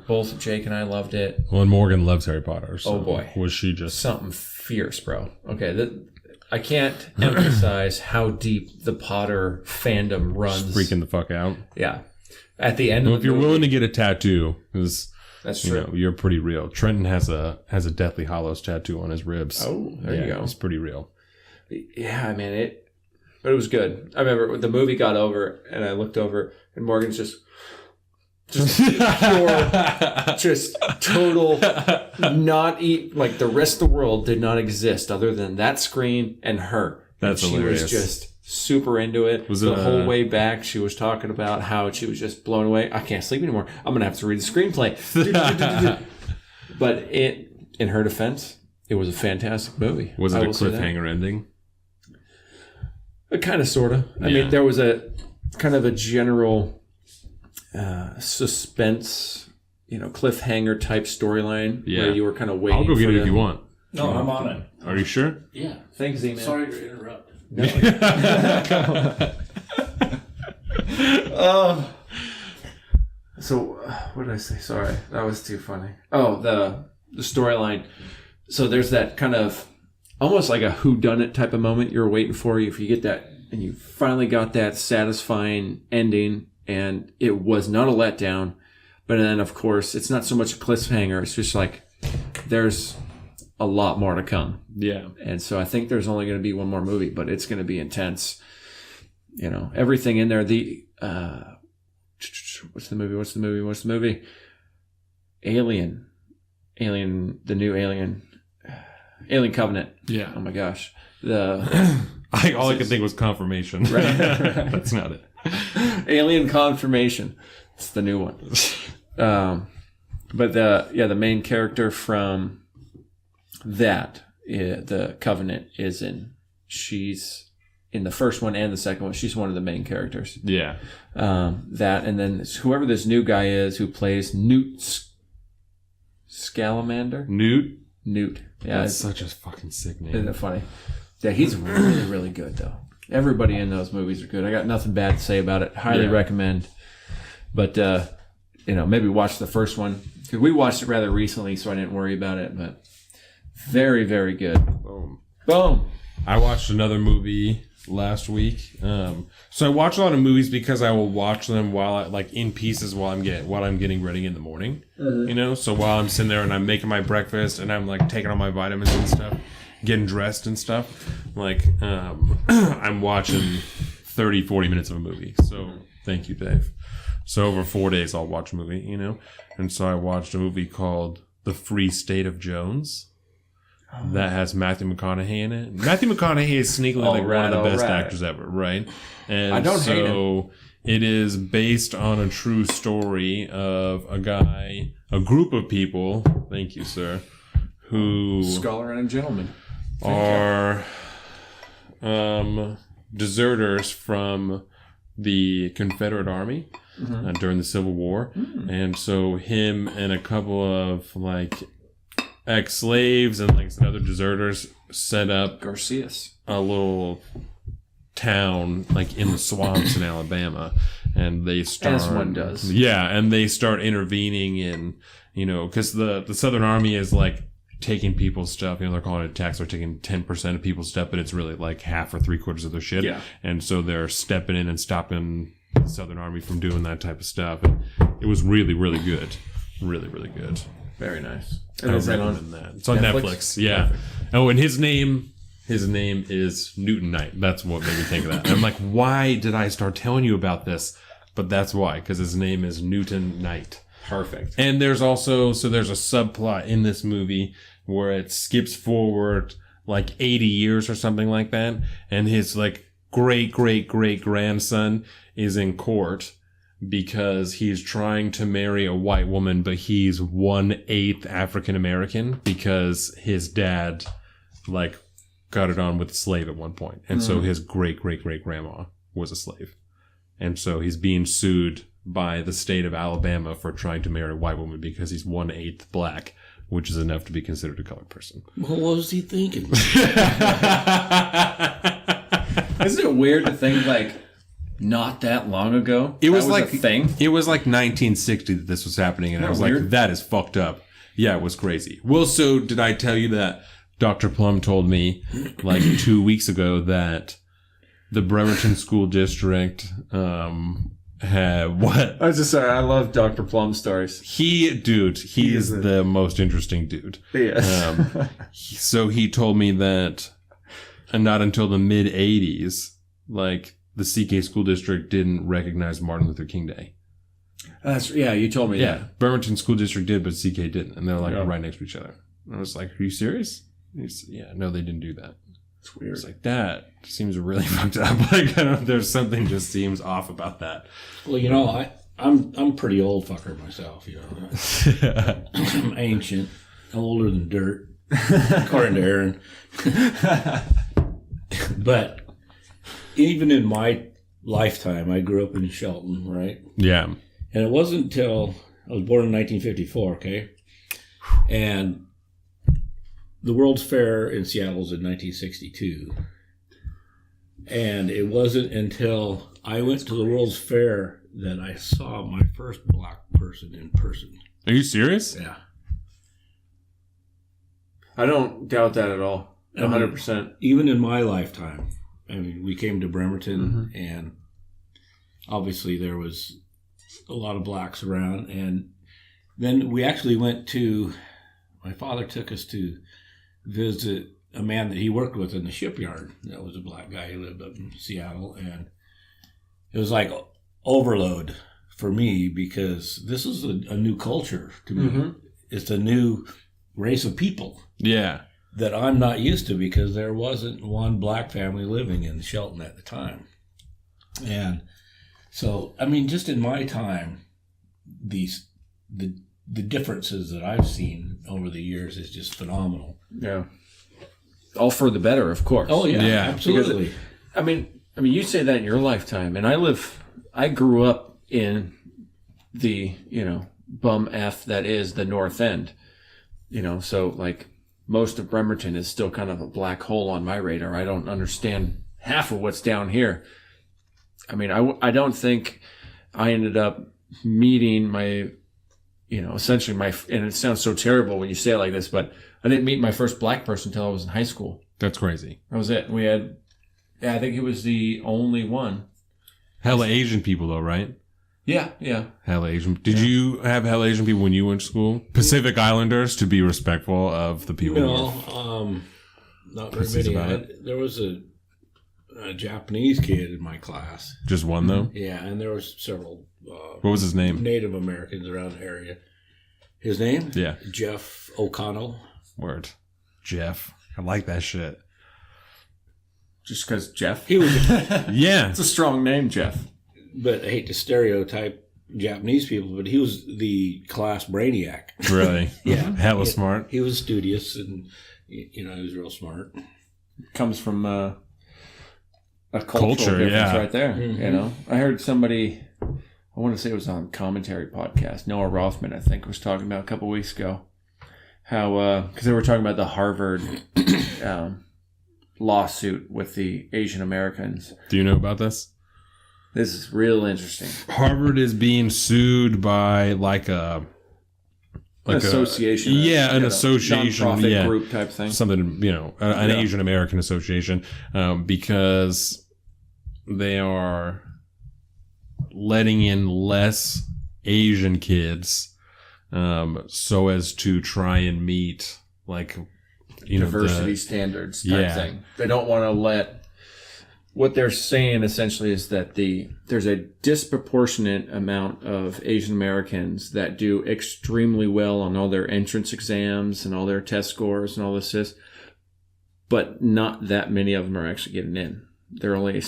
Both Jake and I loved it. Well, and Morgan loves Harry Potter. So oh, boy. Was she just... Something fierce, bro. Okay, I can't emphasize how deep the Potter fandom runs. Freaking the fuck out. Yeah. At the end of the if you're movie, willing to get a tattoo, because... That's true. You're pretty real. Trenton has a Deathly Hallows tattoo on his ribs. Oh, there you go. It's pretty real. Yeah, I mean, but it was good. I remember the movie got over, and I looked over, and Morgan's just pure, just total, not eat, like the rest of the world did not exist other than that screen and her. That's and hilarious. She was just super into it. The whole way back, she was talking about how she was just blown away. I can't sleep anymore. I'm going to have to read the screenplay. But in her defense, it was a fantastic movie. Was it a cliffhanger ending? Kind of, sort of. I mean, there was a kind of a general suspense, cliffhanger type storyline where you were kind of waiting. I'll go get it if you want. No, I'm on it. Are you sure? Yeah. Thanks, Z-Man. Sorry to interrupt. No. So, what did I say? Sorry, that was too funny. Oh, the storyline. So there's that kind of almost like a whodunit type of moment you're waiting for. If you get that, and you finally got that satisfying ending, and it was not a letdown. But then, of course, it's not so much a cliffhanger. It's just like there's a lot more to come. Yeah. And so I think there's only going to be one more movie, but it's going to be intense. Everything in there. What's the movie? Alien, the new Alien Covenant. Yeah. Oh my gosh. All I could think was Confirmation. Right. That's not it. Alien Confirmation. It's the new one. But the main character from that, the Covenant she's in the first one and the second one. She's one of the main characters. Yeah. That, and then whoever this new guy is who plays Newt Scamander. Newt. Yeah. That's such a fucking sick name. Isn't it funny? Yeah, he's really, really good, though. Everybody in those movies are good. I got nothing bad to say about it. Highly recommend. But, maybe watch the first one. Because we watched it rather recently, so I didn't worry about it. But very, very good. Boom. I watched another movie last week. So I watch a lot of movies because I will watch them in pieces while I'm getting ready in the morning. So while I'm sitting there and I'm making my breakfast and I'm taking all my vitamins and stuff, getting dressed and stuff, I'm watching 30-40 minutes of a movie. So thank you, Dave. So over 4 days I'll watch a movie, and so I watched a movie called The Free State of Jones. That has Matthew McConaughey in it. Matthew McConaughey is sneakily one of the best actors ever, right? And I don't hate him. It is based on a true story of a group of people, thank you, sir, who... Scholar and a gentleman. Are deserters from the Confederate Army during the Civil War. And so him and a couple of ex-slaves and some other deserters set up Garcias, a little town in the swamps in Alabama, and they start, as one does, and they start intervening in, because the Southern Army is taking people's stuff. They're calling it a tax. They're taking 10% of people's stuff, but it's really half or 3/4 of their shit. Yeah. And so they're stepping in and stopping the Southern Army from doing that type of stuff. And it was really, really good. Really, really good. Very nice. I recommend that. It's on Netflix. Yeah. Perfect. Oh, and his name is Newton Knight. That's what made me think of that. And I'm why did I start telling you about this? But that's why, because his name is Newton Knight. Perfect. And there's a subplot in this movie where it skips forward like 80 years or something like that. And his like great grandson is in court because he's trying to marry a white woman, but he's 1/8 African American because his dad like got it on with a slave at one point. And so his great grandma was a slave. And so he's being sued by the state of Alabama for trying to marry a white woman because he's 1/8 black, which is enough to be considered a colored person. What was he thinking? Isn't it weird to think like not that long ago It was like a thing? It was like 1960 that this was happening, and I was weird? like, that is fucked up. Yeah, it was crazy. Well, so did I tell you that Dr. Plum told me like 2 weeks ago that the Bremerton School District had what? I was just sorry. I love Dr. Plum stories. He is the most interesting dude. Yes. So he told me that not until the mid 80s, like the CK School District didn't recognize Martin Luther King Day. You told me Yeah, that. Bremerton School District did, but CK didn't, and they're like right next to each other. And I was like, "Are you serious?" Yeah, no, they didn't do that. It's weird. It's like that seems really fucked up. Like, there's something just seems off about that. Well, you know, I'm pretty old fucker myself. You know, I'm ancient. I'm older than dirt, according to Aaron. But even in my lifetime, I grew up in Shelton, right? Yeah. And it wasn't until I was born in 1954, okay? And the World's Fair in Seattle was in 1962. And it wasn't until I went to the World's Fair that I saw my first black person in person. Are you serious? Yeah. I don't doubt that at all. 100%. Even in my lifetime. I mean, we came to Bremerton, and obviously there was a lot of blacks around. And then we actually went to, my father took us to visit a man that he worked with in the shipyard. That was a black guy. He lived up in Seattle. And it was like overload for me because this is a new culture to me. It's a new race of people. Yeah. That I'm not used to because there wasn't one black family living in Shelton at the time. And so, I mean, just in my time, the differences that I've seen over the years is just phenomenal. Yeah. All for the better, of course. Oh, yeah, Yeah. absolutely. Because, I mean, you say that in your lifetime, and I grew up in the, bum F that is the North End. So like most of Bremerton is still kind of a black hole on my radar. I don't understand half of what's down here. I mean, I don't think I ended up meeting my, essentially and it sounds so terrible when you say it like this, but I didn't meet my first black person until I was in high school. That's crazy. That was it. We had, I think it was the only one. Hella Asian people though, right? Yeah. Hella Asian. Did you have hella Asian people when you went to school? Pacific Islanders, to be respectful of the people. No, not very many. There was a Japanese kid in my class. Just one though? Yeah, and there was several. What was his name? Native Americans around the area. His name? Yeah. Jeff O'Connell. Word. Jeff. I like that shit. Just because Jeff? He was, Yeah. It's a strong name, Jeff. but I hate to stereotype Japanese people, but he was the class brainiac. Really? Yeah. Hella smart. He was studious and, he was real smart. Comes from a cultural difference yeah. right there. I heard somebody, I want to say it was on Commentary Podcast, Noah Rothman, I think, was talking about a couple weeks ago, how, because they were talking about the Harvard lawsuit with the Asian Americans. Do you know about this? This is real interesting. Harvard is being sued by an association. An association. Nonprofit group type thing. Something, an Asian American association, because they are letting in less Asian kids, so as to try and meet diversity standards type thing. They don't want to let what they're saying essentially is that there's a disproportionate amount of Asian Americans that do extremely well on all their entrance exams and all their test scores and all this, but not that many of them are actually getting in. They're only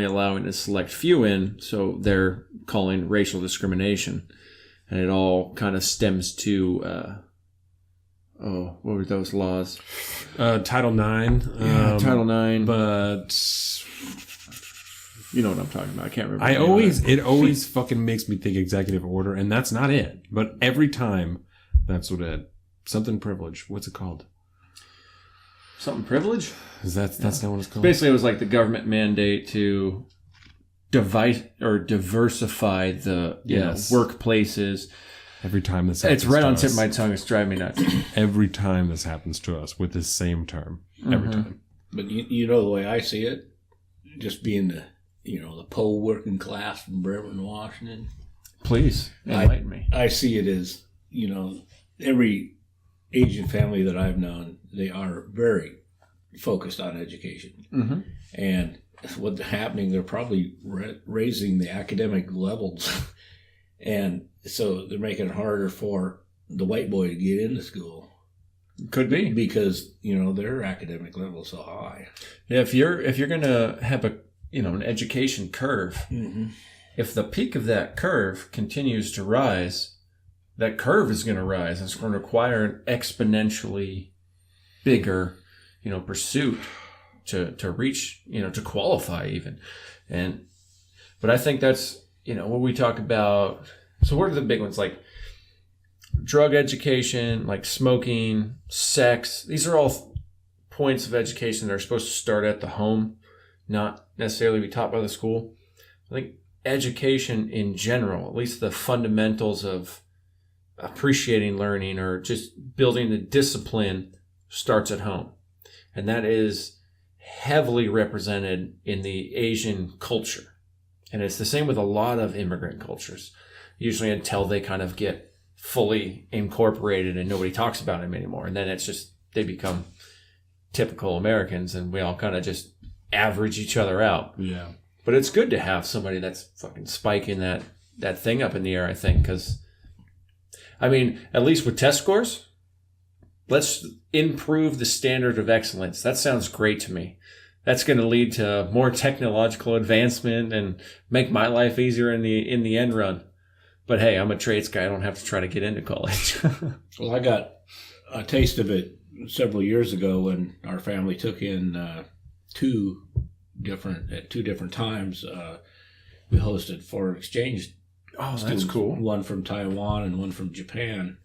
allowing a select few in, so they're calling racial discrimination, and it all kind of stems to what were those laws? Title IX. Title IX. But you know what I'm talking about. I can't remember. It always fucking makes me think executive order, and that's not it. But every time, that's what something privilege. What's it called? Something privilege? That's not what it's called. Basically, it was like the government mandate to diversify the workplaces. Every time this happens, it's right on the tip of my tongue. It's driving me nuts. Every time this happens to us with this same term, every time. But you know the way I see it, just being the poor working class from Bremerton, Washington. Please enlighten me. I see it as every Asian family that I've known, they are very focused on education, and what's happening, they're probably raising the academic levels. And so they're making it harder for the white boy to get into school. Could be. Because, their academic level is so high. Yeah, if you're going to have an education curve, if the peak of that curve continues to rise, that curve is going to rise. It's going to require an exponentially bigger, pursuit to reach, to qualify even. But I think that's, when we talk about, so what are the big ones? Like drug education, like smoking, sex. These are all points of education that are supposed to start at the home, not necessarily be taught by the school. I think education in general, at least the fundamentals of appreciating learning or just building the discipline, starts at home. And that is heavily represented in the Asian culture. And it's the same with a lot of immigrant cultures, usually until they kind of get fully incorporated and nobody talks about them anymore. And then it's just, they become typical Americans and we all kind of just average each other out. Yeah. But it's good to have somebody that's fucking spiking that thing up in the air, I think, because, at least with test scores, let's improve the standard of excellence. That sounds great to me. That's going to lead to more technological advancement and make my life easier in the end run. But hey, I'm a trades guy. I don't have to try to get into college. Well, I got a taste of it several years ago when our family took in at two different times. We hosted foreign exchange. Oh, students, that's cool. One from Taiwan and one from Japan.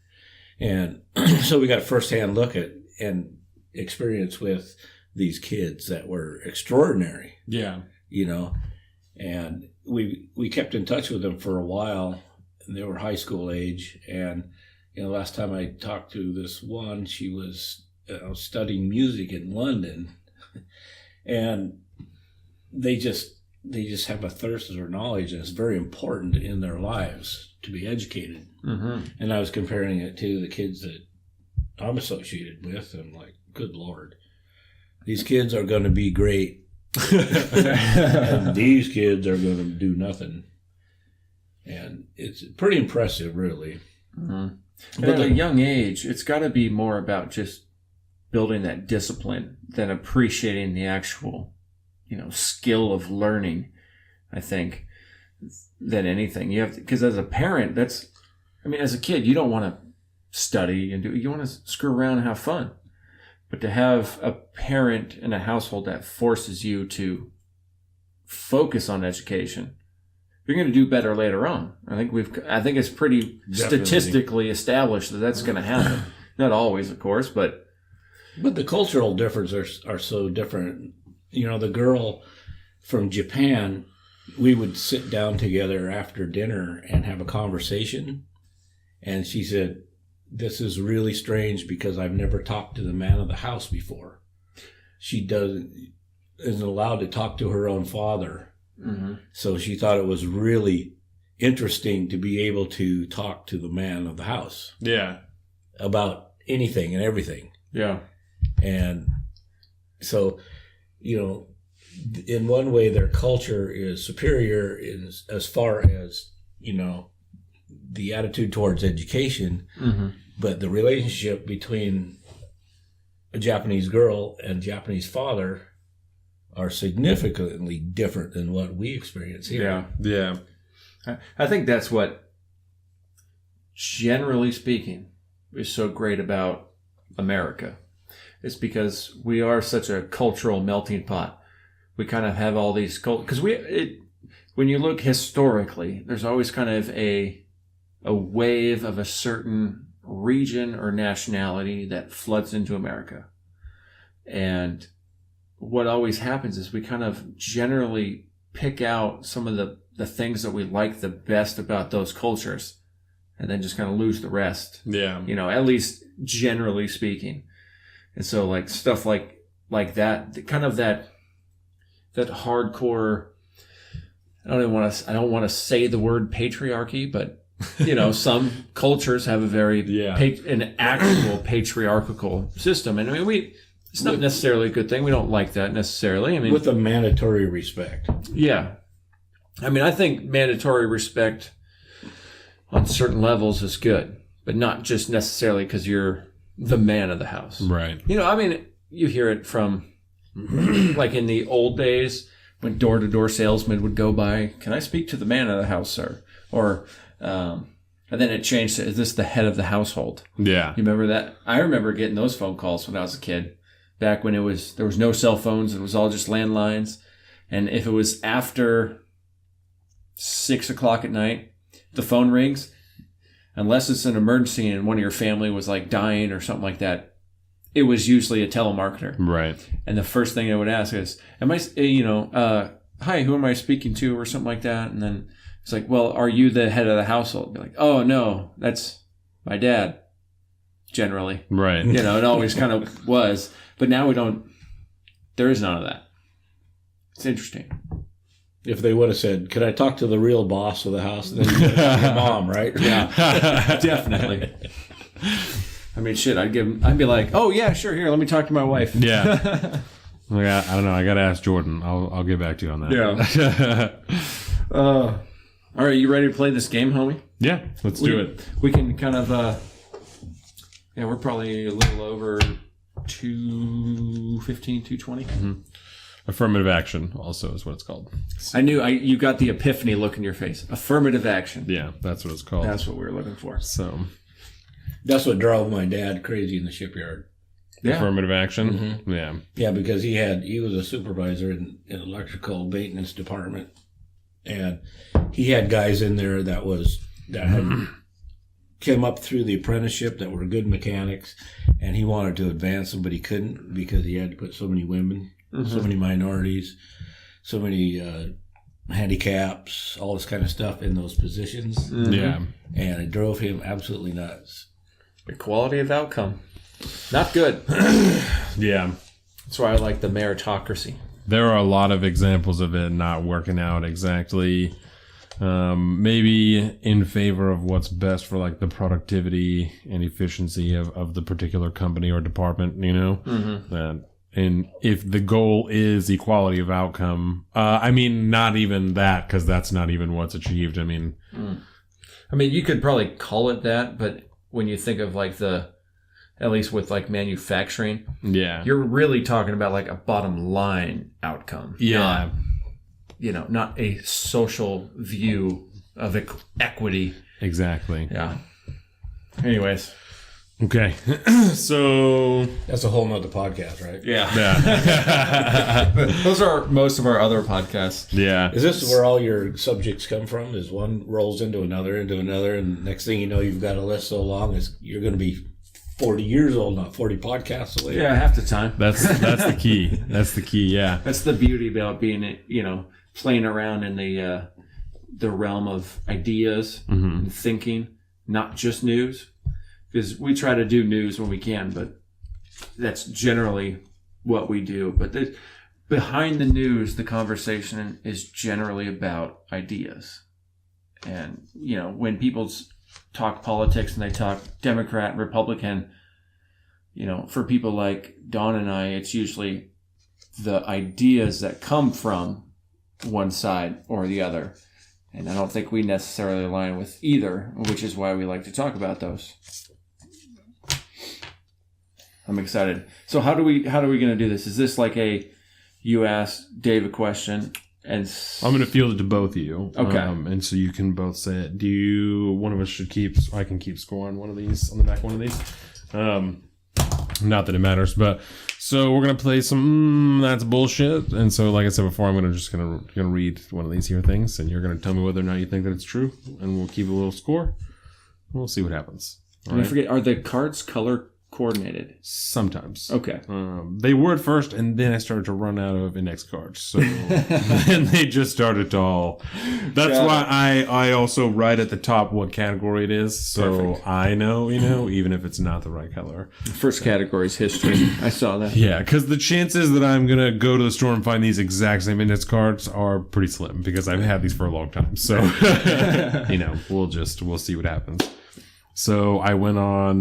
And so we got a firsthand look at and experience with these kids that were extraordinary. Yeah. And we kept in touch with them for a while. They were high school age. And, last time I talked to this one, she was studying music in London. And they just have a thirst for knowledge, and it's very important in their lives to be educated. And I was comparing it to the kids that I'm associated with, and I'm like, good Lord, these kids are going to be great, and these kids are going to do nothing. And it's pretty impressive, really. But at a young age, it's got to be more about just building that discipline than appreciating the actual, skill of learning, I think, than anything. You have to, because as a parent, as a kid, you don't want to study and you want to screw around and have fun. But to have a parent in a household that forces you to focus on education, you're going to do better later on. I think it's pretty statistically established that that's going to happen. Not always, of course, but the cultural differences are so different. The girl from Japan, we would sit down together after dinner and have a conversation. And she said, "This is really strange because I've never talked to the man of the house before." She isn't allowed to talk to her own father. So she thought it was really interesting to be able to talk to the man of the house. Yeah. About anything and everything. Yeah. And so, in one way, their culture is superior as far as, the attitude towards education, but the relationship between a Japanese girl and Japanese father are significantly different than what we experience here. Yeah. I think that's what, generally speaking, is so great about America. It's because we are such a cultural melting pot. We kind of have all these because when you look historically, there's always kind of a wave of a certain region or nationality that floods into America. And what always happens is we kind of generally pick out some of the things that we like the best about those cultures and then just kind of lose the rest. Yeah. At least generally speaking. And so like stuff like that, kind of that hardcore, I don't want to say the word patriarchy, but some cultures have a very an actual patriarchal system. And I mean, it's not necessarily a good thing. We don't like that necessarily. I mean, with a mandatory respect. Yeah. I mean, I think mandatory respect on certain levels is good, but not just necessarily because you're the man of the house. Right. I mean, you hear it from like in the old days when door-to-door salesmen would go by, "Can I speak to the man of the house, sir?" Or, and then it changed to, "Is this the head of the household?" Yeah. You remember that? I remember getting those phone calls when I was a kid, back when there was no cell phones. It was all just landlines. And if it was after 6 o'clock at night, the phone rings, unless it's an emergency and one of your family was like dying or something like that, it was usually a telemarketer. Right. And the first thing I would ask is, hi, who am I speaking to, or something like that? And then it's like, well, are you the head of the household? Be like, oh, no, that's my dad, generally. Right. It always kind of was. But now there is none of that. It's interesting. If they would have said, "Could I talk to the real boss of the house?" Then you would have your mom, right? Yeah, definitely. I mean, shit, I'd be like, "Oh yeah, sure, here, let me talk to my wife." Yeah. I don't know. I got to ask Jordan. I'll get back to you on that. Yeah. All right, you ready to play this game, homie? Yeah, let's do it. We can kind of, we're probably a little over 2:15, 2:20. Mm-hmm. Affirmative action also is what it's called. I knew you got the epiphany look in your face. Affirmative action. Yeah, that's what it's called. That's what we were looking for. So that's what drove my dad crazy in the shipyard. Yeah. Affirmative action. Mm-hmm. Yeah. Yeah, because he was a supervisor in electrical maintenance department, and he had guys in there that had came up through the apprenticeship that were good mechanics, and he wanted to advance them, but he couldn't because he had to put so many women, so many minorities, so many handicaps, all this kind of stuff in those positions. Mm-hmm. Yeah. And it drove him absolutely nuts. Equality of outcome. Not good. Yeah. That's why I like the meritocracy. There are a lot of examples of it not working out exactly. Maybe in favor of what's best for like the productivity and efficiency of the particular company or department, and if the goal is equality of outcome, I mean, not even that, because that's not even what's achieved. I mean, you could probably call it that, but when you think of like at least with like manufacturing, yeah, you're really talking about like a bottom line outcome. Yeah. Not a social view of equity. Exactly. Yeah. Anyways. Okay. So that's a whole nother podcast, right? Yeah. Those are most of our other podcasts. Yeah. Is this where all your subjects come from? Is one rolls into another, and next thing you know, you've got a list so long as you're going to be 40 years old, not 40 podcasts away. Yeah, half the time. That's the key. That's the key. Yeah. That's the beauty about being, playing around in the realm of ideas and thinking, not just news. Because we try to do news when we can, but that's generally what we do. But behind the news, the conversation is generally about ideas. And, when people talk politics and they talk Democrat and Republican, for people like Don and I, it's usually the ideas that come from one side or the other. And I don't think we necessarily align with either, which is why we like to talk about those. I'm excited. So how are we going to do this? Is this like you ask Dave a question and I'm going to field it to both of you. Okay. And so you can both say it. One of us should I can keep score on one of these, on the back one of these. Not that it matters, but so we're going to play some that's bullshit. And so like I said before, I'm gonna read one of these here things, and you're going to tell me whether or not you think that it's true, and we'll keep a little score. We'll see what happens. And I forget, are the cards color coordinated? Sometimes. Okay. They were at first, and then I started to run out of index cards. So then they just started to all... That's why I also write at the top what category it is. So perfect. I know, even if it's not the right color. The first category is history. I saw that. Yeah, because the chances that I'm going to go to the store and find these exact same index cards are pretty slim, because I've had these for a long time. So, we'll see what happens. So I went on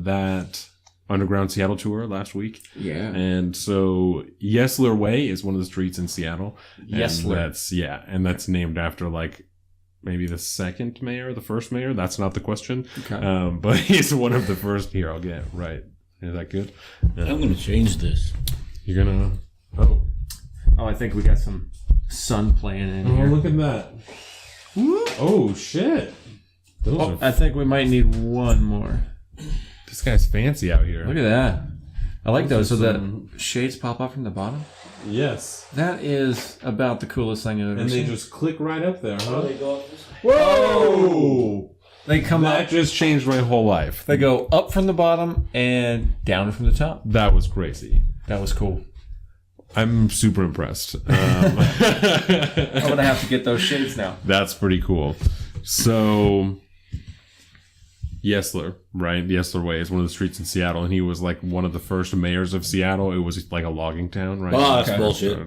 that Underground Seattle tour last week. Yeah. And so Yesler Way is one of the streets in Seattle. Yesler. And that's named after like maybe the second mayor, the first mayor. That's not the question. Okay. But he's one of the first. Here, I'll get it right. Is that good? I'm going to change this. You're going to... Oh, I think we got some sun playing in here. Oh, look at that. Oh, shit. I think we might need one more. This guy's fancy out here. Look at that. I like those. So the shades pop up from the bottom? Yes. That is about the coolest thing I've ever seen. And they just click right up there, huh? They go up this way. Whoa! They come up. That just changed my whole life. They go up from the bottom and down from the top. That was crazy. That was cool. I'm super impressed. I'm going to have to get those shades now. That's pretty cool. So... Yesler, right? The Yesler Way is one of the streets in Seattle, and he was like one of the first mayors of Seattle. It was like a logging town, right? Oh, that's bullshit.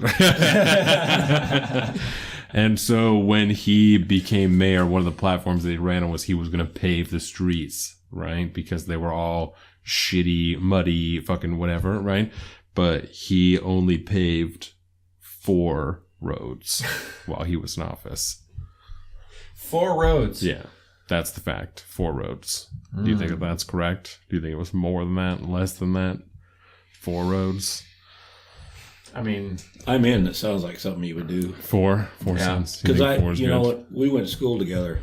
And so when he became mayor, one of the platforms that he ran on was he was going to pave the streets, right? Because they were all shitty, muddy, fucking whatever, right? But he only paved 4 roads while he was in office. 4 roads? Yeah. That's the fact. 4 roads. Do you think that that's correct? Do you think it was more than that? Less than that? 4 roads? I mean... I'm in. That sounds like something you would do. 4 sounds. Because you know what? We went to school together.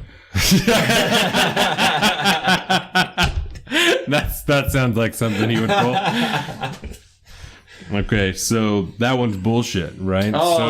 That sounds like something he would pull. Okay, so that one's bullshit, right? Oh. So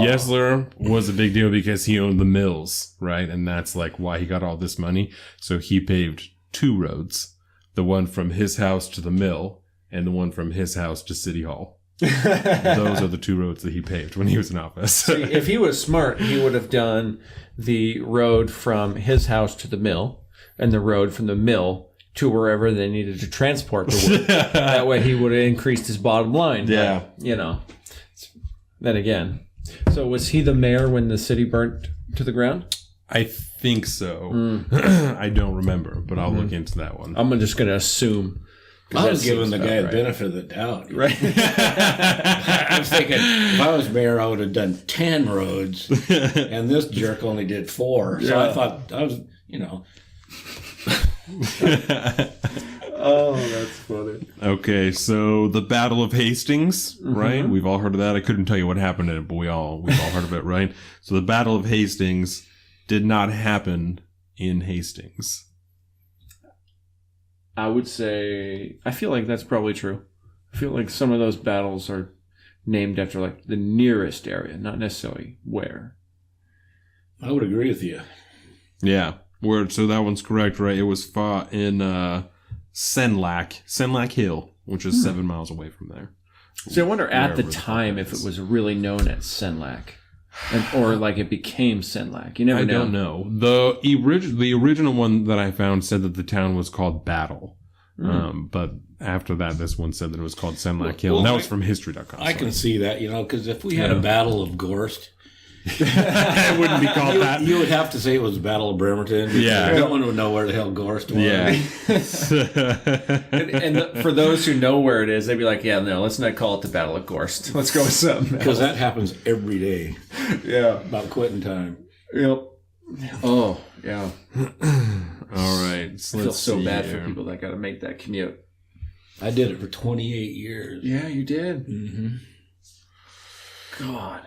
Yesler was a big deal because he owned the mills, right? And that's like why he got all this money. So he paved 2 roads, the one from his house to the mill and the one from his house to City Hall. Those are the 2 roads that he paved when he was in office. See, if he was smart, he would have done the road from his house to the mill and the road from the mill to wherever they needed to transport the wood. That way he would have increased his bottom line. Yeah. But, then again. So was he the mayor when the city burnt to the ground? I think so. I don't remember, but I'll look into that one. I'm just going to assume. I was giving the guy the benefit of the doubt. Right. I was thinking, if I was mayor, I would have done 10 roads, and this jerk only did 4. So I thought, Oh, that's funny. Okay, so the Battle of Hastings, right? We've all heard of that. I couldn't tell you what happened in it, but we've all heard of it, right? So the Battle of Hastings did not happen in Hastings. I would say, I feel like that's probably true. I feel like some of those battles are named after like the nearest area, not necessarily where. I would agree with you. Yeah. So that one's correct, right? It was fought in Senlac Hill, which is 7 miles away from there. So I wonder at the time if it was really known as Senlac, or like it became Senlac. You never know. I don't know. The original one that I found said that the town was called Battle, but after that, this one said that it was called Senlac Hill. And that was from History.com. I can see that, because if we had a Battle of Gorst, It wouldn't be called that. You would have to say it was the Battle of Bremerton. Yeah. No one would know where the hell Gorst was. Yeah. And for those who know where it is, they'd be like, yeah, no, let's not call it the Battle of Gorst. Let's go with something Because else. that happens every day. Yeah. About quitting time. Yep. Oh, yeah. All right. So I feel let's so see bad here. for people that got to make that commute. I did it for 28 years. Yeah, you did. Mm-hmm. God.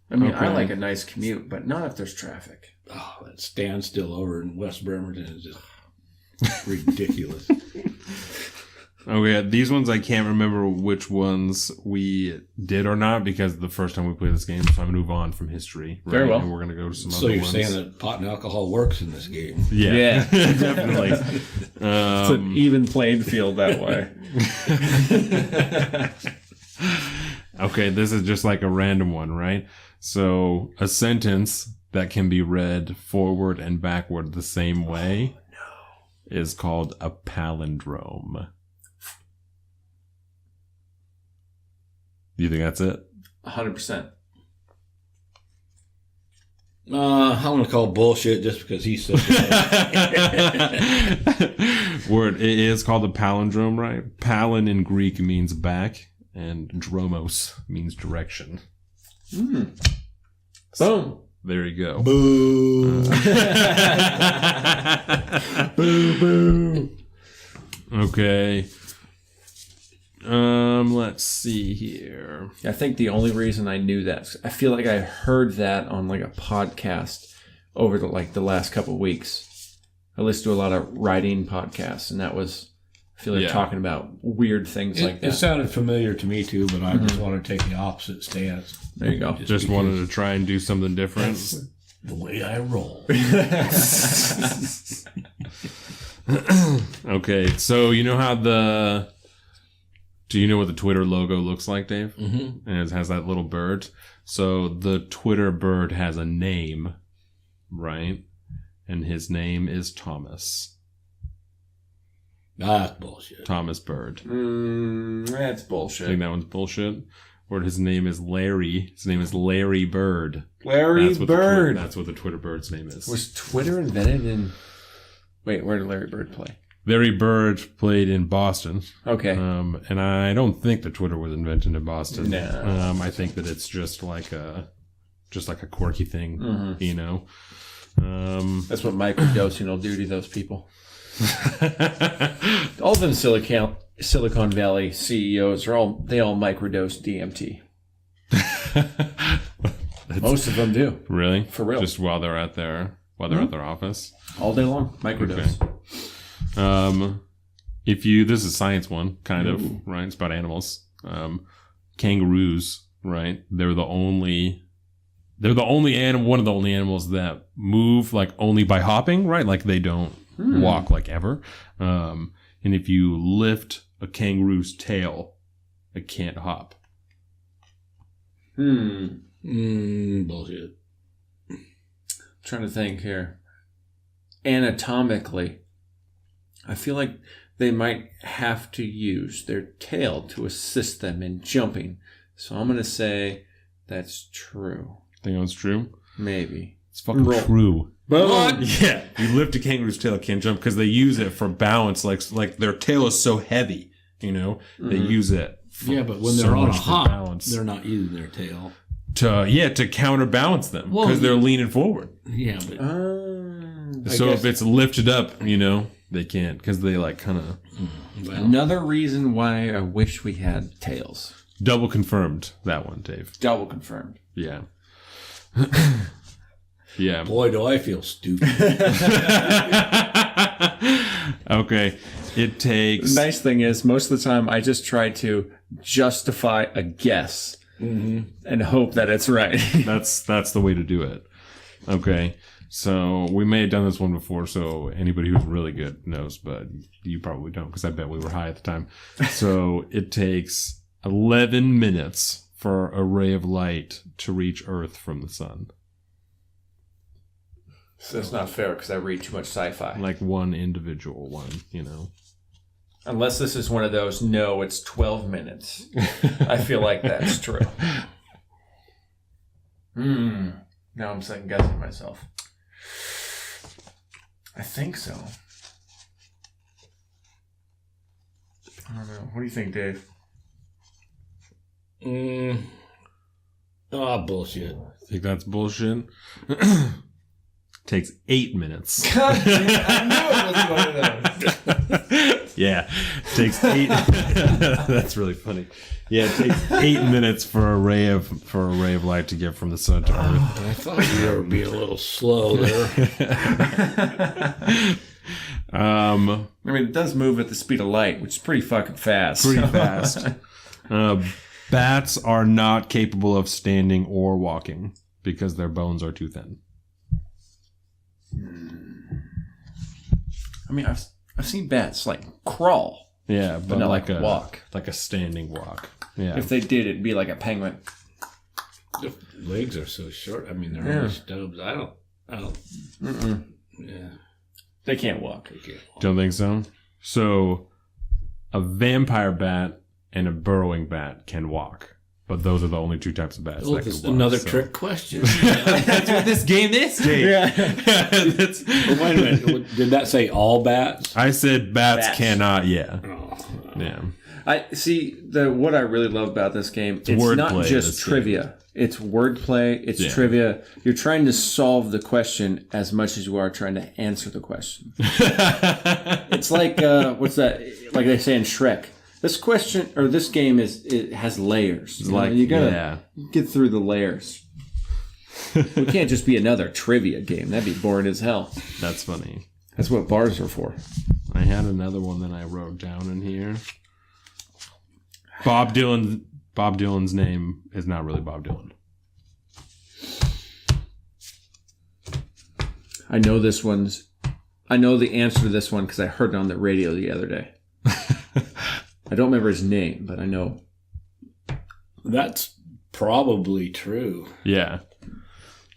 I mean, I Okay. like a nice commute, but not if there's traffic. Oh, that standstill over in West Bremerton is just ridiculous. Okay, these ones I can't remember which ones we did or not because the first time we played this game, so I'm going to move on from history. Right? Very well. And we're going to go to some So other you're ones. saying that pot and alcohol works in this game? Yeah, definitely. It's an even playing field that way. Okay, this is just like a random one, right? So a sentence that can be read forward and backward the same way is called a palindrome. Do you think that's it? 100%. I'm going to call bullshit just because he said that. Word, it is called a palindrome, right? Palin in Greek means back, and dromos means direction. Boom. There you go. Boo. Boo boo. Okay. Let's see here. I think the only reason I knew that, I feel like I heard that on like a podcast over the last couple of weeks. I listen to a lot of writing podcasts, and that was, I feel like Yeah. talking about weird things like that. It sounded familiar to me too, but I just want to take the opposite stance. There you go. Just wanted to try and do something different. That's the way I roll. Okay, so you know how do you know what the Twitter logo looks like, Dave? Mm-hmm. And it has that little bird. So the Twitter bird has a name, right? And his name is Thomas. That's bullshit. Thomas Bird. That's I think bullshit. that one's bullshit. Or his name is Larry. His name is Larry Bird. Larry Bird. That's what the Twitter bird's name is. Was Twitter invented in... Wait, where did Larry Bird play? Larry Bird played in Boston. Okay. And I don't think that Twitter was invented in Boston. No. I think that it's just like a quirky thing, Mm-hmm. you know. That's what microdosing will do to those people. All them Silicon Valley CEOs they all microdose DMT. Most of them do. Really? For real. Just while they're at their office. All day long. Microdose. This is a science one, kind of, right? It's about animals. Kangaroos, right? They're the only animal, one of the only animals that move like only by hopping, right? Like they don't walk like ever. And if you lift a kangaroo's tail, it can't hop. Bullshit. Trying to think here. Anatomically, I feel like they might have to use their tail to assist them in jumping. So I'm going to say that's true. Think that's true? Maybe. It's fucking Roll. true. Boom. Yeah, you lift a kangaroo's tail, it can't jump because they use it for balance. Like their tail is so heavy, you know, they use it. For Yeah, but when so they're on a much for hop, balance. they're not using their tail. to counterbalance them Well, because they're leaning forward. Yeah, but So if it's lifted up, you know, they can't because they like kind of Another reason why I wish we had tails. double confirmed that one, Dave. Double confirmed. Yeah. Yeah. boy, do I feel stupid. Okay. It takes. The nice thing is, most of the time, I just try to justify a guess and hope that it's right. That's the way to do it. Okay. So we may have done this one before, so anybody who's really good knows, but you probably don't because I bet we were high at the time. So it takes 11 minutes for a ray of light to reach Earth from the sun. So that's not fair because I read too much sci-fi. Like one individual one, you know. Unless this is one of those, no, it's 12 minutes. I feel like that's true. Now I'm second guessing myself. I think so. I don't know. What do you think, Dave? Bullshit. I think that's bullshit. Takes 8 minutes. God damn, I knew it was one of those. Yeah, takes 8. That's really funny. Yeah, it takes 8 minutes for a ray of light to get from the sun to Earth. I thought you were being a little slow there. I mean, it does move at the speed of light, which is pretty fucking fast. Pretty fast. Bats are not capable of standing or walking because their bones are too thin. I mean, I've seen bats like crawl, Yeah, but not like walk. like a standing walk. Yeah. If they did, it'd be like a penguin. The legs are so short. I mean, they're almost stubs. I don't. Yeah. They can't walk. Don't think so? So, a vampire bat and a burrowing bat can walk. But those are the only two types of bats that can walk. Another trick question. That's what this game is, Dave. Yeah. Well, wait a minute. Did that say all bats? I said bats cannot, yeah. Oh. Yeah. I see what I really love about this game. It's wordplay, not just this trivia. game. It's wordplay. It's trivia. You're trying to solve the question as much as you are trying to answer the question. It's like what's that? Like they say in Shrek. This question or this game it has layers. You gotta get through the layers. We can't just be another trivia game. That'd be boring as hell. That's funny. That's what bars are for. I had another one that I wrote down in here. Bob Dylan's name is not really Bob Dylan. I know the answer to this one because I heard it on the radio the other day. I don't remember his name, but I know. That's probably true. Yeah.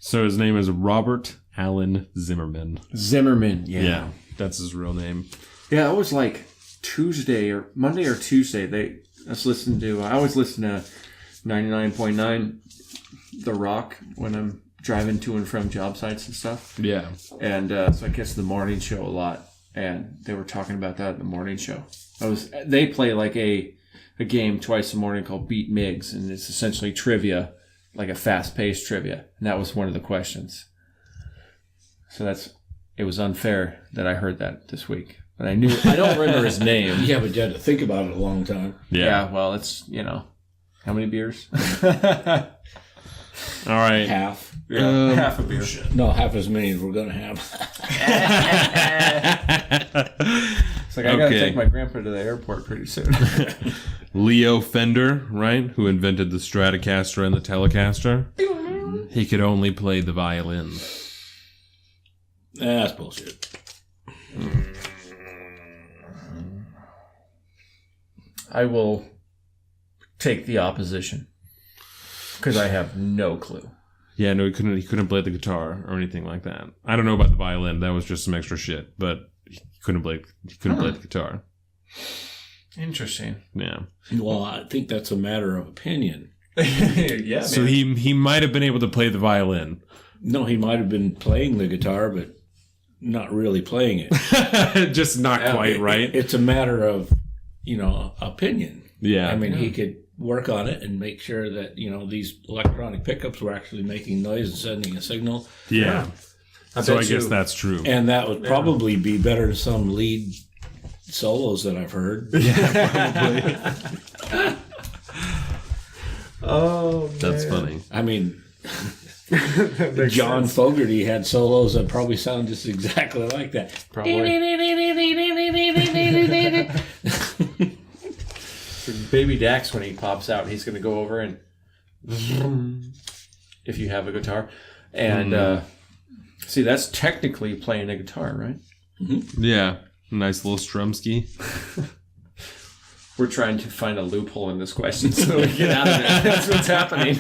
So his name is Robert Allen Zimmerman. Zimmerman, Yeah, that's his real name. Yeah, it was like Monday or Tuesday. I always listen to 99.9 The Rock when I'm driving to and from job sites and stuff. Yeah. And so I catch the morning show a lot, and they were talking about that at the morning show. They play like a game twice a morning called Beat Migs, and it's essentially trivia, like a fast-paced trivia, and that was one of the questions. So it was unfair that I heard that this week. But I don't remember his name. Yeah, but you had to think about it a long time. Yeah, well, it's, how many beers? All right. Half. Yeah, half a beer. No, half as many as we're going to have. It's like, I got to take my grandpa to the airport pretty soon. Leo Fender, right? Who invented the Stratocaster and the Telecaster. He could only play the violin. That's bullshit. I will take the opposition because I have no clue. Yeah, no, he couldn't play the guitar or anything like that. I don't know about the violin. That was just some extra shit, but he couldn't play the guitar. Interesting. Yeah. Well, I think that's a matter of opinion. Yeah. So he might have been able to play the violin. No, he might have been playing the guitar, but not really playing it. Just not quite right. It's a matter of, opinion. Yeah. I mean, he could work on it and make sure that, these electronic pickups were actually making noise and sending a signal. Yeah. So I guess that's true. And that would probably be better than some lead solos that I've heard. Yeah, probably. Oh, man. That's funny. I mean, John Fogerty had solos that probably sound just exactly like that. Baby Dax, when he pops out, he's going to go over and if you have a guitar. And see, that's technically playing a guitar, right? Mm-hmm. Yeah. Nice little Strumsky. We're trying to find a loophole in this question so we get out of it. That's what's happening.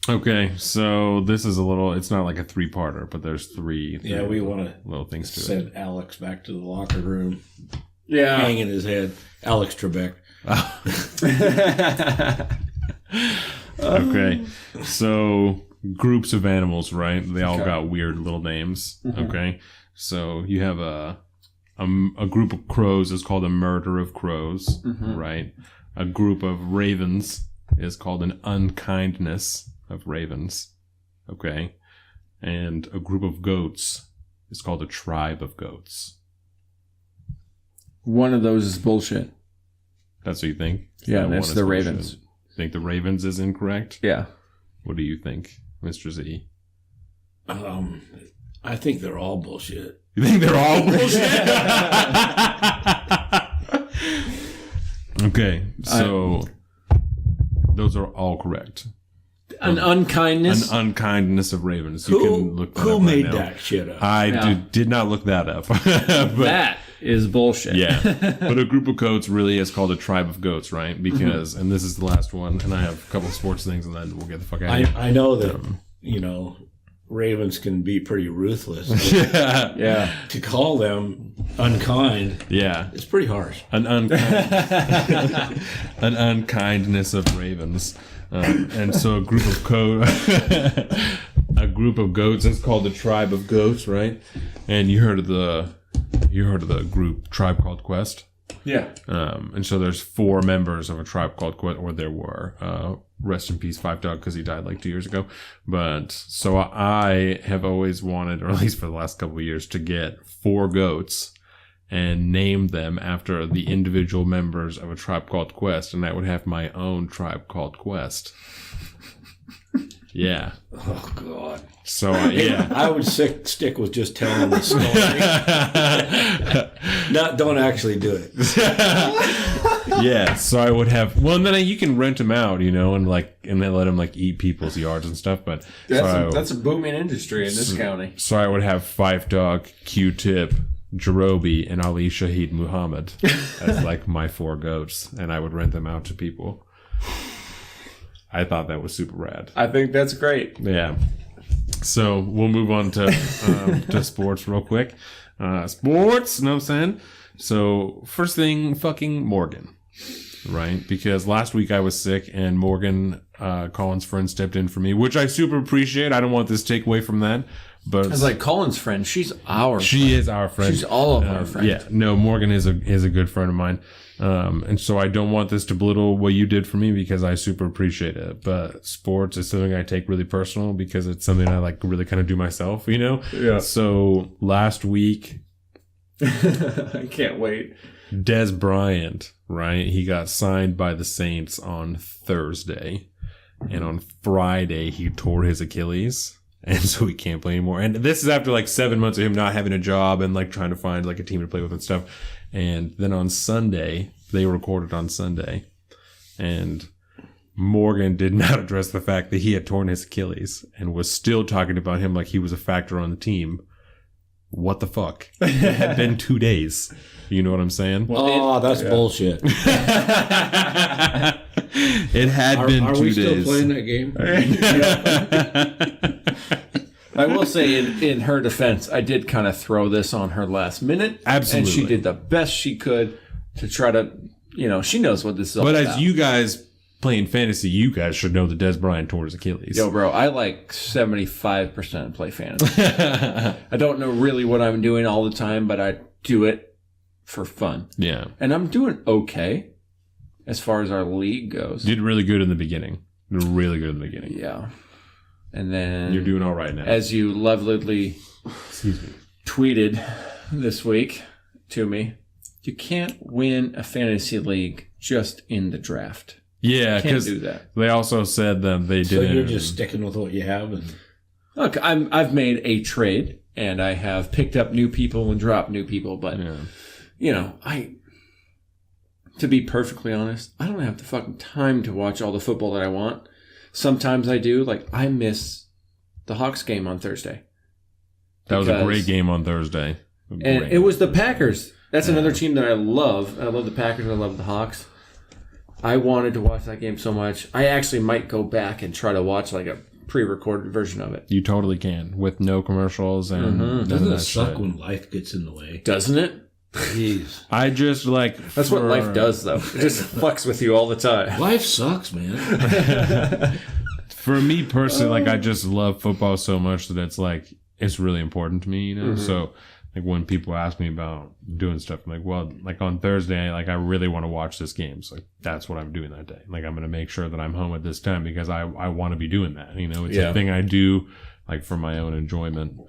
Okay, so this is it's not like a 3-parter, but there's three Yeah, we want to little things to send Alex back to the locker room. Yeah. Hanging his head. Alex Trebek. Okay. So groups of animals, right? They all got weird little names. Okay. So you have a group of crows is called a murder of crows, right? A group of ravens is called an unkindness of ravens. Okay. And a group of goats is called a tribe of goats. One of those is bullshit. That's what you think? Yeah, and it's the ravens. Think the ravens is incorrect? Yeah. What do you think, Mr. Z? I think they're all bullshit. You think they're all bullshit? Okay, so those are all correct. An unkindness? An unkindness of ravens. You can look that Who up made right now. that shit up? I did not look that up. But, That is bullshit. yeah. But a group of goats really is called a tribe of goats, right? Because, and this is the last one, and I have a couple of sports things, and then we'll get the fuck out of here. I know that, ravens can be pretty ruthless. Yeah. To call them unkind, Yeah. it's pretty harsh. An unkindness of ravens. And so a group of goats is called a tribe of goats, right? And you heard of the group Tribe Called Quest? Yeah. And so there's 4 members of a Tribe Called Quest, or there were. Rest in peace, Five Dog, because he died like 2 years ago. But so I have always wanted, or at least for the last couple of years, to get 4 goats and name them after the individual members of a Tribe Called Quest, and I would have my own Tribe Called Quest. Yeah. Oh, God. So, yeah. I would stick with just telling the story. Don't actually do it. Yeah, so I would have. Well, and then you can rent them out, and then let them eat people's yards and stuff. But That's a booming industry in this county. So I would have Five Dog, Q-Tip, Jerobi, and Ali Shaheed Muhammad as my 4 goats, and I would rent them out to people. I thought that was super rad. I think that's great. Yeah. So we'll move on to sports real quick. Sports, you know what I'm saying? So first thing, fucking Morgan, right? Because last week I was sick and Morgan, Colin's friend, stepped in for me, which I super appreciate. I don't want this to take away from that. But I was like, Colin's friend. She's our friend. She is our friend. She's all of our friends. Yeah. No, Morgan is a good friend of mine. And so I don't want this to belittle what you did for me because I super appreciate it. But sports is something I take really personal because it's something I really kind of do myself, Yeah. So last week, I can't wait. Des Bryant, right? He got signed by the Saints on Thursday. And on Friday, he tore his Achilles. And so he can't play anymore. And this is after 7 months of him not having a job and trying to find a team to play with and stuff. And then on Sunday, they recorded on Sunday. And Morgan did not address the fact that he had torn his Achilles and was still talking about him like he was a factor on the team. What the fuck? It had been 2 days. You know what I'm saying? Well, that's bullshit. It had been 2 days. Are we still playing that game? I will say, in her defense, I did kind of throw this on her last minute. Absolutely. And she did the best she could to try to, she knows what this is all about. But as you guys playing fantasy, you guys should know that Des Bryant tore his Achilles. Yo, bro, I 75% play fantasy. I don't know really what I'm doing all the time, but I do it for fun. Yeah. And I'm doing okay as far as our league goes. You did really good in the beginning. You did really good in the beginning. Yeah. And then You're doing all right now. As you lovely tweeted this week to me, you can't win a fantasy league just in the draft. Yeah, Can't because do that. they also said that they So didn't. you're just sticking with what you have, and Look, I've made a trade and I have picked up new people and dropped new people, but to be perfectly honest, I don't have the fucking time to watch all the football that I want. Sometimes I do. I miss the Hawks game on Thursday. That was a great game on Thursday. And it was the Packers. That's another team that I love. I love the Packers. I love the Hawks. I wanted to watch that game so much. I actually might go back and try to watch a pre-recorded version of it. You totally can with no commercials and none of doesn't that it suck shit. when life gets in the way? Doesn't it? Jeez. I just like That's what life does, though. It just fucks with you all the time. Life sucks, man. For me personally, like I just love football so much that it's really important to me, you know. So like when people ask me about doing stuff, I'm like, well, like on Thursday, like I really want to watch this game. So like that's what I'm doing that day. Like I'm going to make sure that I'm home at this time because I want to be doing that. You know, it's a thing I do like for my own enjoyment.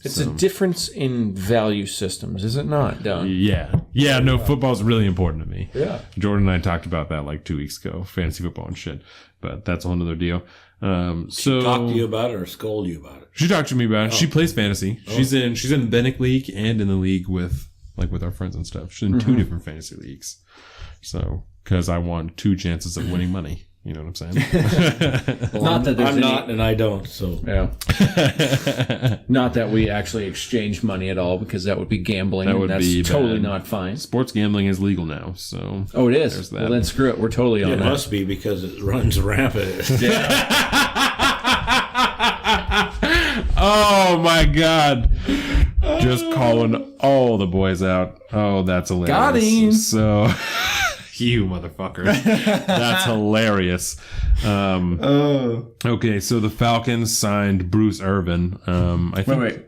It's a difference in value systems, is it not, Don? Yeah. Yeah, no, football's really important to me. Yeah. Jordan and I talked about that like 2 weeks ago, fantasy football and shit. But that's a whole other deal. So Talk to you about it or scold you about it? She talked to me about it. She plays fantasy. She's in the Bennett League and in the league with our friends and stuff. She's in 2 different fantasy leagues. So, because I want 2 chances of winning money. You know what I'm saying? Well, not that I'm not, and I don't. So yeah. Not that we actually exchange money at all, because that would be gambling. That would be totally bad. not fine. Sports gambling is legal now. So it is. Well, then screw it. We're totally on it that. must be because it runs rampant. Oh my God. Just calling all the boys out. Oh, that's hilarious. Got him. So, you motherfucker. That's hilarious. Okay, so the Falcons signed Bruce Irvin. I think. Wait.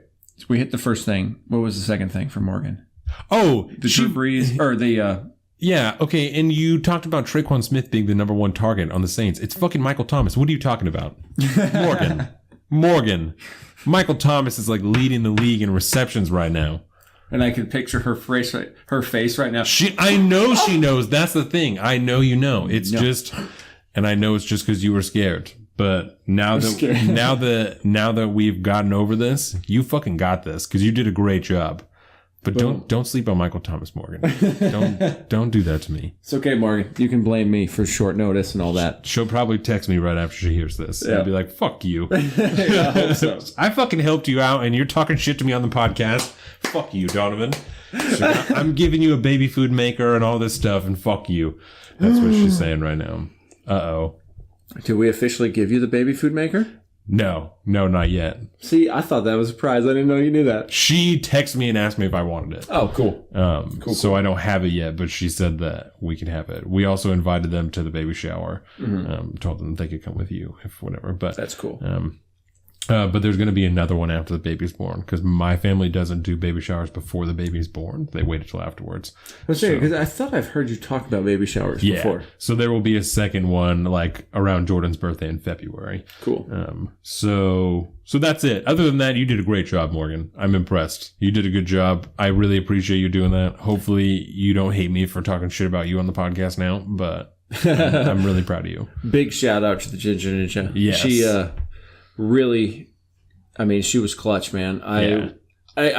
We hit the first thing. What was the second thing for Morgan? Oh, The Drew Brees, or the... Yeah, okay, and you talked about Traquan Smith being the number 1 target on the Saints. It's fucking Michael Thomas. What are you talking about? Morgan. Michael Thomas is like leading the league in receptions right now. And I can picture her face right now. I know she knows. That's the thing. I know you know. It's just, and I know it's just because you were scared. But now that we've gotten over this, you fucking got this because you did a great job. But don't sleep on Michael Thomas, Morgan. Don't do that to me. It's okay, Morgan. You can blame me for short notice and all that. She'll probably text me right after she hears this. Yeah. I'll be like, fuck you. I hope so. I fucking helped you out and you're talking shit to me on the podcast. Fuck you, Donovan. I'm giving you a baby food maker and all this stuff and fuck you. That's what she's saying right now. Uh-oh. Did we officially give you the baby food maker? No, not yet. See, I thought that was a surprise. I didn't know you knew that. She texted me and asked me if I wanted it. Oh, cool. So I don't have it yet, but she said that we can have it. We also invited them to the baby shower. Told them they could come with you if whatever. But that's cool. But there's going to be another one after the baby's born because my family doesn't do baby showers before the baby's born. They wait until afterwards. Because I thought I've heard you talk about baby showers before. So there will be a second one like around Jordan's birthday in February. Cool. So that's it. Other than that, you did a great job, Morgan. I'm impressed. You did a good job. I really appreciate you doing that. Hopefully you don't hate me for talking shit about you on the podcast now, but I'm really proud of you. Big shout out to the Ginger Ninja. Yes. She really, I mean, she was clutch, man. I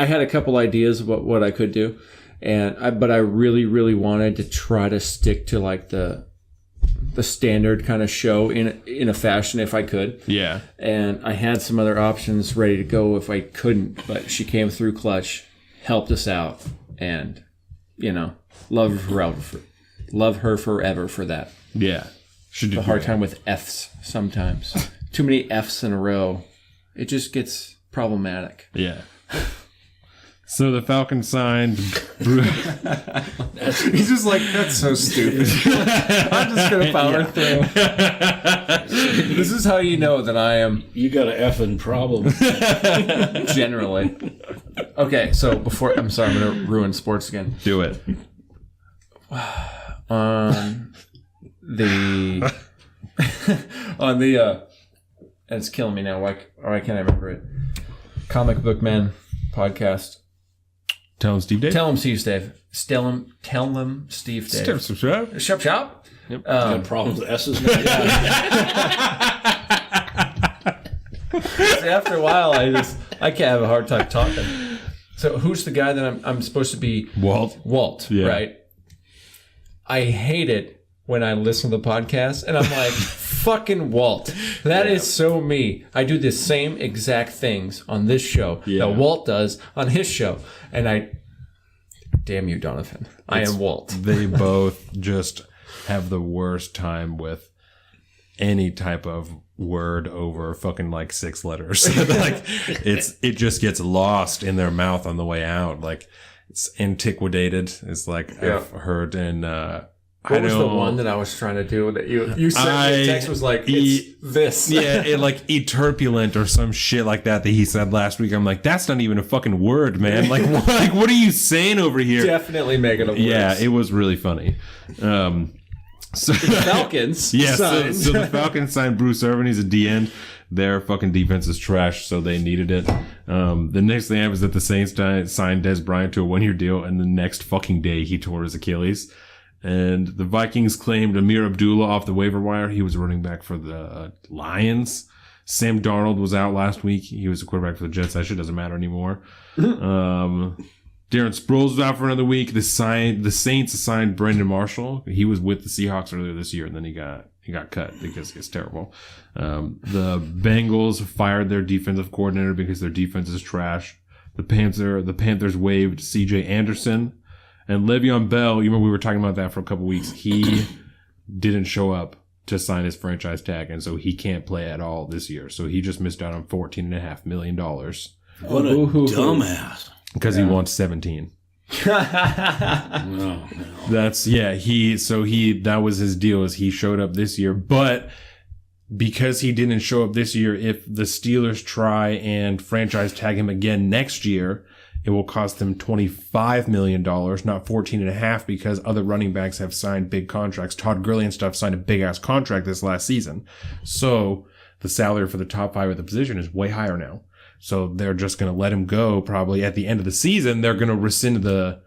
had a couple ideas about what I could do, but I really, really wanted to try to stick to like the standard kind of show in a fashion if I could. Yeah. And I had some other options ready to go if I couldn't, but she came through clutch, helped us out, and love her forever for that. Yeah. She did a hard time with F's sometimes. Too many F's in a row. It just gets problematic. Yeah. So the Falcons signed. He's just like, that's so stupid. I'm just going to power through. This is how you know that I am. You got an effing problem. Generally. Okay, so before. I'm sorry, I'm going to ruin sports again. Do it. And it's killing me now. Why can't I remember it? Comic Book Man podcast. Tell him Steve Dave. Tell him Steve Dave. Tell him Steve Dave. Shop. Yep. Got problems with S's now. See, after a while, I can't have a hard time talking. So who's the guy that I'm supposed to be? Walt. Yeah. Right. I hate it when I listen to the podcast and I'm like, fucking Walt. That is so me. I do the same exact things on this show that Walt does on his show. And damn you, Donovan. I am Walt. They both just have the worst time with any type of word over fucking like 6 letters. Like it just gets lost in their mouth on the way out. Like It's antiquated. It's like I've heard, and what was the one that I was trying to do that you sent me a text was like, it's this. Yeah, like eterpulent or some shit like that he said last week. I'm like, that's not even a fucking word, man. Like, what are you saying over here? Definitely making it worse. Yeah, it was really funny. So the Falcons signed. So the Falcons signed Bruce Irvin. He's a D-end. Their fucking defense is trash, so they needed it. The next thing happened is that the Saints signed Des Bryant to a 1-year deal, and the next fucking day he tore his Achilles. And the Vikings claimed Amir Abdullah off the waiver wire. He was running back for the Lions. Sam Darnold was out last week. He was a quarterback for the Jets. That shit doesn't matter anymore. Darren Sproles was out for another week. The Saints assigned Brandon Marshall. He was with the Seahawks earlier this year, and then he got cut because it's terrible. The Bengals fired their defensive coordinator because their defense is trash. The Panthers waived C.J. Anderson. And Le'Veon Bell, you remember we were talking about that for a couple weeks. He didn't show up to sign his franchise tag, and so he can't play at all this year. So he just missed out on $14.5 million. What a dumbass. Because he wants 17. No. That was his deal, is he showed up this year. But because he didn't show up this year, if the Steelers try and franchise tag him again next year, it will cost them $25 million, not $14.5, because other running backs have signed big contracts. Todd Gurley and stuff signed a big-ass contract this last season. So the salary for the top 5 of the position is way higher now. So they're just going to let him go probably at the end of the season. They're going to rescind the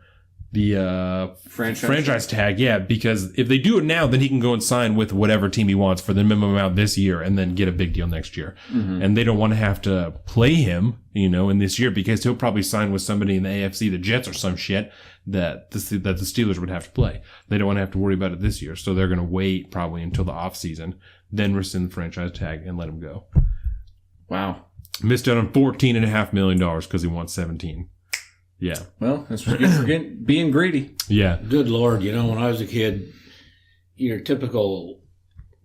franchise tag. Yeah, because if they do it now, then he can go and sign with whatever team he wants for the minimum amount this year and then get a big deal next year. Mm-hmm. And they don't want to have to play him, in this year, because he'll probably sign with somebody in the AFC, the Jets or some shit, that the Steelers would have to play. They don't want to have to worry about it this year. So they're going to wait probably until the offseason, then rescind the franchise tag and let him go. Wow. Missed out on $14.5 million because he wants 17. Yeah. Well, that's what you get for being greedy. Yeah. Good Lord. When I was a kid, your typical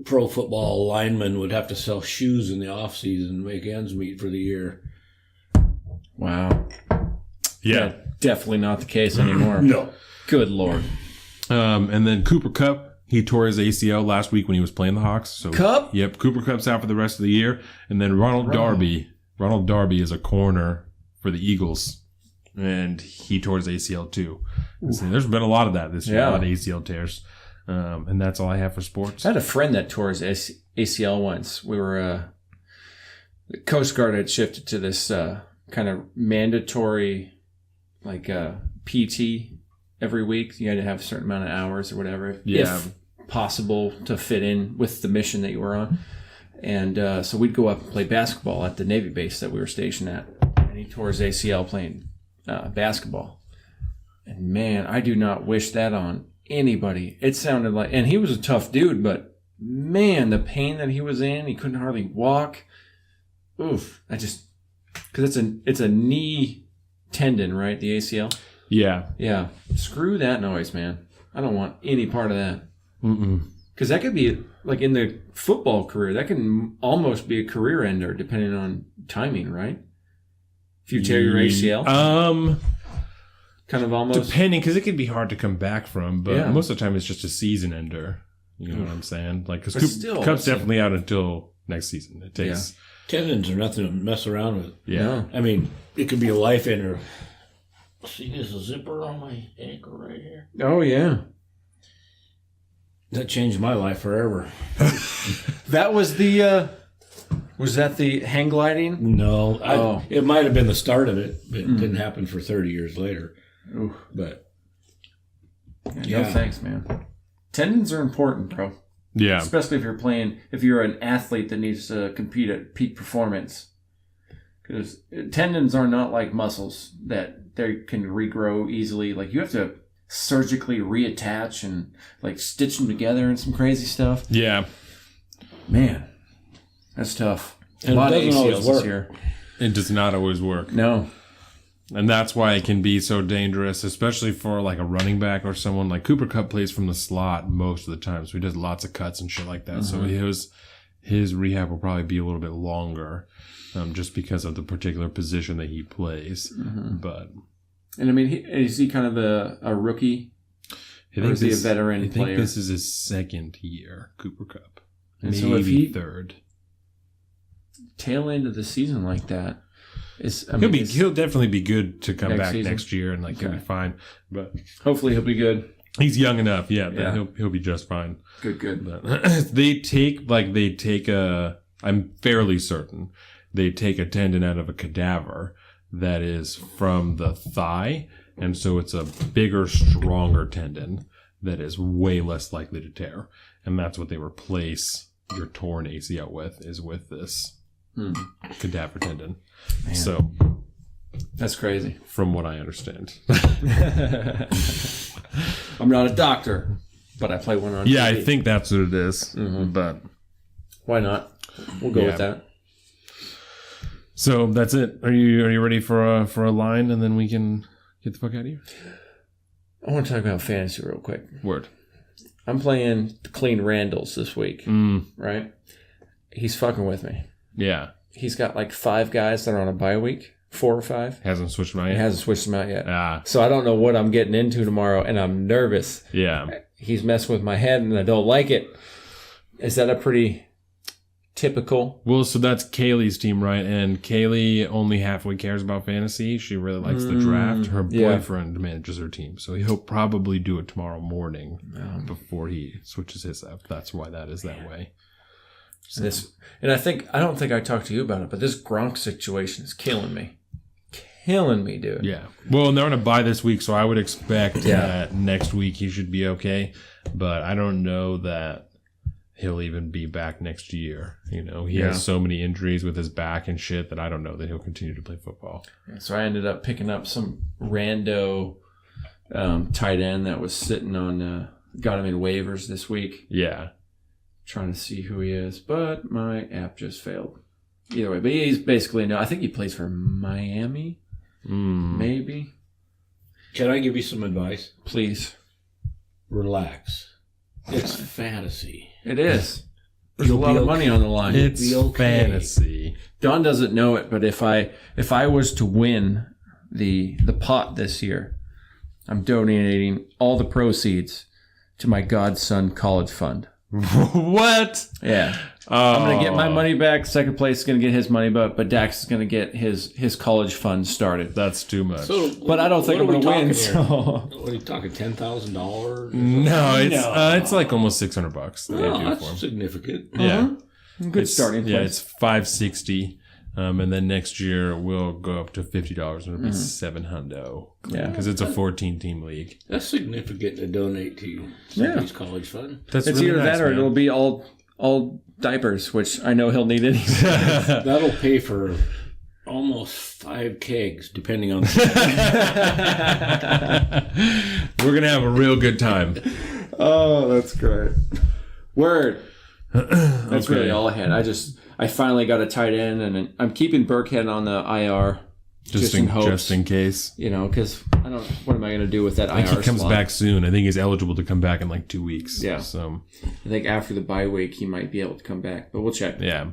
pro football lineman would have to sell shoes in the off season to make ends meet for the year. Wow. Yeah. Definitely not the case anymore. No. Good Lord. And then Cooper Kupp, he tore his ACL last week when he was playing the Hawks. So Kupp? Yep. Cooper Kupp's out for the rest of the year. And then Ronald Darby is a corner for the Eagles. And he tore his ACL too. So there's been a lot of that this year, a lot of ACL tears. And that's all I have for sports. I had a friend that tore his ACL once. We were, the Coast Guard had shifted to this kind of mandatory, PT every week. You had to have a certain amount of hours or whatever, if possible, to fit in with the mission that you were on. And so we'd go up and play basketball at the Navy base that we were stationed at. And he tore his ACL playing basketball. And man, I do not wish that on anybody. It sounded like, and he was a tough dude, but man, the pain that he was in, he couldn't hardly walk. Oof. Because it's a knee tendon, right? The ACL? Yeah. Yeah. Screw that noise, man. I don't want any part of that. Because that could be, like in the football career, that can almost be a career ender depending on timing, right? If you tear your ACL? Kind of almost. Depending, because it can be hard to come back from, but most of the time it's just a season ender. You know what I'm saying? Because Kupp's definitely out until next season. It takes... Tendons are nothing to mess around with. Yeah. I mean, it could be a life ender. See this zipper on my ankle right here? Oh, yeah. That changed my life forever. That was the... was that the hang gliding? No. It might have been the start of it, but it didn't happen for 30 years later. Ooh. But... No thanks, man. Tendons are important, bro. Yeah. Especially if you're an athlete that needs to compete at peak performance. Because tendons are not like muscles that they can regrow easily. Like, you have to surgically reattach and, stitch them together and some crazy stuff. Yeah. Man, that's tough. And a lot it of doesn't ACLs always work. this year. It does not always work. No. And that's why it can be so dangerous, especially for a running back or someone like Cooper Kupp plays from the slot most of the time. So he does lots of cuts and shit like that. Mm-hmm. So his rehab will probably be a little bit longer just because of the particular position that he plays. Mm-hmm. But And I mean, is he kind of a rookie? Or is he a veteran player? I think this is his second year, Cooper Cup. And Maybe so if he third. Tail end of the season like that, He'll definitely be good to come back season? next year and he'll be fine. But hopefully he'll be good. he's young enough, that he'll be just fine. Good. But I'm fairly certain they take a tendon out of a cadaver that is from the thigh, and so it's a bigger, stronger tendon that is way less likely to tear, and that's what they replace your torn ACL with this cadaver tendon. Man. So That's crazy. From what I understand. I'm not a doctor, but I play one on Yeah, TV. I think that's what it is. Mm-hmm. But why not? We'll go with that. So that's it. Are you ready for a line, and then we can get the fuck out of here? I want to talk about fantasy real quick. Word. I'm playing the Clean Randalls this week, right? He's fucking with me. Yeah. He's got like 5 guys that are on a bye week, 4 or 5. Hasn't switched them out He yet? hasn't switched them out yet. Ah. So I don't know what I'm getting into tomorrow, and I'm nervous. Yeah. He's messing with my head, and I don't like it. Is that a pretty typical? Well, so that's Kaylee's team, right? And Kaylee only halfway cares about fantasy. She really likes the draft. Her boyfriend manages her team, so he'll probably do it tomorrow morning before he switches his up. That's why that is that way. So. And I don't think I talked to you about it, but this Gronk situation is killing me. Killing me, dude. Yeah. Well, and they're on a bye this week, so I would expect that next week he should be okay. But I don't know that he'll even be back next year. You know, he has so many injuries with his back and shit that I don't know that he'll continue to play football. So I ended up picking up some rando tight end that was sitting on, got him in waivers this week. Yeah. Trying to see who he is, but my app just failed. Either way, but he's basically I think he plays for Miami, maybe. Can I give you some advice? Please. Relax. It's fantasy. It is. There's a lot of money on the line. It's fantasy. Don doesn't know it, but if I was to win the pot this year, I'm donating all the proceeds to my godson college fund. What? Yeah. I'm going to get my money back. Second place is going to get his money, but Dax is going to get his college fund started. That's too much. So, but I don't think I'm going to win. So. What are you talking, $10,000? No, it's like almost $600 that I do that's for him. significant. Yeah. Good starting place. Yeah, it's $560. And then next year we'll go up to $50 and it'll be $700. Yeah. Because it's a 14-team league. That's significant to donate to somebody's college fund. It's really either that or it'll be all diapers, which I know he'll need anyway. That'll pay for almost 5 kegs, depending on the We're going to have a real good time. Oh, that's great. Word. That's really all I had. I finally got a tight end, and I'm keeping Burkhead on the IR just in hopes. Just in case. You know, because I don't. What am I going to do with that IR? I think he comes slot? back soon. I think he's eligible to come back in like 2 weeks. Yeah. So I think after the bye week he might be able to come back, but we'll check. Yeah.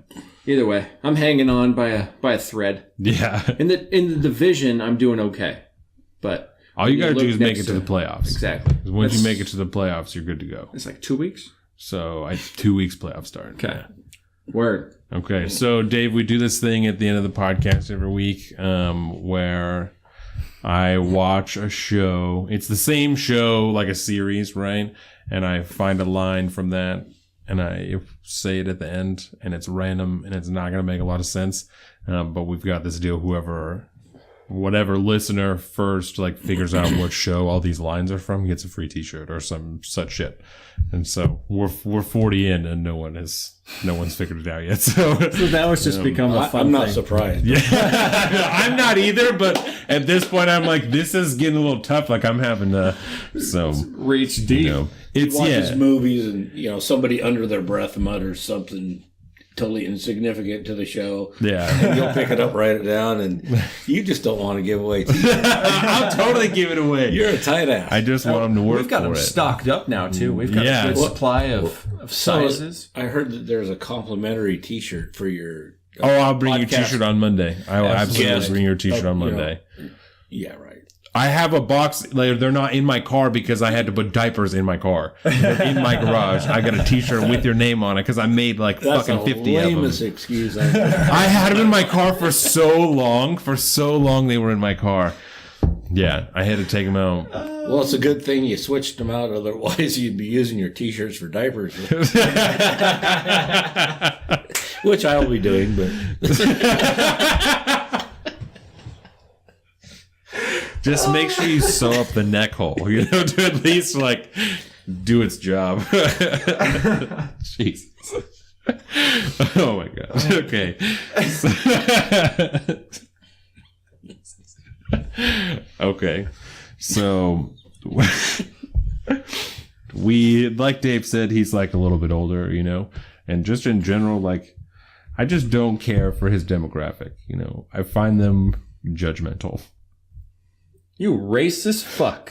Either way, I'm hanging on by a thread. Yeah. In the division, I'm doing okay, but all you got to do is make it to the playoffs. Exactly. Once you make it to the playoffs, you're good to go. It's like 2 weeks. So 2 weeks playoff start. Okay. Word. Okay, so Dave, we do this thing at the end of the podcast every week where I watch a show. It's the same show, like a series, right? And I find a line from that, and I say it at the end, and it's random, and it's not going to make a lot of sense. But we've got this deal. Whatever listener first figures out what show all these lines are from gets a free T-shirt or some such shit. And so we're 40 in and no one's figured it out yet. So now it's just become a fun thing. I'm not surprised. Yeah, I'm not either. But at this point, I'm like, this is getting a little tough. Like I'm having to reach deep. He watches movies and somebody under their breath mutters something totally insignificant to the show. Yeah. And you'll pick it up, write it down, and you just don't want to give away I'll totally give it away. You're a tight ass. I just want them to work. We've got them stocked up now too. We've got a good supply of sizes. I heard that there's a complimentary T-shirt for your I'll bring podcast. your T-shirt on Monday. I will absolutely bring your T-shirt on Monday. Yeah, right. I have a box. Like, they're not in my car because I had to put diapers in my car. They're in my garage. I got a T-shirt with your name on it because I made like fucking 50 of them. That's the lamest excuse I've I had them in my car for so long. For so long, they were in my car. Yeah, I had to take them out. Well, it's a good thing you switched them out. Otherwise, you'd be using your T-shirts for diapers. Which I'll be doing, but... Just make sure you sew up the neck hole, to at least, like, do its job. Jesus. Oh, my God. Okay. Okay. So, like Dave said, he's, like, a little bit older, and just in general, like, I just don't care for his demographic, I find them judgmental. You racist fuck.